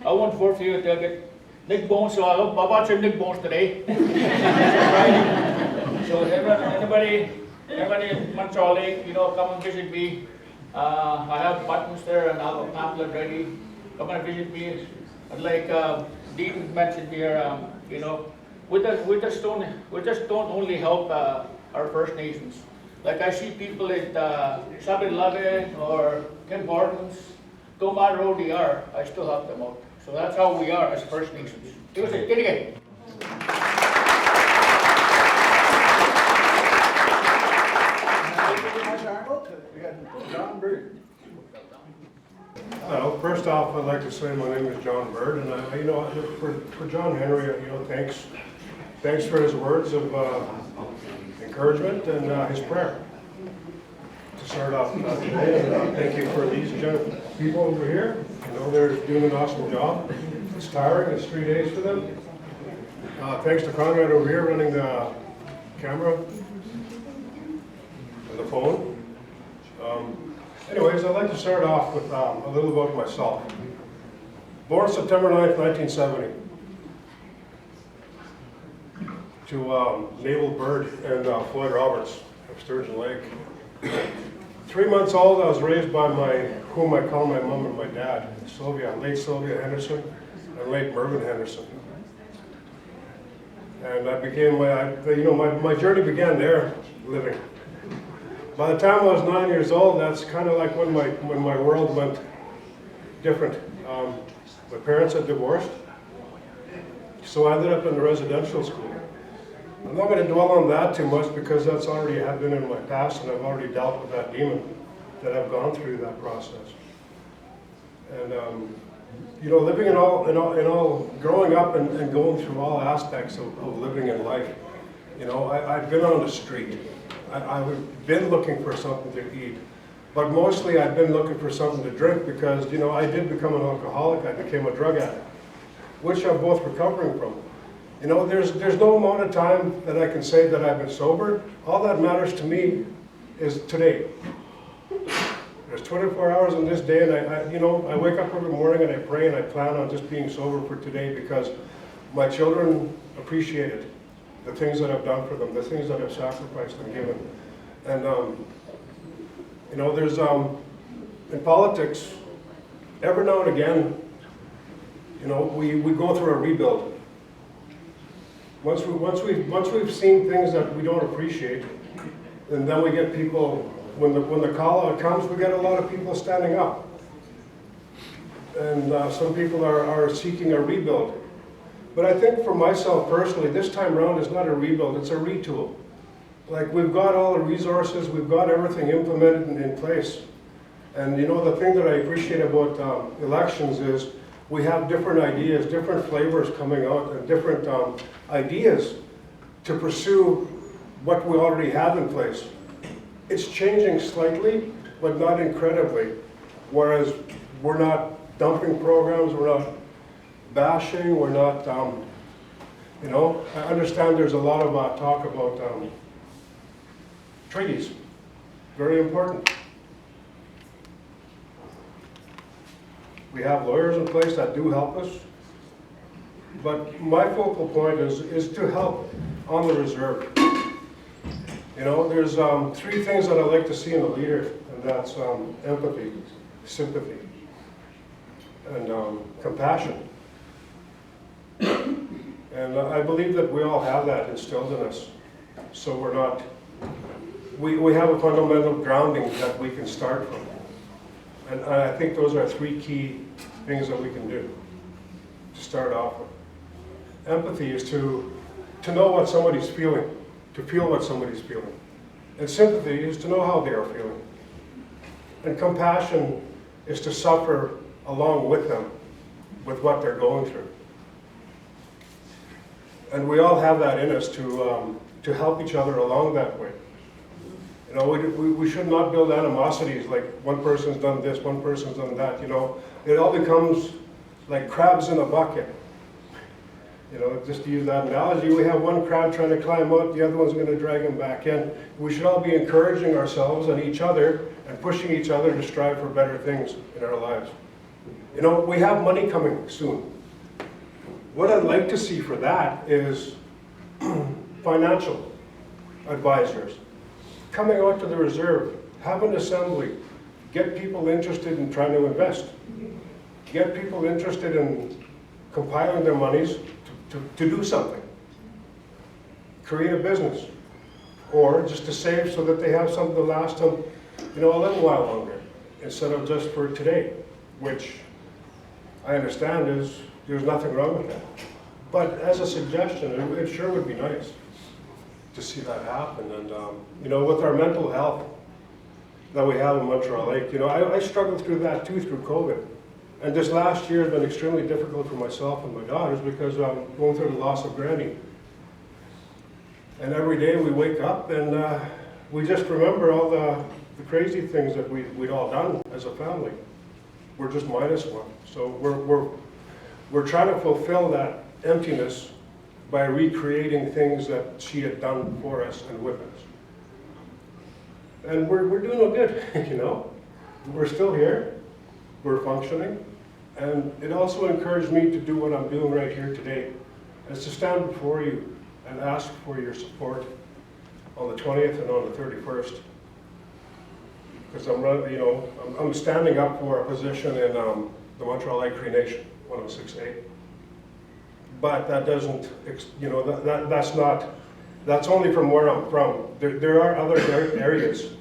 I want 4 for you to get neck bones, so I bought some neck bones today. So anybody in Montreal Lake, come and visit me. I have buttons there and I have a pamphlet ready. Come and visit me. Like Dean mentioned here, we just don't only help our First Nations. Like I see people at 7-Eleven or Tim Hortons, no matter who they are, I still help them out. So that's how we are as First Nations. Give us a get again. We got John Bird. Well, first off, I'd like to say my name is John Bird, and for John Henry, thanks for his words of encouragement and his prayer to start off today. And thank you for these people over here. They're doing an awesome job. It's tiring. It's 3 days for them. Thanks to Conrad over here running the camera and the phone. Anyways, I'd like to start off with a little about myself. Born September 9th, 1970, to Naval Bird and Floyd Roberts of Sturgeon Lake. 3 months old, I was raised by whom I call my mom and my dad, late Sylvia Henderson and late Mervyn Henderson. And I became my journey began there, living. By the time I was 9 years old, that's kind of like when my world went different. My parents had divorced, so I ended up in the residential school. I'm not going to dwell on that too much because that's already had been in my past, and I've already dealt with that demon that I've gone through that process. And living in all, growing up and going through all aspects of living in life. I've been on the street. I've been looking for something to eat, but mostly I've been looking for something to drink because, I did become an alcoholic. I became a drug addict, which I'm both recovering from. There's no amount of time that I can say that I've been sober. All that matters to me is today. There's 24 hours in this day, and I wake up every morning and I pray and I plan on just being sober for today because my children appreciate it. The things that I've done for them, the things that I've sacrificed and given. And, there's, in politics, every now and again, we go through a rebuild. Once we've seen things that we don't appreciate, and then we get people, when the call out comes, we get a lot of people standing up. And some people are seeking a rebuild. But I think for myself personally, this time around is not a rebuild, it's a retool. Like we've got all the resources, we've got everything implemented and in place. And the thing that I appreciate about elections is we have different ideas, different flavors coming out, and different ideas to pursue what we already have in place. It's changing slightly, but not incredibly. Whereas we're not dumping programs, we're not bashing, we're not, I understand there's a lot of talk about treaties. Very important. We have lawyers in place that do help us, but my focal point is to help on the reserve. There's 3 things that I like to see in a leader, and that's empathy, sympathy, and compassion. And I believe that we all have that instilled in us. So we're not, we have a fundamental grounding that we can start from. And I think those are 3 key things that we can do to start off with. Empathy is to know what somebody's feeling, to feel what somebody's feeling. And sympathy is to know how they are feeling. And compassion is to suffer along with them, with what they're going through. And we all have that in us to help each other along that way. You know, we should not build animosities like one person's done this, one person's done that, you know. It all becomes like crabs in a bucket. You know, just to use that analogy, we have one crab trying to climb out, the other one's going to drag him back in. We should all be encouraging ourselves and each other and pushing each other to strive for better things in our lives. You know, we have money coming soon. What I'd like to see for that is financial advisors coming out to the reserve, have an assembly, get people interested in trying to invest, get people interested in compiling their monies to do something, create a business, or just to save so that they have something to last them, you know, a little while longer, instead of just for today, which I understand is, there's nothing wrong with that. But as a suggestion, it sure would be nice to see that happen. And, you know, with our mental health that we have in Montreal Lake, you know, I struggled through that too, through COVID. And this last year has been extremely difficult for myself and my daughters because I'm going through the loss of Granny. And every day we wake up and we just remember all the crazy things that we'd all done as a family. We're just minus one. So we're trying to fulfill that emptiness by recreating things that she had done for us and with us. And we're doing no good, you know. We're still here, we're functioning, and it also encouraged me to do what I'm doing right here today, is to stand before you and ask for your support on the 20th and on the 31st. Because I'm standing up for a position in the Montreal Lake Cree Nation, 106A. But that doesn't, you know, that's only from where I'm from. There are other areas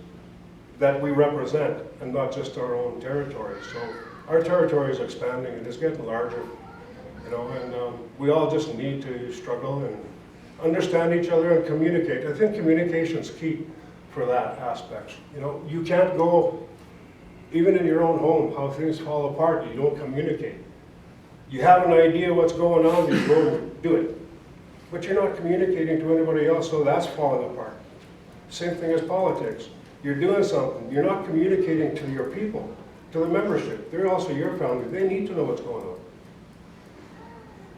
that we represent, and not just our own territory. So our territory is expanding and it's getting larger, you know, and we all just need to struggle and understand each other and communicate. I think communication's key for that aspect. You know, you can't go, even in your own home, how things fall apart, you don't communicate. You have an idea what's going on, you go and do it. But you're not communicating to anybody else, so that's falling apart. Same thing as politics. You're doing something, you're not communicating to your people, to the membership. They're also your family, they need to know what's going on.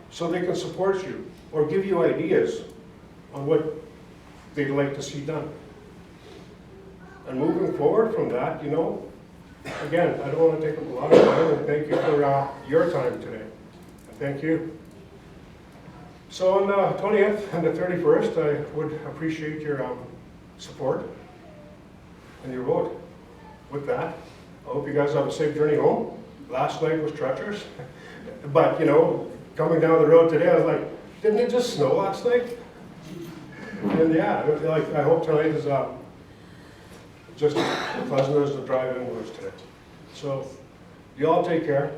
So they can support you, or give you ideas on what they'd like to see done. And moving forward from that, you know, again, I don't want to take up a lot of time, and thank you for your time today. Thank you. So on the 20th and the 31st, I would appreciate your support and your vote. With that, I hope you guys have a safe journey home. Last night was treacherous, but you know, coming down the road today, I was like, didn't it just snow last night? And yeah, I hope tonight is just as pleasant as the drive-in was today. So, you all take care.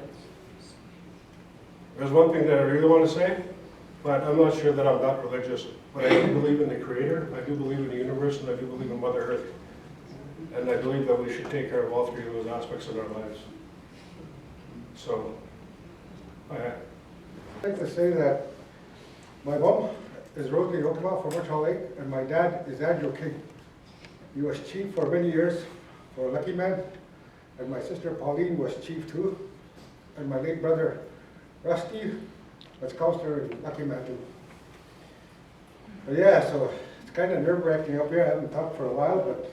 There's one thing that I really want to say, but I'm not sure that I'm that religious. But I do believe in the Creator, I do believe in the universe, and I do believe in Mother Earth. And I believe that we should take care of all three of those aspects of our lives. So, I'd like to say that my mom is Rosalie Okama from Montreal Lake, and my dad is Andrew King. He was chief for many years for Lucky Man, and my sister Pauline was chief too, and my late brother Rusty was counselor in Lucky Man too. But yeah, so it's kind of nerve-wracking up here. I haven't talked for a while, but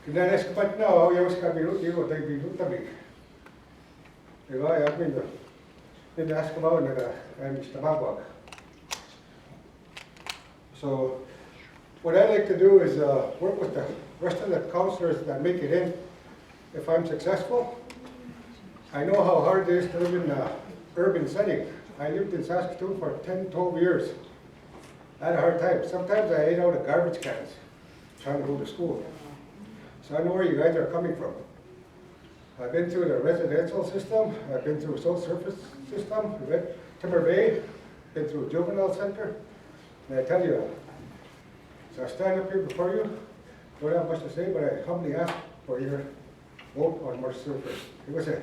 kailan escapat na ako yung kabilut yung tayo bilut tabi. Diba? I mean, the ask about and Mr. Magwag. So what I'd like to do is work with the rest of the counselors that make it in. If I'm successful, I know how hard it is to live in an urban setting. I lived in Saskatchewan for 10, 12 years. I had a hard time. Sometimes I ate out of garbage cans trying to go to school. So I know where you guys are coming from. I've been through the residential system, I've been through subsurface system, Timber Bay, been through juvenile center, and I tell you, so I stand up here before you, don't have much to say, but I humbly ask for your vote on March 31st. It was a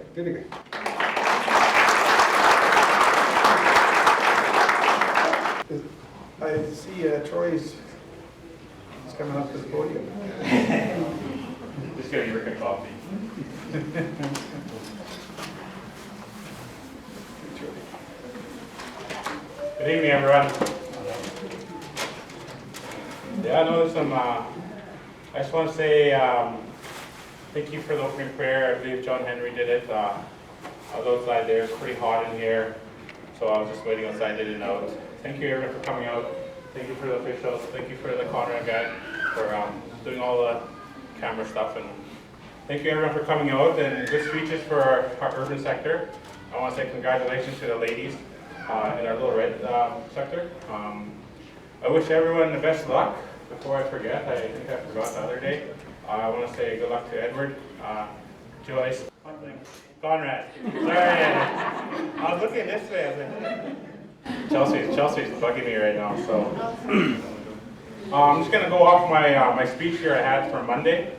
I see Troy's he's coming up to the podium. Just getting Rick a coffee. Good evening, everyone. Yeah, I know some. I just want to say thank you for the opening prayer. I believe John Henry did it. I was outside there. It's pretty hot in here, so I was just waiting outside. Did it out. Thank you, everyone, for coming out. Thank you for the officials. Thank you for the Conrad guy for doing all the camera stuff, and thank you, everyone, for coming out. And good speeches for our urban sector. I want to say congratulations to the ladies in our Little Red sector. I wish everyone the best luck. Before I forget, I think I forgot the other day. I want to say good luck to Edward, Joyce, Conrad. Sorry, I was looking this way. I was like, Chelsea's bugging me right now. So I'm just going to go off my speech here I had for Monday.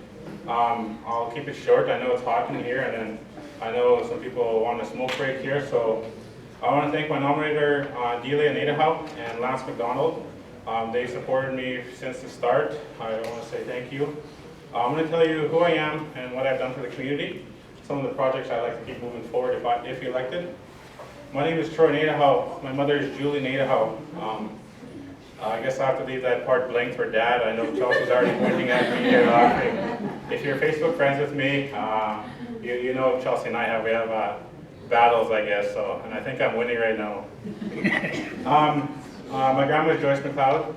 I'll keep it short. I know it's hot in here, and then I know some people want a smoke break here. So I want to thank my nominator, Delia Nadahau and Lance McDonald. They supported me since the start. I want to say thank you. I'm going to tell you who I am and what I've done for the community. Some of the projects I'd like to keep moving forward if elected. My name is Troy Nadahau. My mother is Julie Nadahau. I guess I have to leave that part blank for Dad. I know Chelsea's already pointing at me here laughing. If you're Facebook friends with me, you know Chelsea and I have battles, I guess. So, and I think I'm winning right now. My grandma is Joyce McLeod.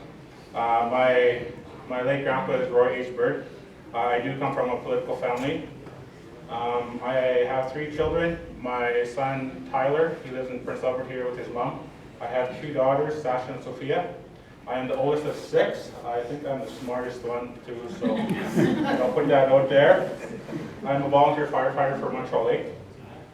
My late grandpa is Roy H. Bird. I do come from a political family. I have 3 children. My son Tyler, he lives in Prince Albert here with his mom. I have 2 daughters, Sasha and Sophia. I am the oldest of 6. I think I'm the smartest one too, so I'll put that out there. I'm a volunteer firefighter for Montreal Lake.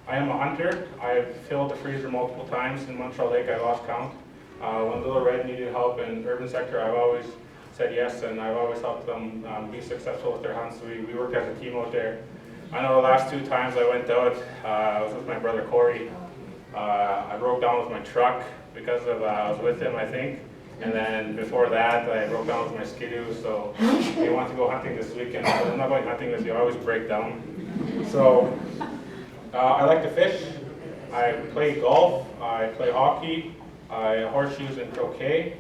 I am a hunter. I've filled the freezer multiple times in Montreal Lake. I lost count. When Little Red needed help in urban sector, I've always said yes, and I've always helped them be successful with their hunts. We worked as a team out there. I know the last 2 times I went out, I was with my brother Corey. I broke down with my truck because of I was with him, I think. And then before that, I broke down with my skidoo. So we want to go hunting this weekend. I'm not going hunting with you. I always break down. So I like to fish. I play golf. I play hockey. I horseshoes and croquet.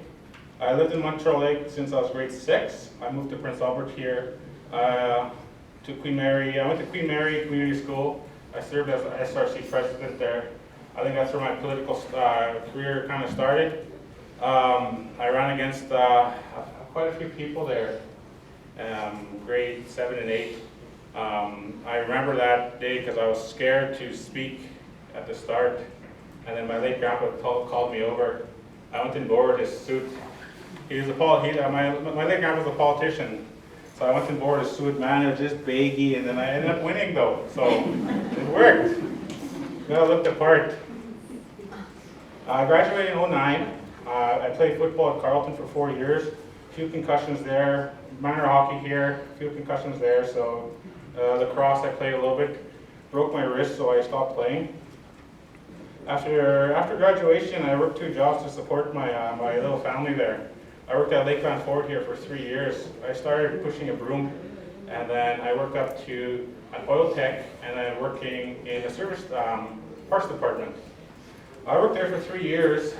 I lived in Montreal Lake since I was grade 6. I moved to Prince Albert here to Queen Mary. I went to Queen Mary Community School. I served as an SRC president there. I think that's where my political career kind of started. I ran against quite a few people there, grade 7 and 8. I remember that day because I was scared to speak at the start. And then my late grandpa called me over. I went and borrowed his suit. My late grandpa was a politician, so I went and borrowed his suit. Man, it was just baggy, and then I ended up winning though, so it worked. I looked the part. I graduated in 2009. I played football at Carleton for 4 years. A few concussions there. Minor hockey here. A few concussions there. So lacrosse I played a little bit. Broke my wrist, so I stopped playing. After graduation, I worked 2 jobs to support my little family there. I worked at Lakeland Ford here for 3 years. I started pushing a broom, and then I worked up to an oil tech, and then working in the service parts department. I worked there for 3 years,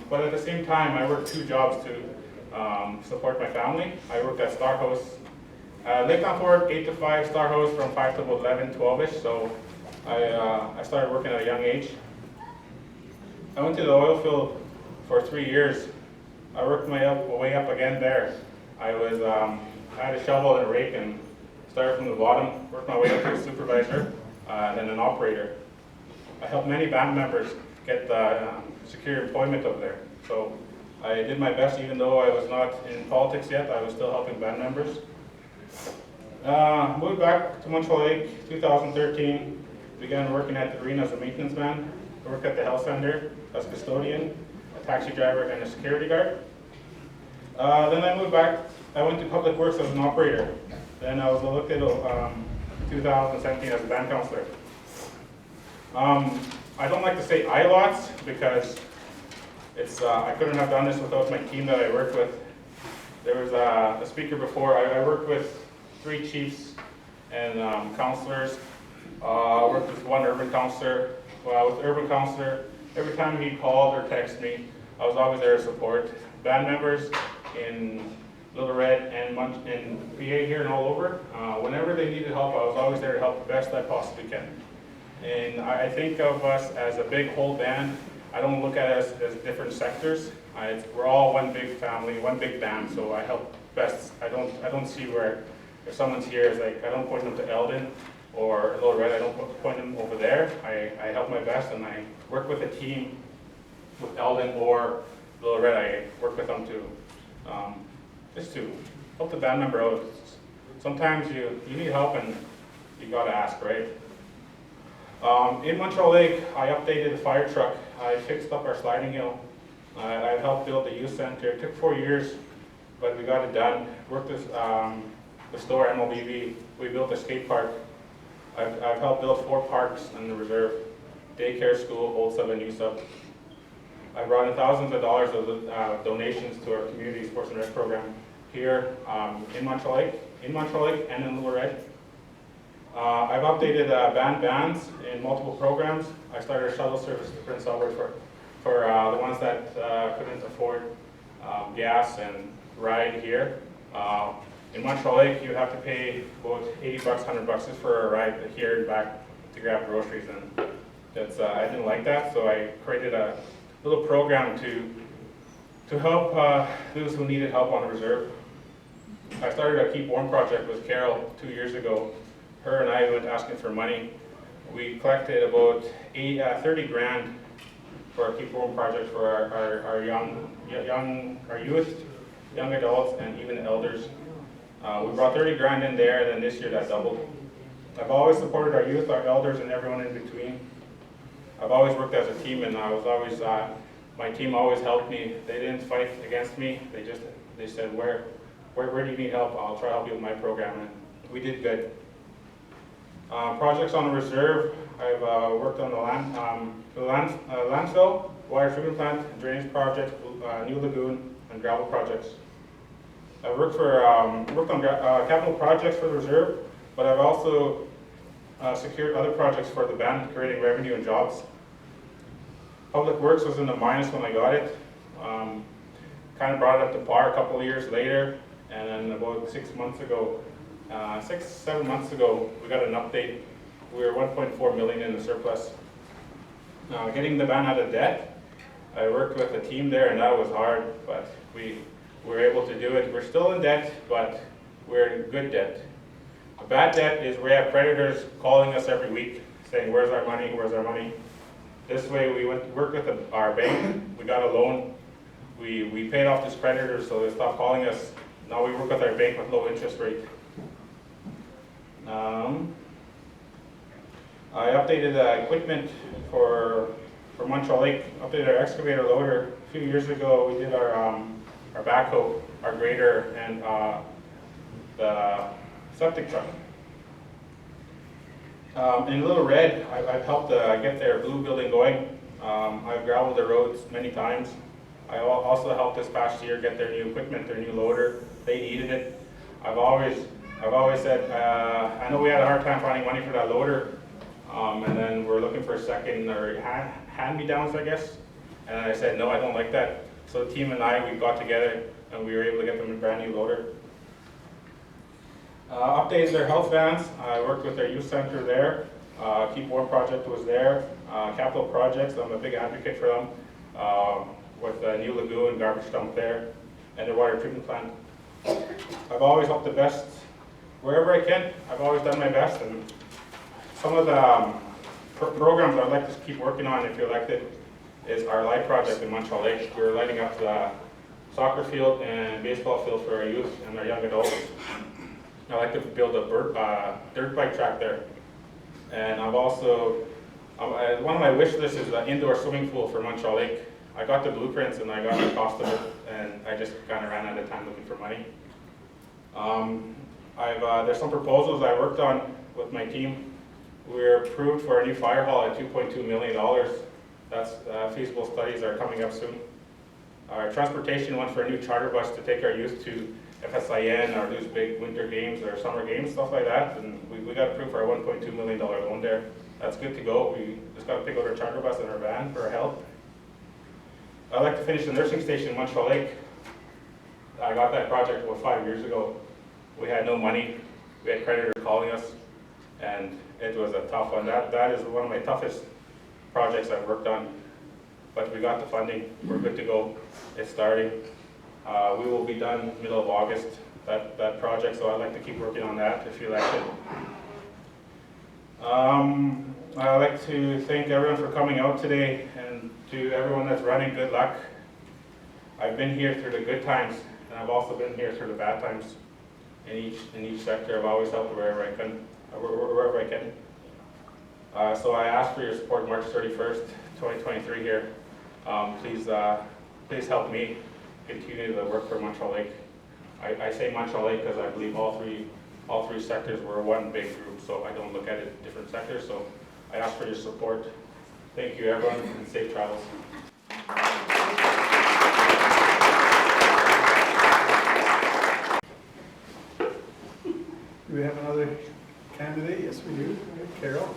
but at the same time, I worked 2 jobs to support my family. I worked at Star House, Lakeland Ford 8 to 5, Star House from 5 to 11, 12ish. So I started working at a young age. I went to the oil field for 3 years. I worked my way up again there. I had a shovel and a rake and started from the bottom, worked my way up to a supervisor, and then an operator. I helped many band members get secure employment up there. So I did my best, even though I was not in politics yet, I was still helping band members. Moved back to Montreal Lake, 2013, began working at the arena as a maintenance man. I worked at the health center as a custodian, a taxi driver, and a security guard. Then I moved back, I went to public works as an operator. Then I was elected in 2017 as a band counselor. I don't like to say I lots because I couldn't have done this without my team that I worked with. There was a speaker before. I worked with 3 chiefs and councillors. I worked with 1 urban councillor. With urban councillor, every time he called or texted me, I was always there to support. Band members in Little Red and PA here and all over, whenever they needed help, I was always there to help the best I possibly can. And I think of us as a big whole band. I don't look at us as different sectors. We're all one big family, one big band, so I help best. I don't see where, if someone's here, it's like, I don't point them to Eldon or Little Red, I don't point them over there. I help my best, and I work with a team with Eldon or Little Red. I work with them to just to help the band member out. Sometimes you need help and you gotta ask, right? In Montreal Lake, I updated the fire truck. I fixed up our sliding hill. I helped build the youth center. It took 4 years, but we got it done. Worked with the store, MLBV. We built a skate park. I've helped build 4 parks in the reserve. Daycare, school, old sub and new sub. I brought in thousands of dollars of donations to our community sports and rec program here in Montreal Lake and in Little Red. I've updated bands in multiple programs. I started a shuttle service to Prince Albert for the ones that couldn't afford gas and ride here. In Montreal Lake, you have to pay about $80, $100 just for a ride here and back to grab groceries, and that's I didn't like that, so I created a little program to help those who needed help on the reserve. I started a Keep Warm project with Carol 2 years ago. Her and I went asking for money. We collected about 30 grand for our Keep Warm project for our youth, young adults, and even elders. We brought 30 grand in there, and then this year that doubled. I've always supported our youth, our elders, and everyone in between. I've always worked as a team, and I was always, my team always helped me. They didn't fight against me. They said, where do you need help? I'll try to help you with my program, and we did good. Projects on the reserve, I've worked on the landfill, water treatment plant, drainage project, new lagoon, and gravel projects. I've worked on capital projects for the reserve, but I've also secured other projects for the band, creating revenue and jobs. Public Works was in the minus when I got it. Kind of brought it up to par a couple of years later, and then about 6 months ago, 7 months ago, we got an update. We were 1.4 million in the surplus. Getting the band out of debt, I worked with a team there, and that was hard, but we were able to do it. We're still in debt, but we're in good debt. A bad debt is where we have creditors calling us every week, saying, where's our money, where's our money? This way, we worked with our bank, we got a loan, we paid off this creditor, so they stopped calling us. Now we work with our bank with low interest rate. I updated equipment for Montreal Lake, updated our excavator loader. A few years ago, we did our backhoe, our grader, and the septic truck. In Little Red, I've helped get their blue building going. I've gravelled the roads many times. I also helped this past year get their new equipment, their new loader. They needed it. I've always said, I know we had a hard time finding money for that loader, and then we're looking for a second or hand-me-downs, I guess. And I said, no, I don't like that. So the team and we got together, and we were able to get them a brand new loader. Updated their health vans. I worked with their youth center there. Keep Warm project was there. Capital projects, I'm a big advocate for them. With the new lagoon, garbage dump there, and their water treatment plant. I've always helped the best wherever I can. I've always done my best, and some of the programs I'd like to keep working on, if you're elected, is our light project in Montreal Lake. We're lighting up the soccer field and baseball field for our youth and our young adults. I'd like to build a dirt bike track there. And I've also, one of my wish lists is an indoor swimming pool for Montreal Lake. I got the blueprints and I got the cost of it, and I just kind of ran out of time looking for money. There's some proposals I worked on with my team. We're approved for a new fire hall at $2.2 million. That's feasible studies are coming up soon. Our transportation went for a new charter bus to take our youth to FSIN or those big winter games or summer games, stuff like that. And we got approved for a $1.2 million loan there. That's good to go. We just got to pick out our charter bus and our van for our help. I'd like to finish the nursing station in Montreal Lake. I got that project about 5 years ago. We had no money. We had creditors calling us, and it was a tough one. That is one of my toughest projects I've worked on. But we got the funding. We're good to go. It's starting. We will be done middle of August, that project, so I'd like to keep working on that if you like it. I'd like to thank everyone for coming out today, and to everyone that's running, good luck. I've been here through the good times, and I've also been here through the bad times. In each sector, I've always helped wherever I can. So I ask for your support March 31st, 2023 here. Please help me continue to work for Montreal Lake. I say Montreal Lake because I believe all three sectors were one big group, so I don't look at it different sectors. So I ask for your support. Thank you, everyone, and safe travels. Do we have another candidate? Yes, we do. Carol?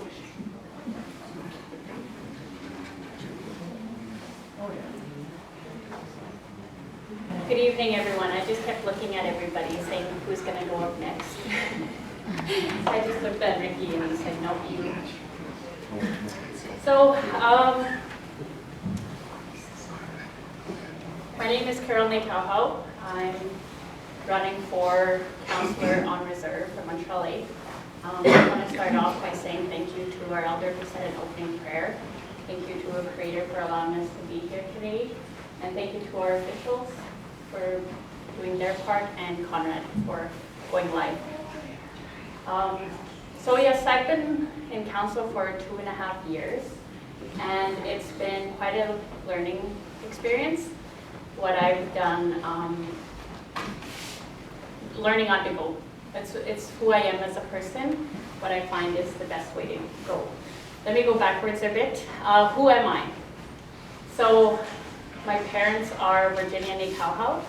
Good evening, everyone. I just kept looking at everybody saying who's going to go up next. I just looked at Ricky and he said, no, you. So, my name is Carol Nakauhau. I'm running for councillor on reserve for Montreal Lake. I want to start off by saying thank you to our elder who said an opening prayer. Thank you to our Creator for allowing us to be here today. And thank you to our officials for doing their part, and Conrad for going live. So yes, I've been in council for 2.5 years, and it's been quite a learning experience. What I've done, learning on the go. It's who I am as a person. What I find is the best way to go. Let me go backwards a bit. Who am I? So, my parents are Virginia Nakauhau,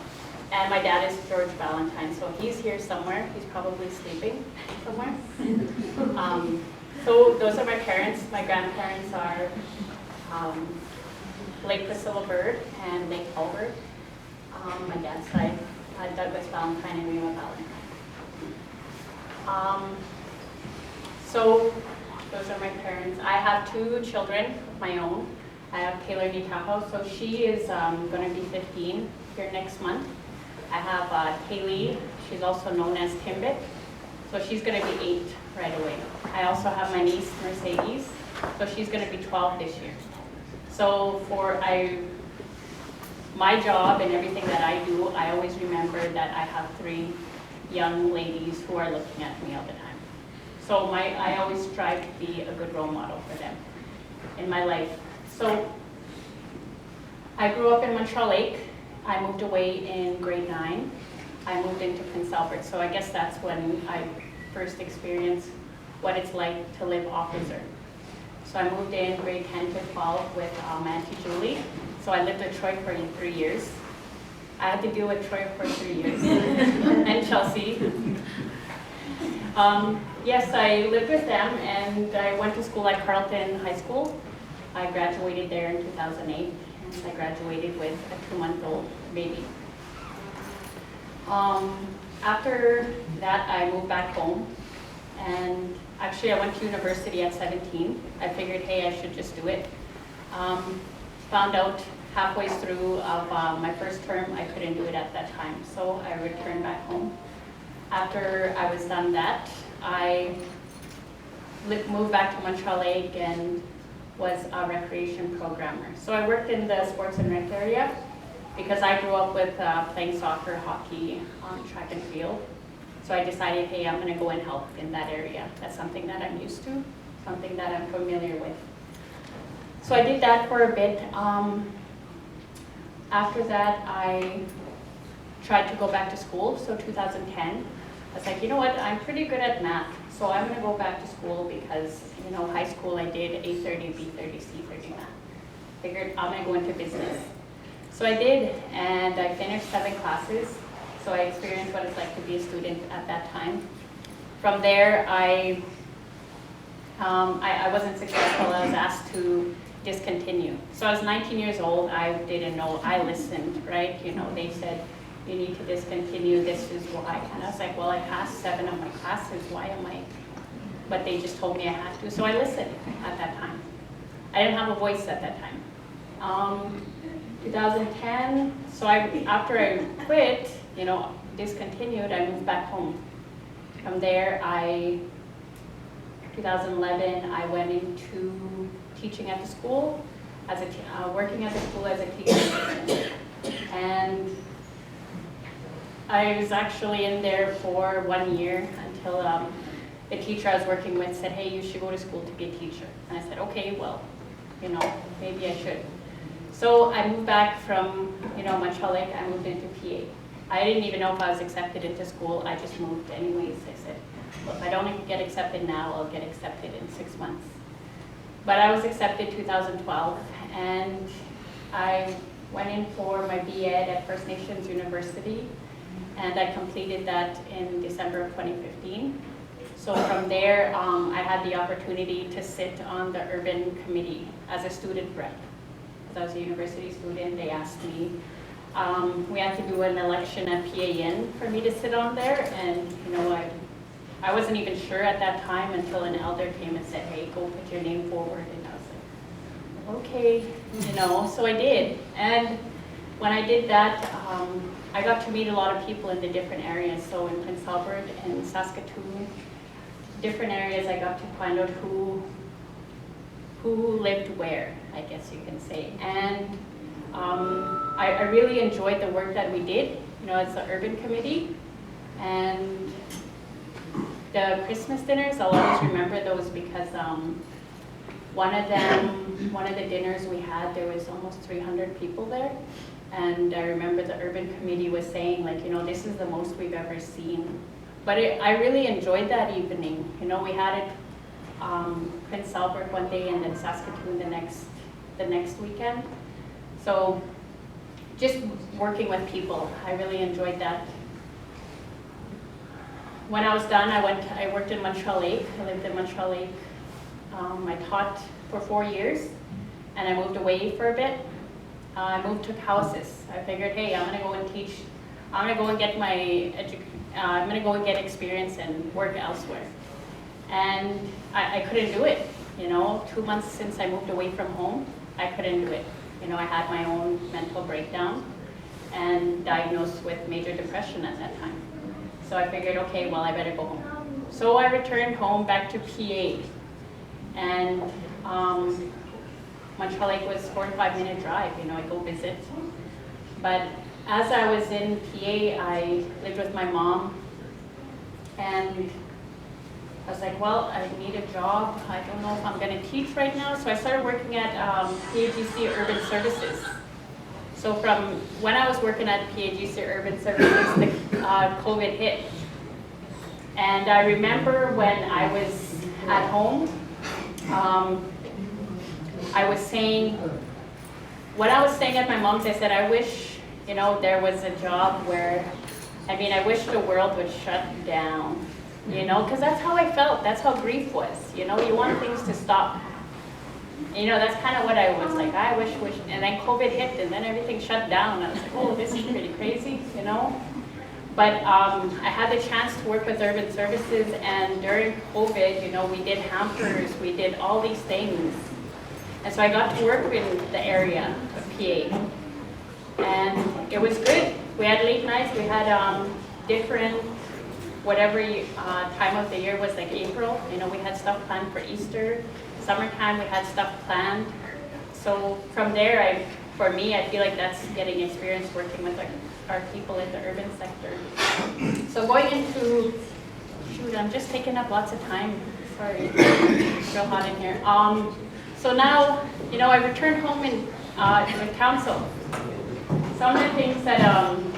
and my dad is George Valentine, so he's here somewhere. He's probably sleeping somewhere. So those are my parents. My grandparents are Lake Priscilla Bird and Lake Albert. My dad's side, Douglas Valentine and Rima Valentine. So those are my parents. I have 2 children of my own. I have Taylor Nakauhau, so she is going to be 15 here next month. I have Kaylee, she's also known as Timbit, so she's going to be 8 right away. I also have my niece Mercedes, so she's going to be 12 this year. So for my job and everything that I do, I always remember that I have 3 young ladies who are looking at me all the time. So I always strive to be a good role model for them in my life. So I grew up in Montreal Lake. I moved away in grade 9. I moved into Prince Albert. So I guess that's when I first experienced what it's like to live off reserve. So I moved in grade 10 to 12 with my Auntie Julie. So I lived with Troy for 3 years. I had to deal with Troy for 3 years and Chelsea. Yes, I lived with them, and I went to school at Carleton High School. I graduated there in 2008, and I graduated with a 2-month-old baby. After that, I moved back home, and actually I went to university at 17. I figured, hey, I should just do it. Found out halfway through of my first term, I couldn't do it at that time, so I returned back home. After I was done that, I moved back to Montreal Lake and was a recreation programmer. So I worked in the sports and rec area because I grew up with playing soccer, hockey, track and field. So I decided, hey, I'm gonna go and help in that area. That's something that I'm used to, something that I'm familiar with. So I did that for a bit. After that, I tried to go back to school, so 2010. I was like, you know what, I'm pretty good at math, so I'm gonna go back to school because, you know, high school I did A30, B30, C30 math. Figured I'm gonna go into business. So I did, and I finished 7 classes. So I experienced what it's like to be a student at that time. From there, I wasn't successful. I was asked to discontinue. So I was 19 years old. I didn't know. I listened, right? You know, they said, you need to discontinue. This is why. And I was like, well, I passed 7 of my classes. Why am I? But they just told me I had to. So I listened at that time. I didn't have a voice at that time. 2010, so after I quit, you know, discontinued, I moved back home. From there, 2011, I went into teaching at the school, working at the school as a teacher assistant. And I was actually in there for 1 year until the teacher I was working with said, hey, you should go to school to be a teacher. And I said, okay, well, you know, maybe I should. So I moved back from, you know, Montreal Lake, I moved into PA. I didn't even know if I was accepted into school, I just moved anyways. I said, well, if I don't get accepted now, I'll get accepted in 6 months. But I was accepted 2012, and I went in for my B.Ed at First Nations University, and I completed that in December of 2015. So from there, I had the opportunity to sit on the urban committee as a student rep. As I was a university student, they asked me. We had to do an election at PAN for me to sit on there, and you know, I wasn't even sure at that time until an elder came and said, hey, go put your name forward. And I was like, okay, you know, so I did. And when I did that, I got to meet a lot of people in the different areas. So in Prince Albert and Saskatoon, different areas, I got to find out who lived where, I guess you can say. And I really enjoyed the work that we did, you know, as the urban committee. And the Christmas dinners, I'll always remember those because one of the dinners we had, there was almost 300 people there. And I remember the urban committee was saying, like, you know, this is the most we've ever seen. But I really enjoyed that evening. You know, we had it Prince Albert one day and then Saskatoon the next weekend. So just working with people, I really enjoyed that. When I was done, I worked in Montreal Lake. I lived in Montreal Lake. I taught for 4 years, and I moved away for a bit. I moved to houses. I figured, hey, I'm gonna go and teach. I'm gonna go and get I'm gonna go and get experience and work elsewhere. And I couldn't do it. You know, 2 months since I moved away from home, I couldn't do it. You know, I had my own mental breakdown and diagnosed with major depression at that time. So I figured, okay, well, I better go home. So I returned home back to PA. And Montreal Lake was a 45-minute drive, you know, I'd go visit. But as I was in PA, I lived with my mom. And I was like, well, I need a job. I don't know if I'm going to teach right now. So I started working at PAGC Urban Services. So from when I was working at PAGC Urban Services, the COVID hit. And I remember when I was at home, I was saying, when I was staying at my mom's, I said, I wish, you know, there was a job where, I mean, I wish the world would shut down. You know, because that's how I felt. That's how grief was. You know, you want things to stop. You know, that's kind of what I was like. I wish, and then COVID hit, and then everything shut down. I was like, oh, this is pretty crazy, you know. But I had the chance to work with Urban Services, and during COVID, you know, we did hampers, we did all these things. And so I got to work in the area of PA. And it was good. We had late nights, we had different, whatever time of the year was, like April, you know, we had stuff planned for Easter. Summertime, we had stuff planned. So from there, for me, I feel like that's getting experience working with our people in the urban sector. So going into, shoot, I'm just taking up lots of time. Sorry, it's real hot in here. So now, you know, I returned home with council. Some of the things that,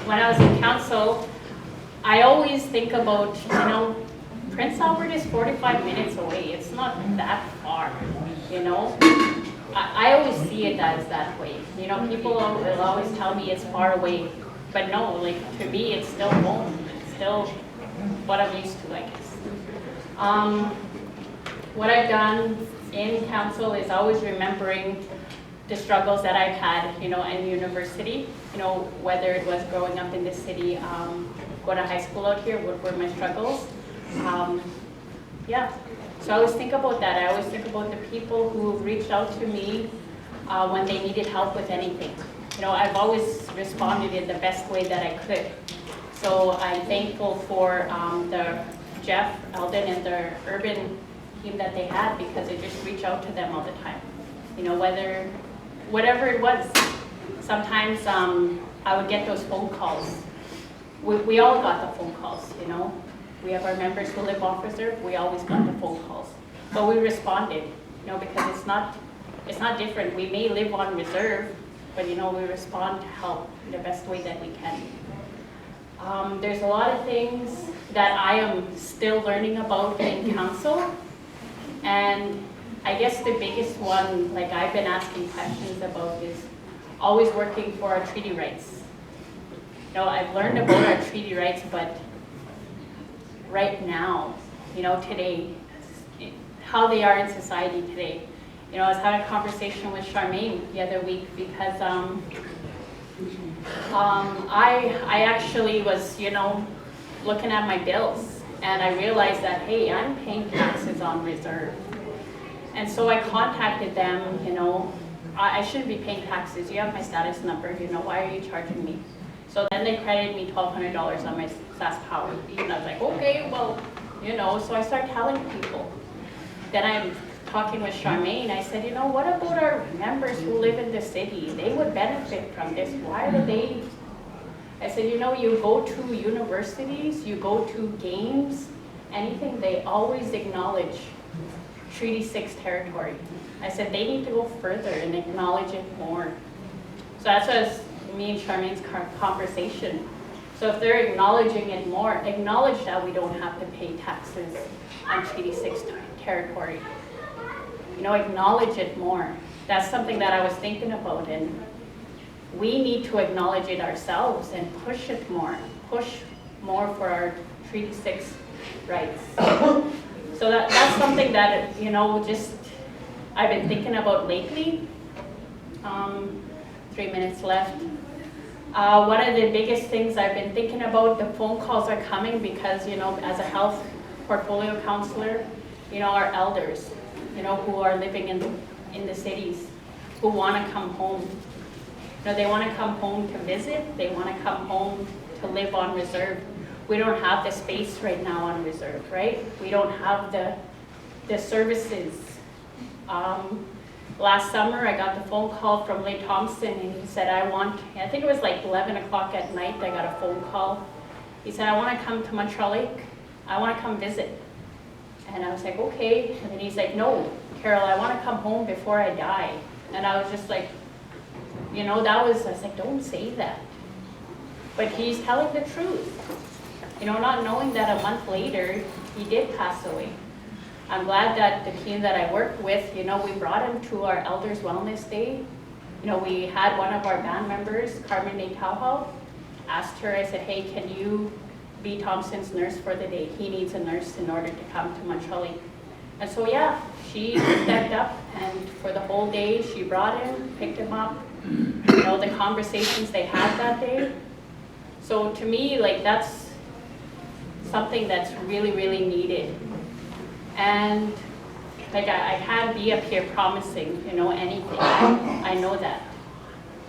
when I was in council, I always think about, you know, Prince Albert is 45 minutes away. It's not that far, you know. I always see it as that way. You know, people will always tell me it's far away, but no, like to me, it's still home. It's still what I'm used to, I guess. What I've done in council is always remembering the struggles that I've had, you know, in university, you know, whether it was growing up in the city, going to high school out here, what were my struggles. Yeah, so I always think about that. I always think about the people who reached out to me when they needed help with anything. You know, I've always responded in the best way that I could. So I'm thankful for the Jeff, Eldon, and the urban team that they had, because they just reach out to them all the time. You know, whatever it was. Sometimes I would get those phone calls. We all got the phone calls, you know. We have our members who live off reserve, we always got the phone calls. But we responded, you know, because it's not different. We may live on reserve, but you know, we respond to help in the best way that we can. There's a lot of things that I am still learning about in council. And I guess the biggest one, like I've been asking questions about, is always working for our treaty rights. You know, I've learned about our treaty rights, but right now, you know, today, how they are in society today. You know, I was having a conversation with Charmaine the other week because I actually was, you know, looking at my bills, and I realized that, hey, I'm paying taxes on reserve. And so I contacted them, you know, I shouldn't be paying taxes. You have my status number, you know, why are you charging me? So then they credited me $1,200 on my SAS Power fee, and I was like, okay, well, you know, so I started telling people. Then I'm talking with Charmaine, I said, you know, what about our members who live in the city? They would benefit from this. Why do they? I said, you know, you go to universities, you go to games, anything, they always acknowledge Treaty 6 territory. I said, they need to go further and acknowledge it more. So that's what me and Charmaine's conversation. So if they're acknowledging it more, acknowledge that we don't have to pay taxes on Treaty 6 territory. You know, acknowledge it more. That's something that I was thinking about, and we need to acknowledge it ourselves and push it more. Push more for our Treaty 6 rights. So that's something that, you know, just I've been thinking about lately. 3 minutes left. One of the biggest things I've been thinking about, the phone calls are coming because, you know, as a health portfolio counselor, you know, our elders, you know, who are living in the cities, who want to come home. You know, they want to come home to visit, they want to come home to live on reserve. We don't have the space right now on reserve, right? We don't have the services. Last summer, I got the phone call from Leigh Thompson, and he said, I think it was like 11 o'clock at night, I got a phone call. He said, I want to come to Montreal Lake. I want to come visit. And I was like, okay. And then he's like, no, Carol, I want to come home before I die. And I was just like, you know, I was like, don't say that. But he's telling the truth. You know, not knowing that a month later, he did pass away. I'm glad that the team that I worked with, you know, we brought him to our Elders Wellness Day. You know, we had one of our band members, Carmen Natauho, asked her, I said, hey, can you be Thompson's nurse for the day? He needs a nurse in order to come to Montreal Lake. And so, yeah, she stepped up, and for the whole day, she brought him, picked him up. You know, the conversations they had that day. So to me, like, that's something that's really, really needed. And like I can't be up here promising, you know, anything. I know that.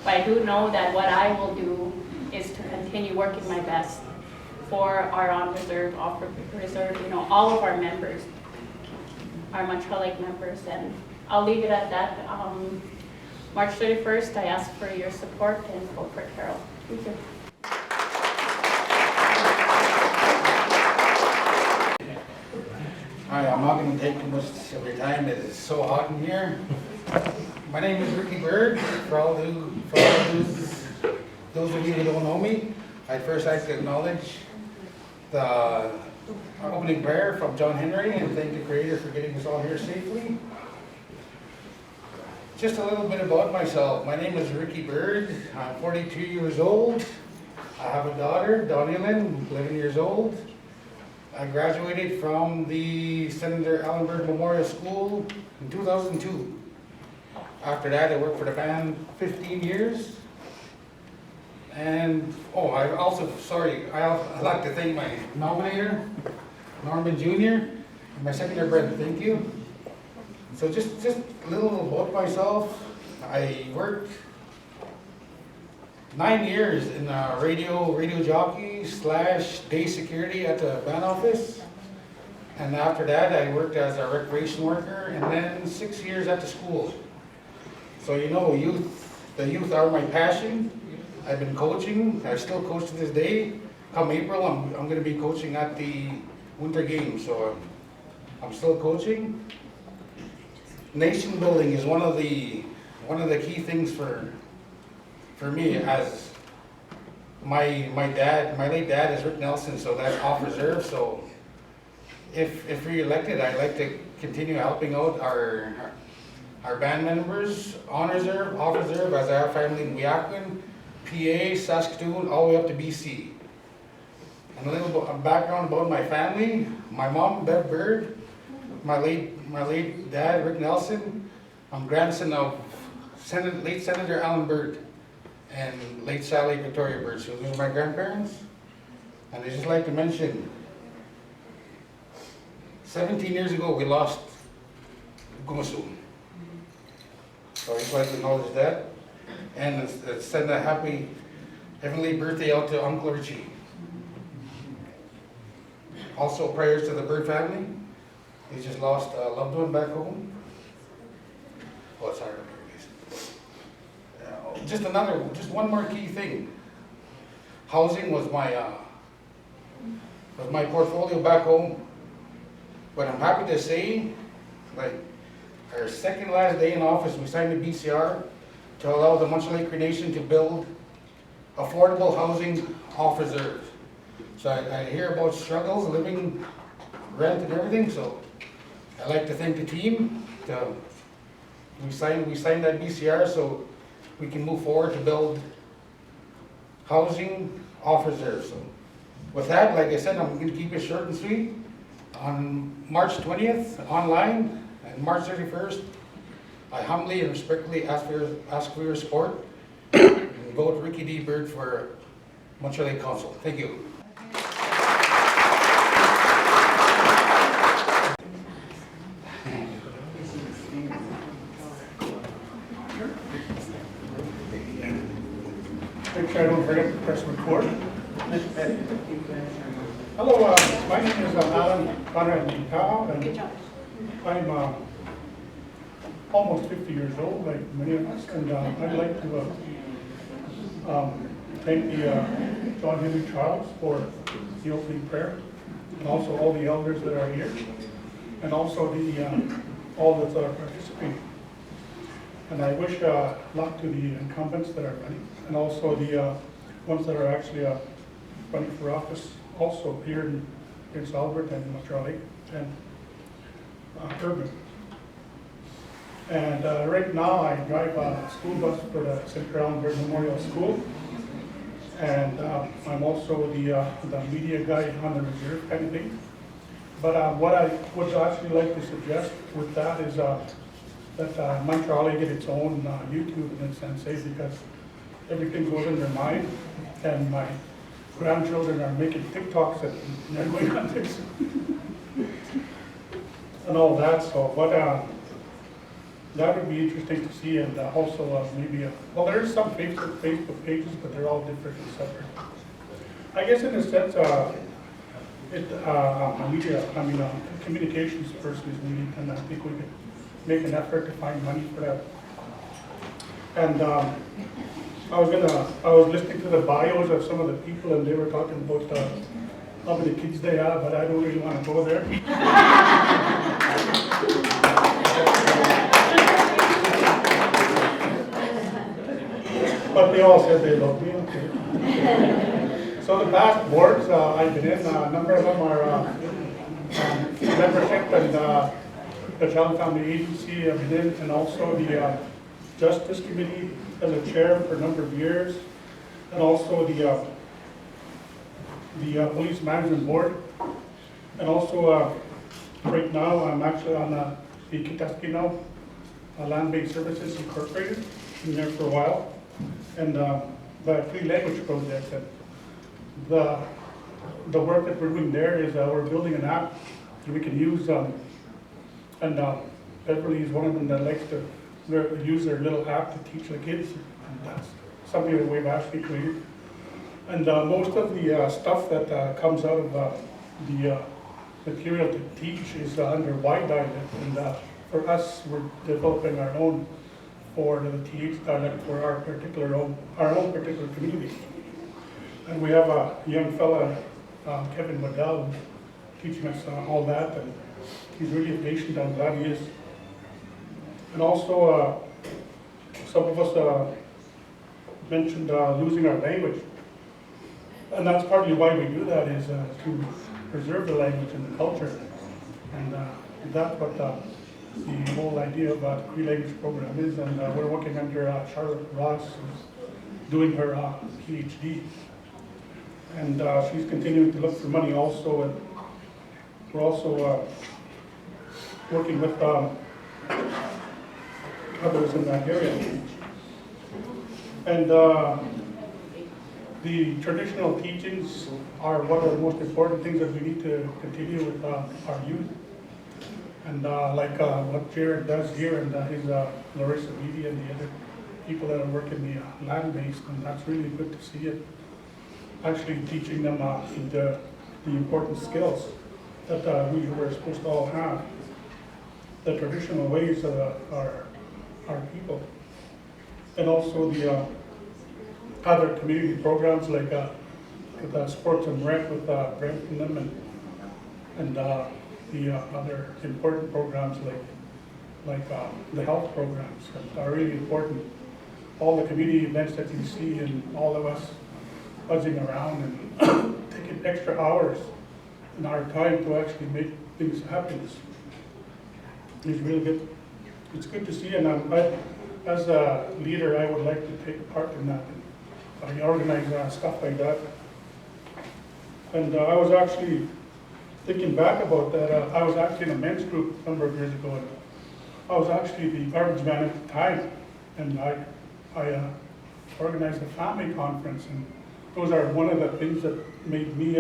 But I do know that what I will do is to continue working my best for our on reserve, off reserve, you know, all of our members, our Montreal Lake members. And I'll leave it at that. March 31st, I ask for your support and vote for Carol. Thank you. Hi, I'm not going to take too much of your time. It is so hot in here. My name is Ricky Bird. For all those of you who don't know me, I'd first like to acknowledge the opening prayer from John Henry and thank the Creator for getting us all here safely. Just a little bit about myself. My name is Ricky Bird. I'm 42 years old. I have a daughter, Donilyn, 11 years old. I graduated from the Senator Allen Bird Memorial School in 2002. After that, I worked for the band 15 years. And, I'd like to thank my nominator, Norman Jr., and my secondary Brent, thank you. So just a little about myself. I worked 9 years in radio jockey / day security at the band office. And after that, I worked as a recreation worker, and then 6 years at the school. So you know, the youth are my passion. I've been coaching. I still coach to this day. Come April, I'm going to be coaching at the Winter Games, so I'm still coaching. Nation building is one of the key things for me, as my late dad is Rick Nelson, so that's off reserve. So if re-elected, I'd like to continue helping out our band members on reserve, off reserve, as I have family in Weaquin, PA, Saskatchewan, all the way up to BC. And a little background about my family. My mom, Bev Bird, my late dad, Rick Nelson. I'm grandson of late Senator Allen Bird and late Sally Victoria Bird. So those are my grandparents. And I'd just like to mention, 17 years ago we lost Gumasu. So I'd just like to acknowledge that. And send a happy heavenly birthday out to Uncle Richie. Also prayers to the Bird family. They just lost a loved one back home. Oh, it's hard to hear. Just one more key thing. Housing was my portfolio back home. But I'm happy to say, like, our second last day in office, we signed the BCR to allow the Montreal Cree Nation to build affordable housing off reserve. So I hear about struggles, living, rent and everything, so I'd like to thank the team. We signed that BCR so we can move forward to build housing off reserve. So with that, like I said, I'm going to keep it short and sweet. On March 20th, online, and March 31st, I humbly and respectfully ask for your support and vote Ricky D. Bird for Montreal Lake Council. Thank you. Make sure I don't forget to press record. Hello, my name is Alan Conrad Nitao, and I'm almost 50 years old, like many of us, and I'd like to thank the John Henry Charles for the opening prayer, and also all the elders that are here, and also all that are participating. And I wish luck to the incumbents that are running, and also the ones that are actually running for office, also here in Prince Albert and Montreal Lake and Urban. And right now I drive a school bus for the Senator Allen Bird Memorial School. And I'm also the media guy on the reserve kind of thing. But what I would actually like to suggest with that is that Montreal get its own YouTube in a sense, because everything goes in their mind, and my grandchildren are making TikToks and they're going on this and all that. So, but that would be interesting to see, and also maybe well, there's some Facebook pages, but they're all different and separate. I guess in a sense, communications person is needed, and I think we could make an effort to find money for that. And I was listening to the bios of some of the people, and they were talking about how many kids they have, but I don't really want to go there. But they all said they love me. Okay. So the past boards I've been in, a number of them are membership and the Child Family Agency I've been in, and also Justice Committee as a chair for a number of years, and also the Police Management Board. And also, right now, I'm actually on the Kitaskino Land-Based Services Incorporated, been there for a while. And the Cree Language Project, and the work that we're doing there is we're building an app that we can use, and Beverly is one of them that likes to use their little app to teach the kids, and that's something that we've actually created. And most of the stuff that comes out of the material to teach is under Y dialect, and for us, we're developing our own for the TH dialect for our own particular community. And we have a young fella, Kevin Waddell, who's teaching us all that, and he's really patient. I'm glad he is. And also, some of us mentioned losing our language. And that's partly why we do that, is to preserve the language and the culture. And that's what the whole idea of the Cree language program is. And we're working under Charlotte Ross, who's doing her PhD. And she's continuing to look for money also. And we're also working with others in that area. And the traditional teachings are one of the most important things that we need to continue with our youth. And like what Jared does here, and his Larissa Beatty and the other people that are working the land-based, and that's really good to see it. Actually teaching them the important skills that we were supposed to all have, the traditional ways of our people. And also the other community programs like the Sports and Rec with Brent and them, and the other important programs like the health programs that are really important. All the community events that you see, and all of us buzzing around and taking extra hours in our time to actually make things happen is really good. It's good to see, and as a leader, I would like to take part in that. I organize stuff like that. And I was actually thinking back about that. I was actually in a men's group a number of years ago, and I was actually the garbage man at the time, and I organized a family conference, and those are one of the things that made me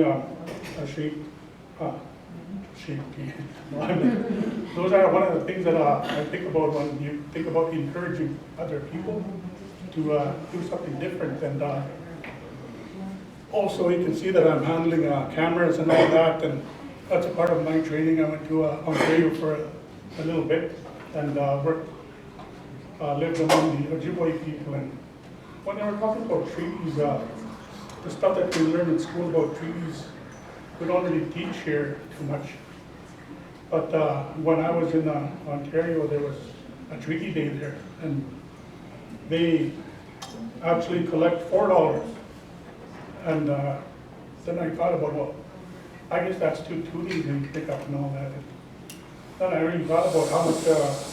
those are one of the things that I think about when you think about encouraging other people to do something different. And also you can see that I'm handling cameras and all that, and that's a part of my training. I went to Ontario for a little bit and lived among the Ojibwe people. And when they were talking about treaties, the stuff that we learn in school about treaties, we don't really teach here too much. But when I was in Ontario, there was a treaty day there, and they actually collect $4. And then I thought about, well, I guess that's two tunis and pick up and all that. And then I really thought about how much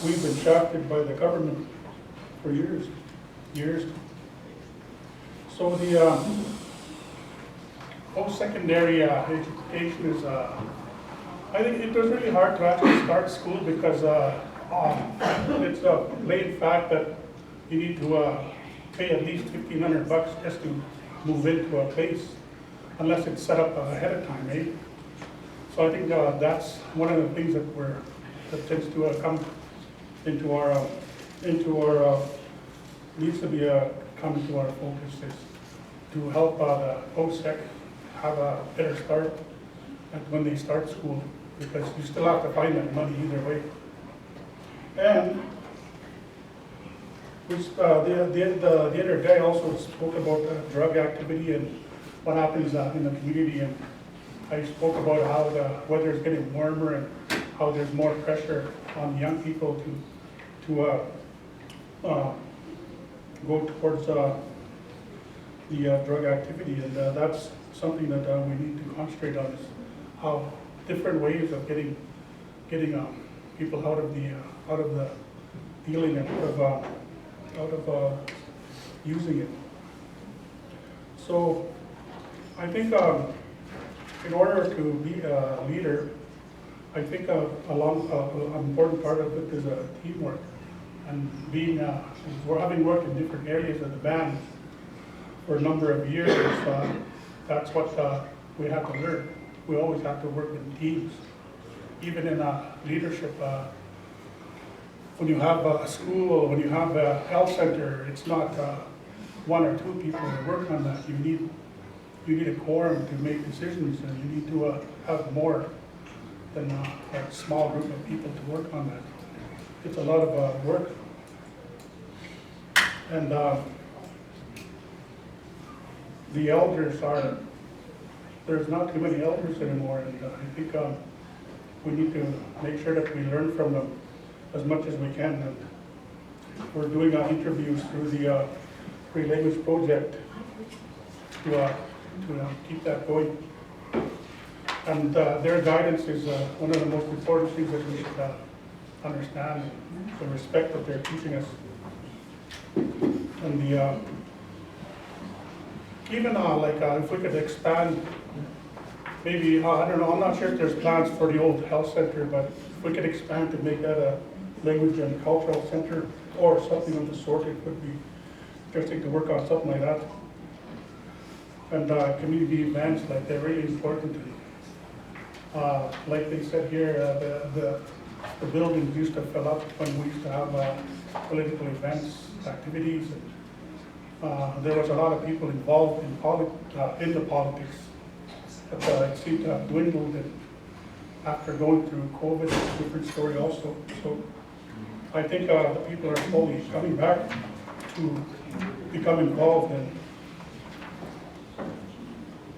we've been shafted by the government for years. So the post-secondary education is, I think it was really hard to actually start school because it's a plain fact that you need to pay at least $1,500 just to move into a place, unless it's set up ahead of time, right? So I think that's one of the things that tends to come into our needs to be come into our focus, is to help the post-sec have a better start when they start school, because you still have to find that money either way. And the other guy also spoke about drug activity and what happens in the community, and I spoke about how the weather is getting warmer and how there's more pressure on young people to go towards the drug activity, and that's something that we need to concentrate on, is how different ways of getting people out of the dealing and out of using it. So I think in order to be a leader, I think an important part of it is teamwork. And being, we're having worked in different areas of the band for a number of years, that's what we have to learn. We always have to work in teams. Even in leadership, when you have a school, when you have a health center, it's not one or two people that work on that. You need a quorum to make decisions, and you need to have more than a small group of people to work on that. It's a lot of work. And the elders there's not too many elders anymore, and I think we need to make sure that we learn from them as much as we can. And we're doing interviews through the Cree Language Project to keep that going. And their guidance is one of the most important things that we should understand, the respect that they're teaching us. And the even like if we could expand, maybe, I don't know, I'm not sure if there's plans for the old health center, but if we could expand to make that a language and cultural center or something of the sort, it would be interesting to work on something like that. And community events, like they're really important. Like they said here, the buildings used to fill up when we used to have political events, activities. And, there was a lot of people involved in the politics. But it seemed to have dwindled, and after going through COVID, it's a different story also. So I think the people are slowly coming back to become involved, and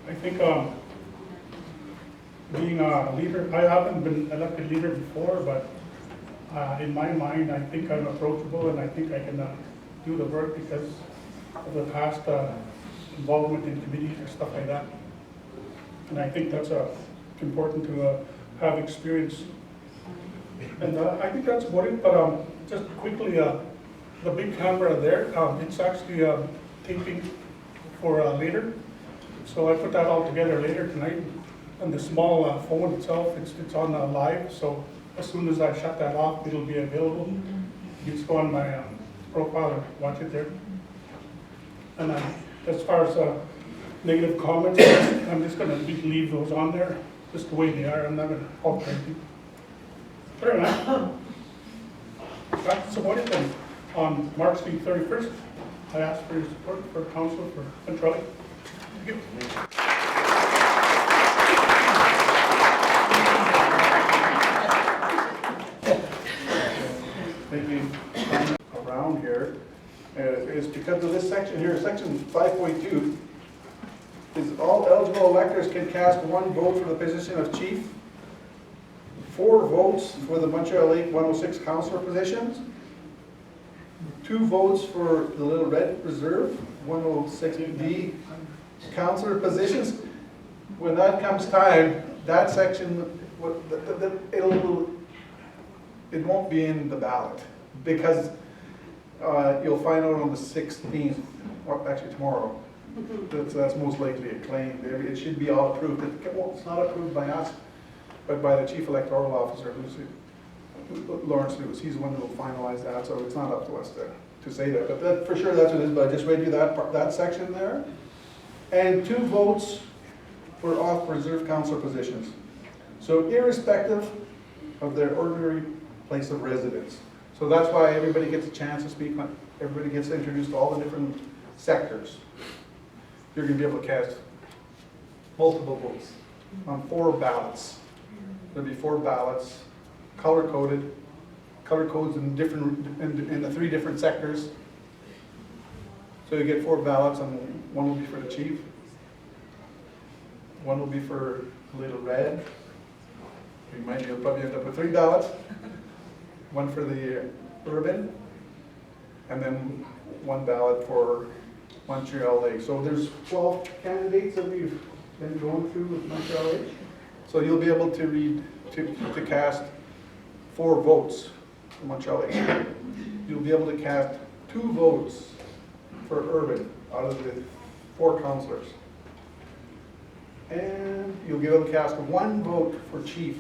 I think being a leader, I haven't been elected leader before, but in my mind, I think I'm approachable, and I think I can do the work because of the past involvement in committees or stuff like that. And I think that's important to have experience. And I think that's about it, but just quickly, the big camera there, it's actually taping for later. So I put that all together later tonight. And the small phone itself, it's on live, so as soon as I shut that off, it'll be available. You just go on my profile and watch it there. And as far as negative comments, I'm just going to leave those on there, just the way they are. I'm not going to alter anything. But anyway, that's about it then. On March the 31st, I ask for your support for council for Montreal. Thank you. Thank you. Around here is because of this section here, section 5.2, is all eligible electors can cast one vote for the position of chief, 4 votes for the Montreal Lake 106 councillor positions, 2 votes for the Little Red Reserve 106D councillor positions. When that comes time, that section, it won't be in the ballot because you'll find out on the 16th, or actually tomorrow. That's most likely a claim. It should be all approved. It's not approved by us, but by the chief electoral officer, Lawrence Lewis. He's the one that will finalize that, so it's not up to us to say that. But that, for sure, that's what it is. But I just read you that section there, and 2 votes for off reserve councillor positions. So irrespective of their ordinary place of residence. So that's why everybody gets a chance to speak. Everybody gets introduced to all the different sectors. You're going to be able to cast multiple votes on 4 ballots. There'll be 4 ballots, color-coded, color codes in the 3 different sectors. So you get 4 ballots, and 1 will be for the chief, 1 will be for Little Red. You'll probably end up with 3 ballots, 1 for the urban, and then 1 ballot for Montreal Lake. So there's 12 candidates that we've been going through with Montreal Lake. So you'll be able to to cast 4 votes for Montreal Lake. You'll be able to cast 2 votes for urban out of the 4 councillors. And you'll give a cast of 1 vote for chief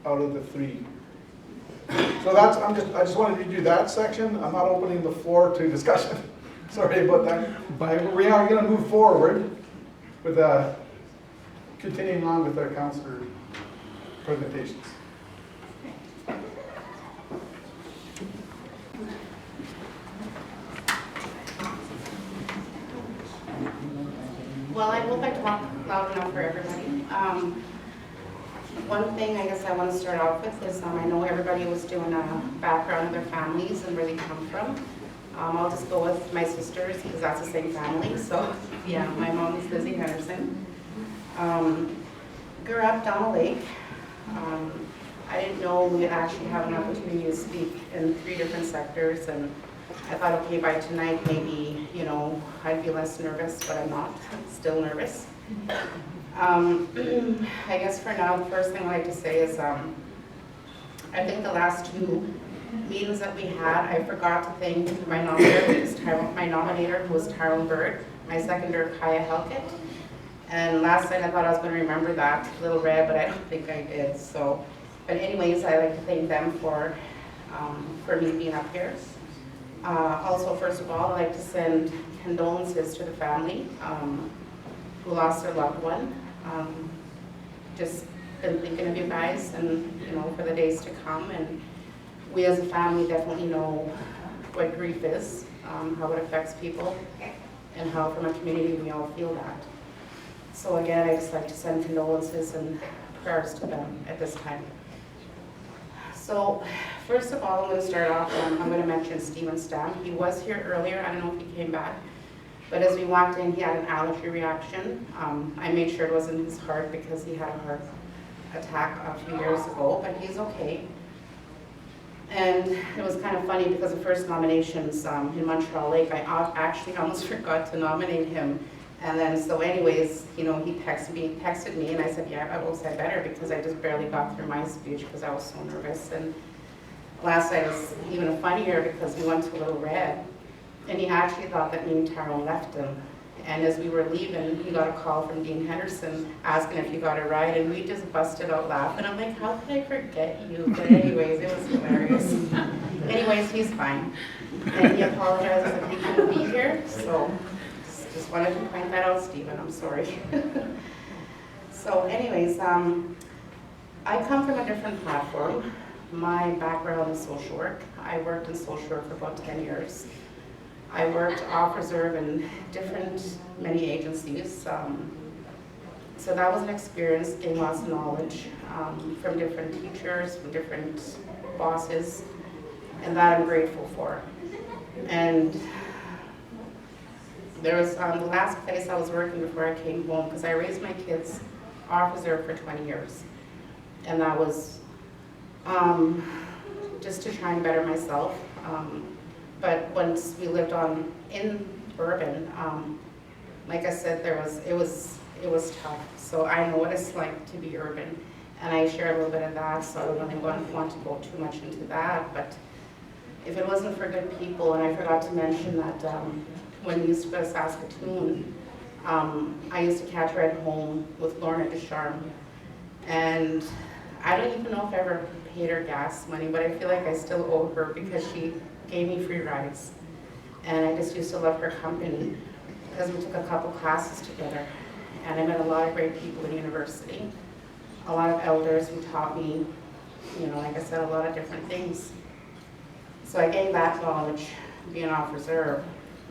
out of the 3. So that's, I just wanted to do that section. I'm not opening the floor to discussion. Sorry about that. But we are going to move forward with continuing on with our councillor presentations. Well, I hope I talk loud enough for everybody. One thing I guess I want to start off with is I know everybody was doing a background of their families and where they come from. I'll just go with my sisters because that's the same family. So yeah, my mom is Lizzie Henderson. Grew up down a lake. I didn't know we'd actually have an opportunity to speak in 3 different sectors, and I thought, okay, by tonight maybe, you know, I'd be less nervous, but I'm not. I'm still nervous. I guess for now, the first thing I'd like to say is I think the last 2 meetings that we had, I forgot to thank my nominator, who was Tyrone Bird, my seconder, Kaya Helkett. And last night I thought I was going to remember that little red, but I don't think I did. So, but anyways, I'd like to thank them for me being up here. Also, first of all, I'd like to send condolences to the family who lost their loved one. Just been thinking of you guys, and you know, for the days to come. And we as a family definitely know what grief is, how it affects people, and how from a community we all feel that. So again, I just like to send condolences and prayers to them at this time. So first of all, I'm going to start off, I'm going to mention Stephen Stam. He was here earlier, I don't know if he came back, but as we walked in, he had an allergy reaction. I made sure it wasn't his heart because he had a heart attack a few years ago, but he's okay. And it was kind of funny because the first nominations in Montreal Lake, I actually almost forgot to nominate him. And then, so anyways, you know, he texted me, and I said, yeah, I will say better because I just barely got through my speech because I was so nervous. And last night was even funnier because we went to Little Red, and he actually thought that me and Tyrone left him. And as we were leaving, he got a call from Dean Henderson asking if he got a ride, and we just busted out laughing. I'm like, how could I forget you? But anyways, it was hilarious. Anyways, he's fine. And he apologizes that he couldn't be here, so just wanted to point that out, Stephen, I'm sorry. So anyways, I come from a different platform. My background is social work. I worked in social work for about 10 years. I worked off reserve in many agencies. So that was an experience, gained lots of knowledge from different teachers, from different bosses, and that I'm grateful for. And there was the last place I was working before I came home, because I raised my kids off reserve for 20 years. And that was just to try and better myself. But once we lived in urban, like I said, it was tough. So I know what it's like to be urban, and I share a little bit of that. So I don't really want to go too much into that. But if it wasn't for good people, and I forgot to mention that when we used to go to Saskatchewan, I used to catch her at home with Lorna Descharmes, and I don't even know if I ever paid her gas money, but I feel like I still owe her because she gave me free rides. And I just used to love her company because we took a couple classes together, and I met a lot of great people in university, a lot of elders who taught me, you know, like I said, a lot of different things. So I gained that knowledge being off reserve,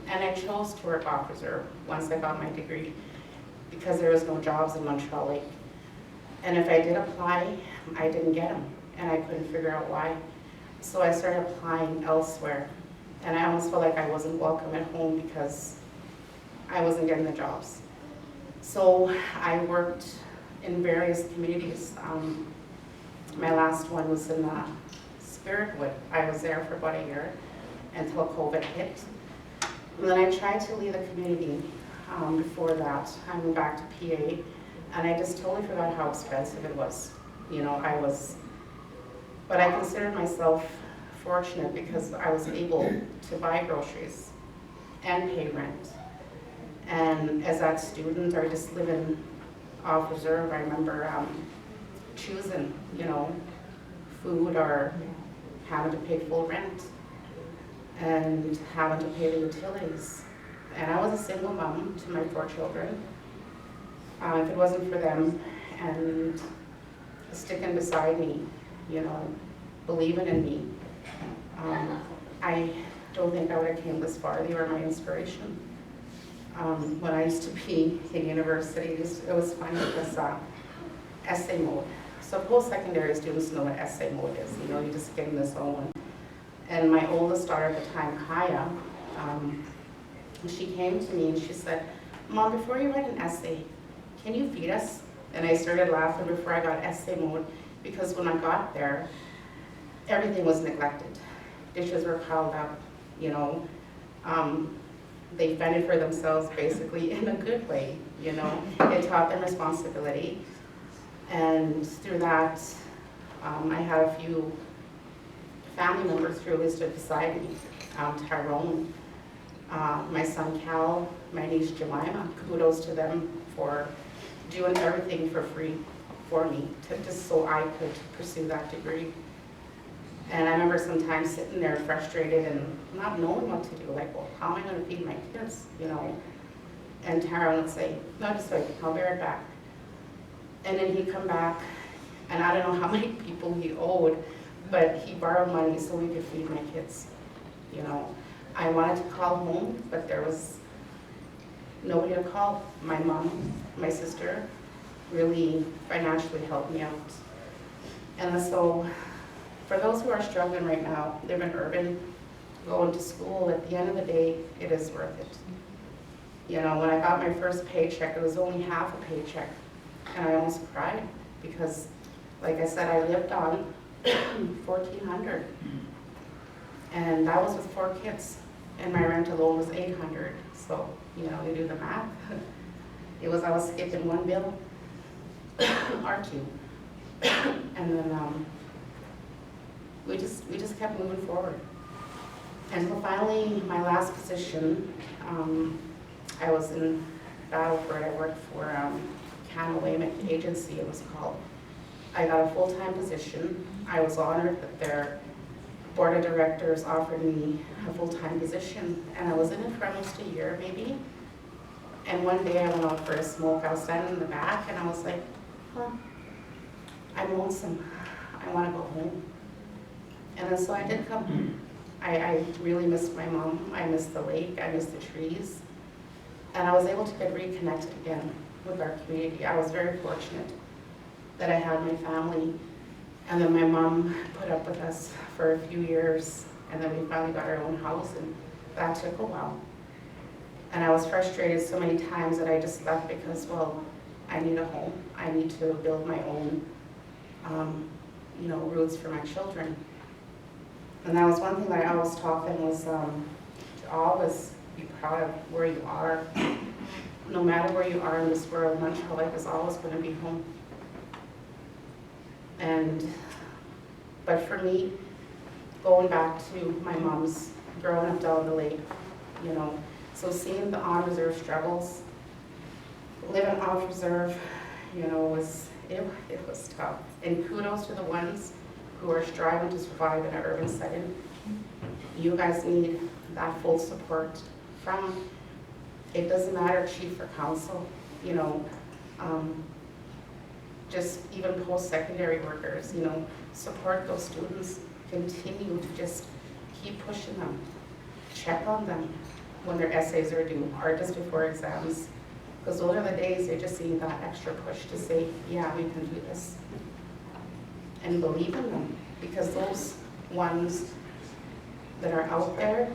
and I chose to work off reserve once I got my degree because there was no jobs in Montreal Lake. And if I did apply, I didn't get them, and I couldn't figure out why. So I started applying elsewhere, and I almost felt like I wasn't welcome at home because I wasn't getting the jobs. So I worked in various communities. My last one was in Spiritwood. I was there for about a year until COVID hit. And then I tried to leave the community before that. I moved back to PA, and I just totally forgot how expensive it was. You know, but I considered myself fortunate because I was able to buy groceries and pay rent. And as that student, or just living off reserve, I remember choosing, you know, food or having to pay full rent and having to pay the utilities. And I was a single mom to my 4 children. If it wasn't for them and sticking beside me, you know, believing in me, I don't think I would have came this far. They were my inspiration. When I used to be in university, it was funny because essay mode. So post-secondary students know what essay mode is. You know, you just get in the zone. And my oldest daughter at the time, Kaya, she came to me and she said, "Mom, before you write an essay, can you feed us?" And I started laughing before I got essay mode, because when I got there, everything was neglected. Dishes were piled up, you know. They fended for themselves basically in a good way, you know. It taught them responsibility. And through that, I had a few family members who really stood beside me. Tyrone, my son Cal, my niece Jemima, kudos to them for doing everything for free for me, just so I could pursue that degree. And I remember sometimes sitting there frustrated and not knowing what to do, like, well, how am I going to feed my kids, you know? And Tyrone would say, "No, just wait, I'll be right back." And then he'd come back, and I don't know how many people he owed, but he borrowed money so we could feed my kids, you know. I wanted to call home, but there was nobody to call. My mom, my sister, really financially helped me out. And so, for those who are struggling right now, live in urban, going to school, at the end of the day, it is worth it. You know, when I got my first paycheck, it was only half a paycheck, and I almost cried because, like I said, I lived on $1,400, and that was with 4 kids, and my rent alone was $800. So, you know, you do the math. I was skipping 1 bill or 2, and then we just kept moving forward. And so finally, my last position, I was in Battleford. I worked for Canada Wayment Agency, it was called. I got a full-time position. I was honored that their board of directors offered me a full-time position, and I was in it for almost a year, maybe. And one day I went out for a smoke. I was standing in the back, and I was like, huh, I'm lonesome. I want to go home. And then so I did come home. I really missed my mom. I missed the lake. I missed the trees. And I was able to get reconnected again with our community. I was very fortunate that I had my family. And then my mom put up with us for a few years. And then we finally got our own house, and that took a while. And I was frustrated so many times that I just left because, well, I need a home. I need to build my own, you know, roots for my children. And that was one thing that I always taught them was to always be proud of where you are. No matter where you are in this world, Montreal life is always going to be home. But for me, going back to my mom's growing up down the lake, you know, so seeing the on-reserve struggles, living off-reserve, you know, it was tough. And kudos to the ones who are striving to survive in an urban setting. You guys need that full support from, it doesn't matter, chief or council, you know, just even post-secondary workers, you know, support those students, continue to just keep pushing them, check on them when their essays are due, or just before exams, because those are the days they just need that extra push to say, yeah, we can do this. And believe in them, because those ones that are out there,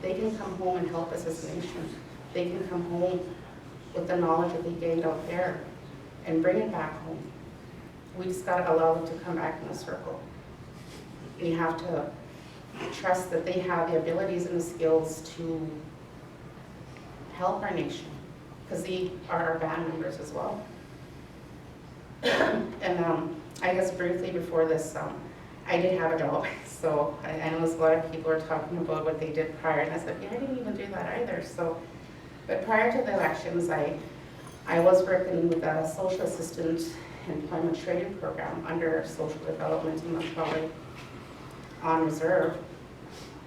they can come home and help us as a nation. They can come home with the knowledge that they gained out there and bring it back home. We just got to allow them to come back in a circle. We have to trust that they have the abilities and the skills to help our nation, because they are our band members as well. And I guess briefly before this, I did have a job, so I know a lot of people are talking about what they did prior, and I said, yeah, I didn't even do that either. So, but prior to the elections, I was working with a social assistant employment training program under social development in Montreal on reserve.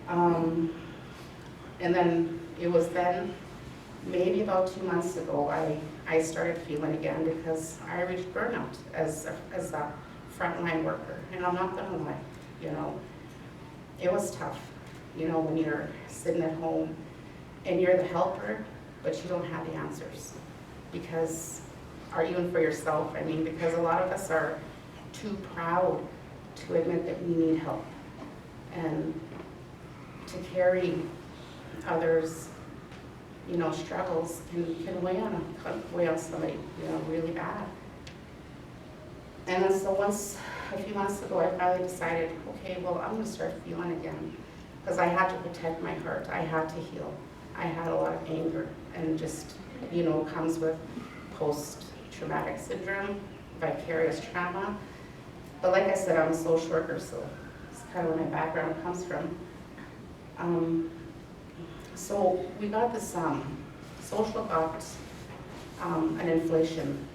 And then it was then, maybe about 2 months ago, I started feeling again because I reached burnout as a frontline worker. And I'm not gonna lie, you know, it was tough, you know, when you're sitting at home and you're the helper, but you don't have the answers. Because, or even for yourself, I mean, because a lot of us are too proud to admit that we need help. And to carry others, you know, struggles can weigh on somebody, you know, really bad. And then so a few months ago, I finally decided, okay, well, I'm gonna start feeling again. Because I had to protect my heart, I had to heal. I had a lot of anger and just, you know, comes with post-traumatic syndrome, vicarious trauma. But like I said, I'm a social worker, so it's kind of where my background comes from. So we got this, social got an inflation.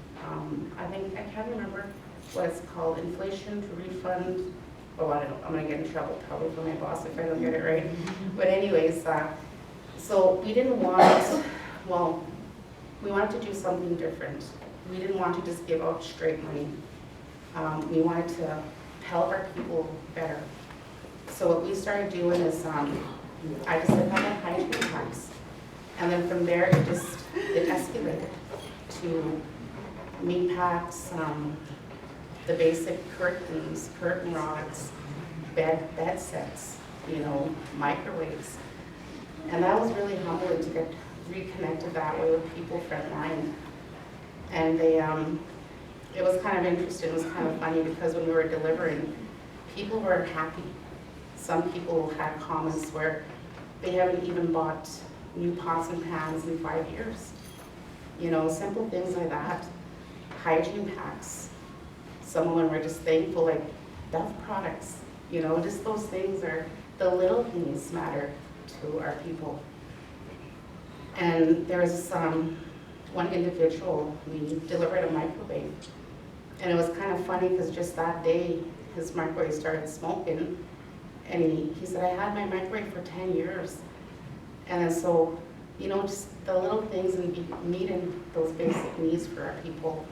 I can't remember what it's called, inflation to refund. Oh, I don't know, I'm gonna get in trouble probably from my boss if I don't get it right. But anyways, so we didn't want, well, we wanted to do something different. We didn't want to just give out straight money. We wanted to help our people better. So what we started doing is, I just said I had hygiene tax. And then from there, it escalated to meat packs, the basic curtains, curtain rods, bed sets, you know, microwaves. And that was really humbling to get reconnected that way with people frontline. And they, it was kind of interesting, it was kind of funny because when we were delivering, people were happy. Some people had comments where they haven't even bought new pots and pans in 5 years. You know, simple things like that. Hygiene packs. Some of them were just thankful, like Dove products. You know, just those things are, the little things matter to our people. And there was one individual, we delivered a microwave. And it was kind of funny because just that day, his microwave started smoking. And he said, I had my microwave for 10 years. And then so, you know, just the little things and meeting those basic needs for our people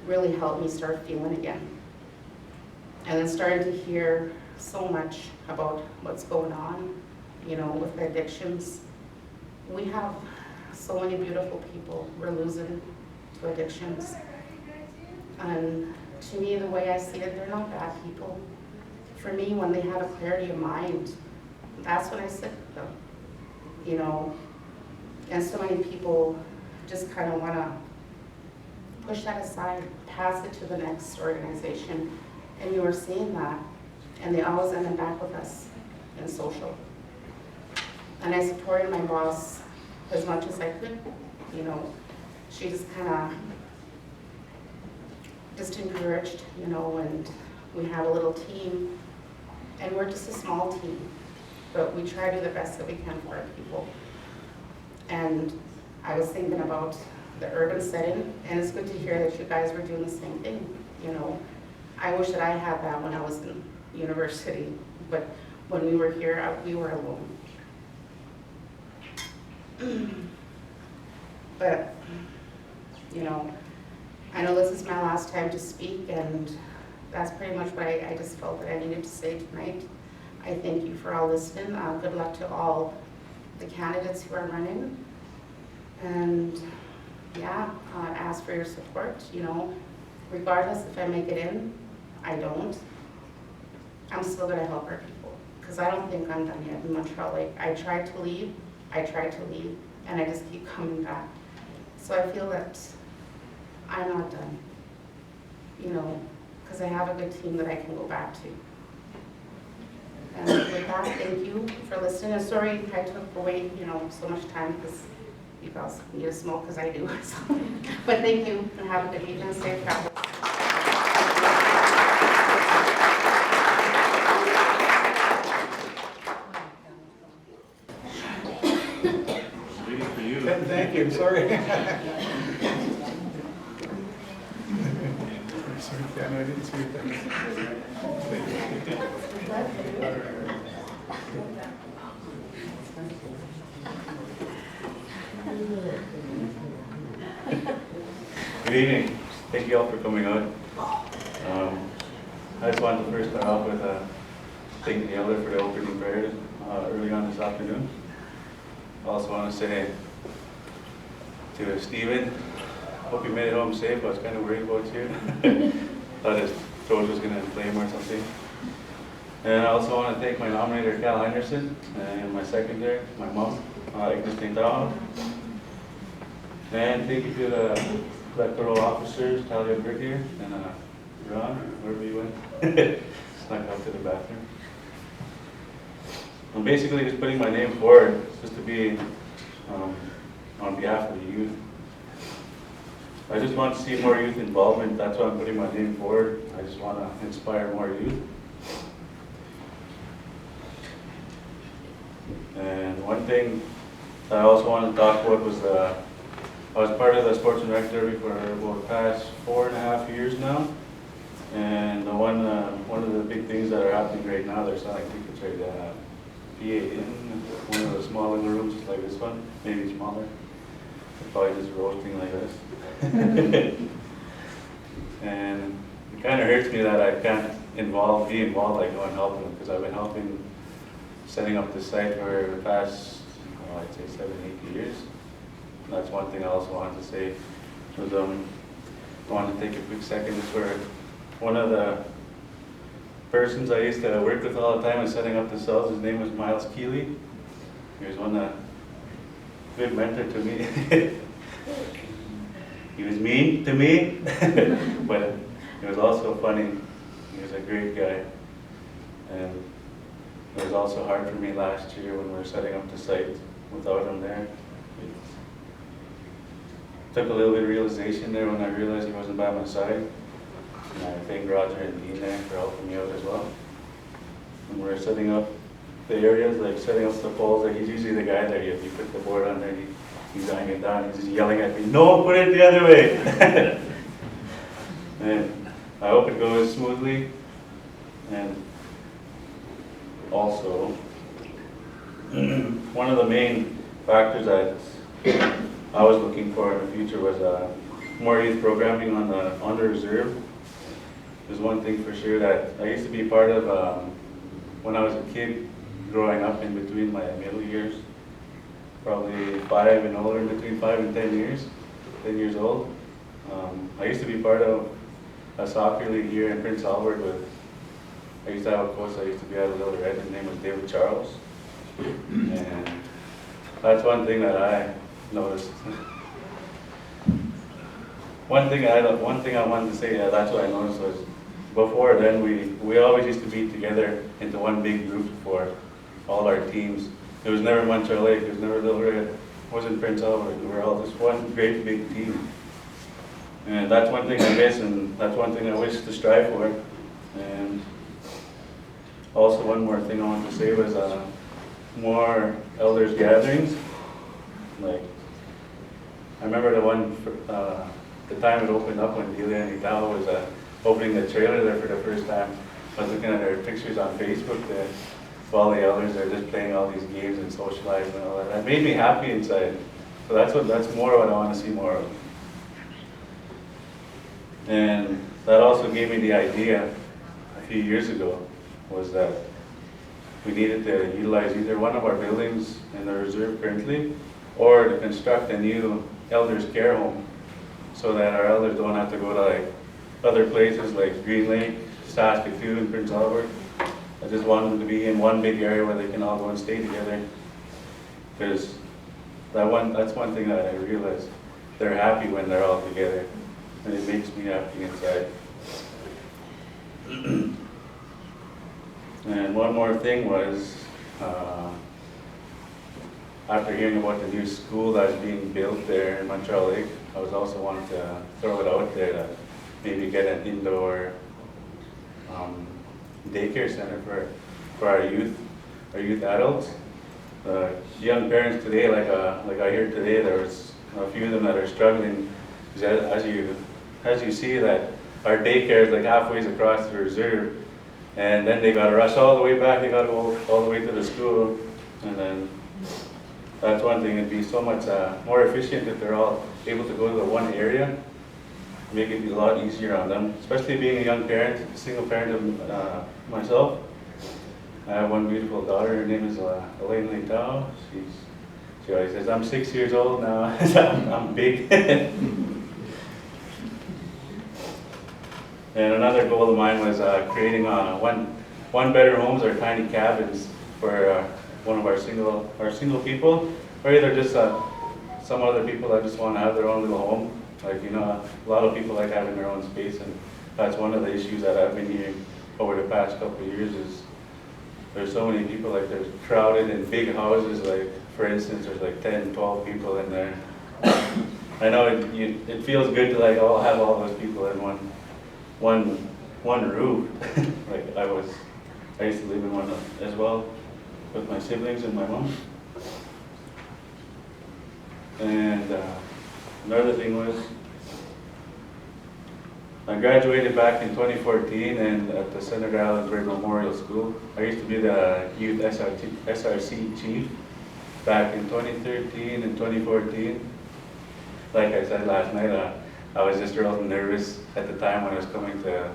really helped me start feeling again. And then starting to hear so much about what's going on, you know, with the addictions. We have so many beautiful people we're losing to addictions. And to me, the way I see it, they're not bad people. For me, when they have a clarity of mind, that's when I sit with them, you know. And so many people just kind of want to push that aside, pass it to the next organization. And you were seeing that, and they always ended back with us in social. And I supported my boss as much as I could, you know. She just kind of just encouraged, you know, and we have a little team. And we're just a small team, but we try to do the best that we can for our people. And I was thinking about the urban setting, and it's good to hear that you guys were doing the same thing, you know. I wish that I had that when I was in university, but when we were here, we were alone. But, you know, I know this is my last time to speak, and that's pretty much what I just felt that I needed to say tonight. I thank you for all listening. Good luck to all the candidates who are running. And yeah, ask for your support, you know. Regardless if I make it in, I don't. I'm still gonna help our people, because I don't think I'm done yet in Montreal. Like, I tried to leave, and I just keep coming back. So I feel that I'm not done, you know, because I have a good team that I can go back to. And with that, thank you for listening. And sorry I took away, you know, so much time because you guys need to smoke because I do. So. But thank you and have a good evening. Safe travel. Thank you, sorry. Sorry, Ken, I didn't see Good evening. Thank you all for coming out. I just wanted to first start off with thanking the elder for the opening prayer early on this afternoon. I also want to say to Stephen, hope you made it home safe. I was kind of worried about you. Thought his throat was going to inflame or something. And I also want to thank my nominator, Cal Henderson, and my seconder, my mom, Agnes Tintao. And thank you to the electoral officers, Talia Brick here, and Ron, wherever you went, snuck out to the bathroom. I'm basically just putting my name forward just to be on behalf of the youth. I just want to see more youth involvement. That's why I'm putting my name forward. I just want to inspire more youth. And one thing that I also wanted to talk about was I was part of the Sports and Rec Derby for about the past 4.5 years now. And one of the big things that are happening right now, they're selling tickets right PA in one of the small little rooms like this one, maybe smaller. Probably just roasting like this. And it kind of hurts me that I can't be involved, like go and help them, because I've been helping setting up the site for the past, I'd say 7-8 years. And that's one thing I also wanted to say. Was, I wanted to take a quick second just for one of the persons I used to work with all the time in setting up the cells. His name was Miles Keeley. He was one good mentor to me. He was mean to me, but he was also funny. He was a great guy. And it was also hard for me last year when we were setting up the site without him there. It took a little bit of realization there when I realized he wasn't by my side. And I thank Roger and Dean there for helping me out as well. When we were setting up the areas, like setting up the poles, like he's usually the guy there. If you put the board on there, he's eyeing it down. He's just yelling at me, "No, put it the other way." And I hope it goes smoothly. And also, one of the main factors that I was looking for in the future was more youth programming on the reserve. There's one thing for sure that I used to be part of when I was a kid, growing up in between my middle years, probably 5 and older, between 5 and 10 years, 10 years old. I used to be part of a soccer league here in Prince Albert I used to have a coach I used to be at a Little Red. His name was David Charles. And that's one thing that I noticed. One thing I wanted to say, that's what I noticed was, before then we always used to be together into one big group for all our teams. It was never Montreal Lake, it was never Little Red, it wasn't Prince Albert. We were all just one great big team. And that's one thing I miss, and that's one thing I wish to strive for. And also one more thing I wanted to say was more elders gatherings. Like, I remember the time it opened up when Delia and Italo was opening the trailer there for the first time. I was looking at their pictures on Facebook there. All the elders are just playing all these games and socializing and all that. That made me happy inside. So that's more what I want to see more of. And that also gave me the idea a few years ago, was that we needed to utilize either one of our buildings in the reserve currently, or to construct a new elders care home, so that our elders don't have to go to like other places like Green Lake, Saskatchewan, Prince Albert. I just want them to be in one big area where they can all go and stay together. Because that's one thing that I realized. They're happy when they're all together, and it makes me happy inside. And one more thing was, after hearing about the new school that's being built there in Montreal Lake, I was also wanting to throw it out there to maybe get an indoor daycare center for our youth adults. young parents today, like I heard today, there was a few of them that are struggling. As you see that our daycare is like halfway across the reserve, and then they got to rush all the way back. They got to go all the way to the school, and then that's one thing. It'd be so much more efficient if they're all able to go to the one area. Make it a lot easier on them, especially being a young parent, a single parent of myself. I have one beautiful daughter. Her name is Elaine Leitao. She always says, "I'm 6 years old now." I'm big. And another goal of mine was creating one bedroom homes or tiny cabins for one of our single people, or either just some other people that just want to have their own little home. Like, you know, a lot of people like having their own space, and that's one of the issues that I've been hearing over the past couple of years is there's so many people, like there's crowded in big houses, like for instance, there's like 10, 12 people in there. I know it feels good to like all have all those people in one roof. Like I used to live in one as well with my siblings and my mom. And another thing was, I graduated back in 2014 and at the Senator Allen Wed Memorial School. I used to be the youth SRC chief back in 2013 and 2014. Like I said last night, I was just real nervous at the time when I was coming to,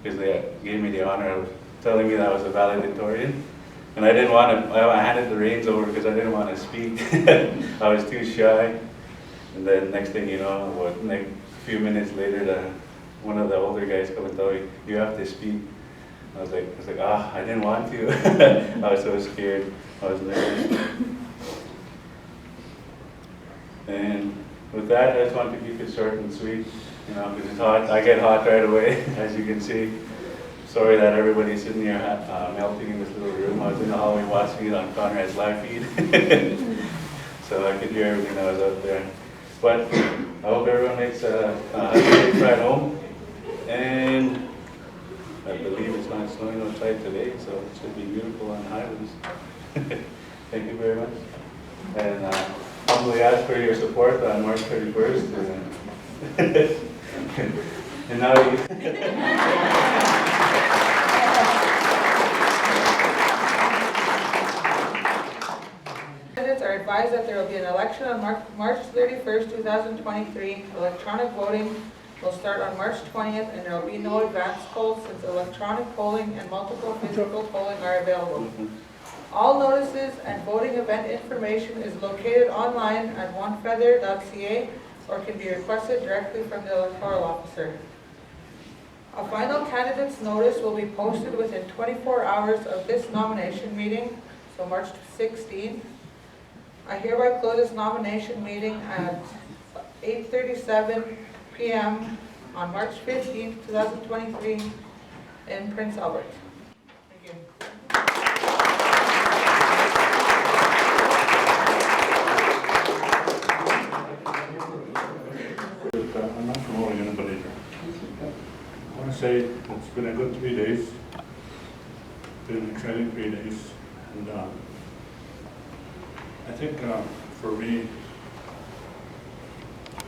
because they gave me the honor of telling me that I was a valedictorian. And I didn't want to, I handed the reins over because I didn't want to speak. I was too shy. And then next thing you know, a few minutes later, one of the older guys come and tell me, "You have to speak." I was like, I didn't want to. I was so scared. I was nervous. And with that, I just wanted to keep it short and sweet, you know, because it's hot. I get hot right away, as you can see. Sorry that everybody's sitting here melting in this little room. I was in the hallway watching it on Conrad's live feed, so I could hear everything that was out there. But I hope everyone makes a safe ride home. And I believe it's not snowing outside today, so it should be beautiful on the highways. Thank you very much. And humbly ask for your support on March 31st. And now you. Candidates are advised that there will be an election on March 31st, 2023. Electronic voting will start on March 20th, and there will be no advance polls since electronic polling and multiple physical polling are available. All notices and voting event information is located online at onefeather.ca or can be requested directly from the electoral officer. A final candidate's notice will be posted within 24 hours of this nomination meeting, so March 16th. I hereby close this nomination meeting at 8:37 p.m. on March 15th, 2023 in Prince Albert. Thank you. I'm not promoting anybody here. I want to say it's been a good 3 days. It's been an exciting 3 days. And I think for me,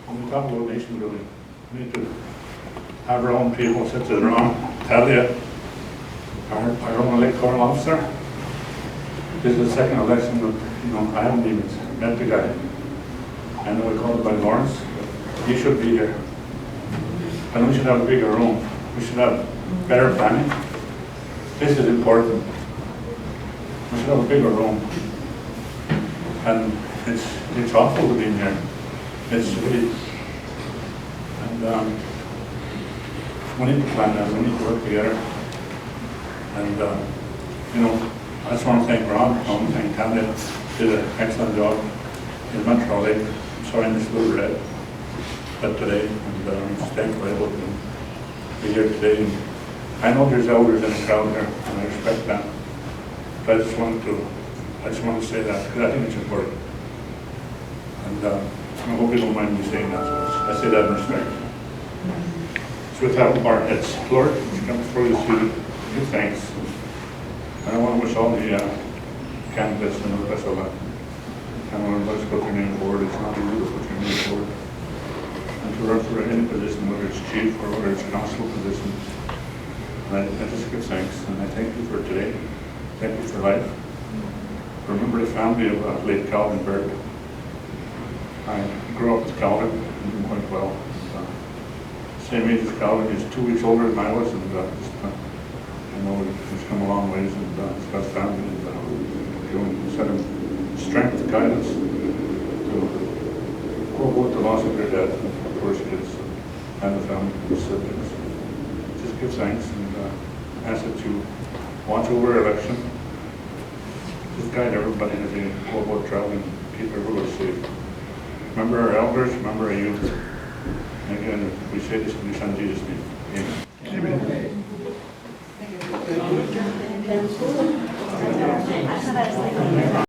when we talk about nation building, we need to have our own people sit around, tell you, our own electoral officer. This is the second election that, you know, I haven't even met the guy. I know we called it by Lawrence. He should be here. And we should have a bigger room. We should have better planning. This is important. We should have a bigger room. And it's awful to be in here. It's really, and we need to plan that. We need to work together. And you know, I just want to thank Ron. I want to thank Tanya. Did an excellent job in Montreal. I'm sorry I missed a little red, but today, and I'm just thankful I able to be here today. And I know there's elders in the crowd here, and I respect that. But I just want to say that because I think it's important. And I hope you don't mind me saying that. So I say that in respect. So with that, our heads, Lord, we come before you to give thanks. And I want to wish all the canvas and the rest of that. And when everybody's put their name forward, it's not easy to put your name forward. And to run for any position, whether it's chief or whether it's council position, I just give thanks, and I thank you for today. Thank you for life. Remember the family of late Calvin Berg. I grew up with Calvin, knew him quite well. Same age as Calvin, he's 2 weeks older than I was, and I know he's come a long ways, and he's got family, and sent him strength, guidance to go about the loss of your dad, of course, kids, and the family, the siblings. Just give thanks, and ask that you watch over our election. Just guide everybody as they go about traveling, keep everybody safe. Remember our elders, remember our youth. And again, we say this in your son Jesus' name. Amen. Amen.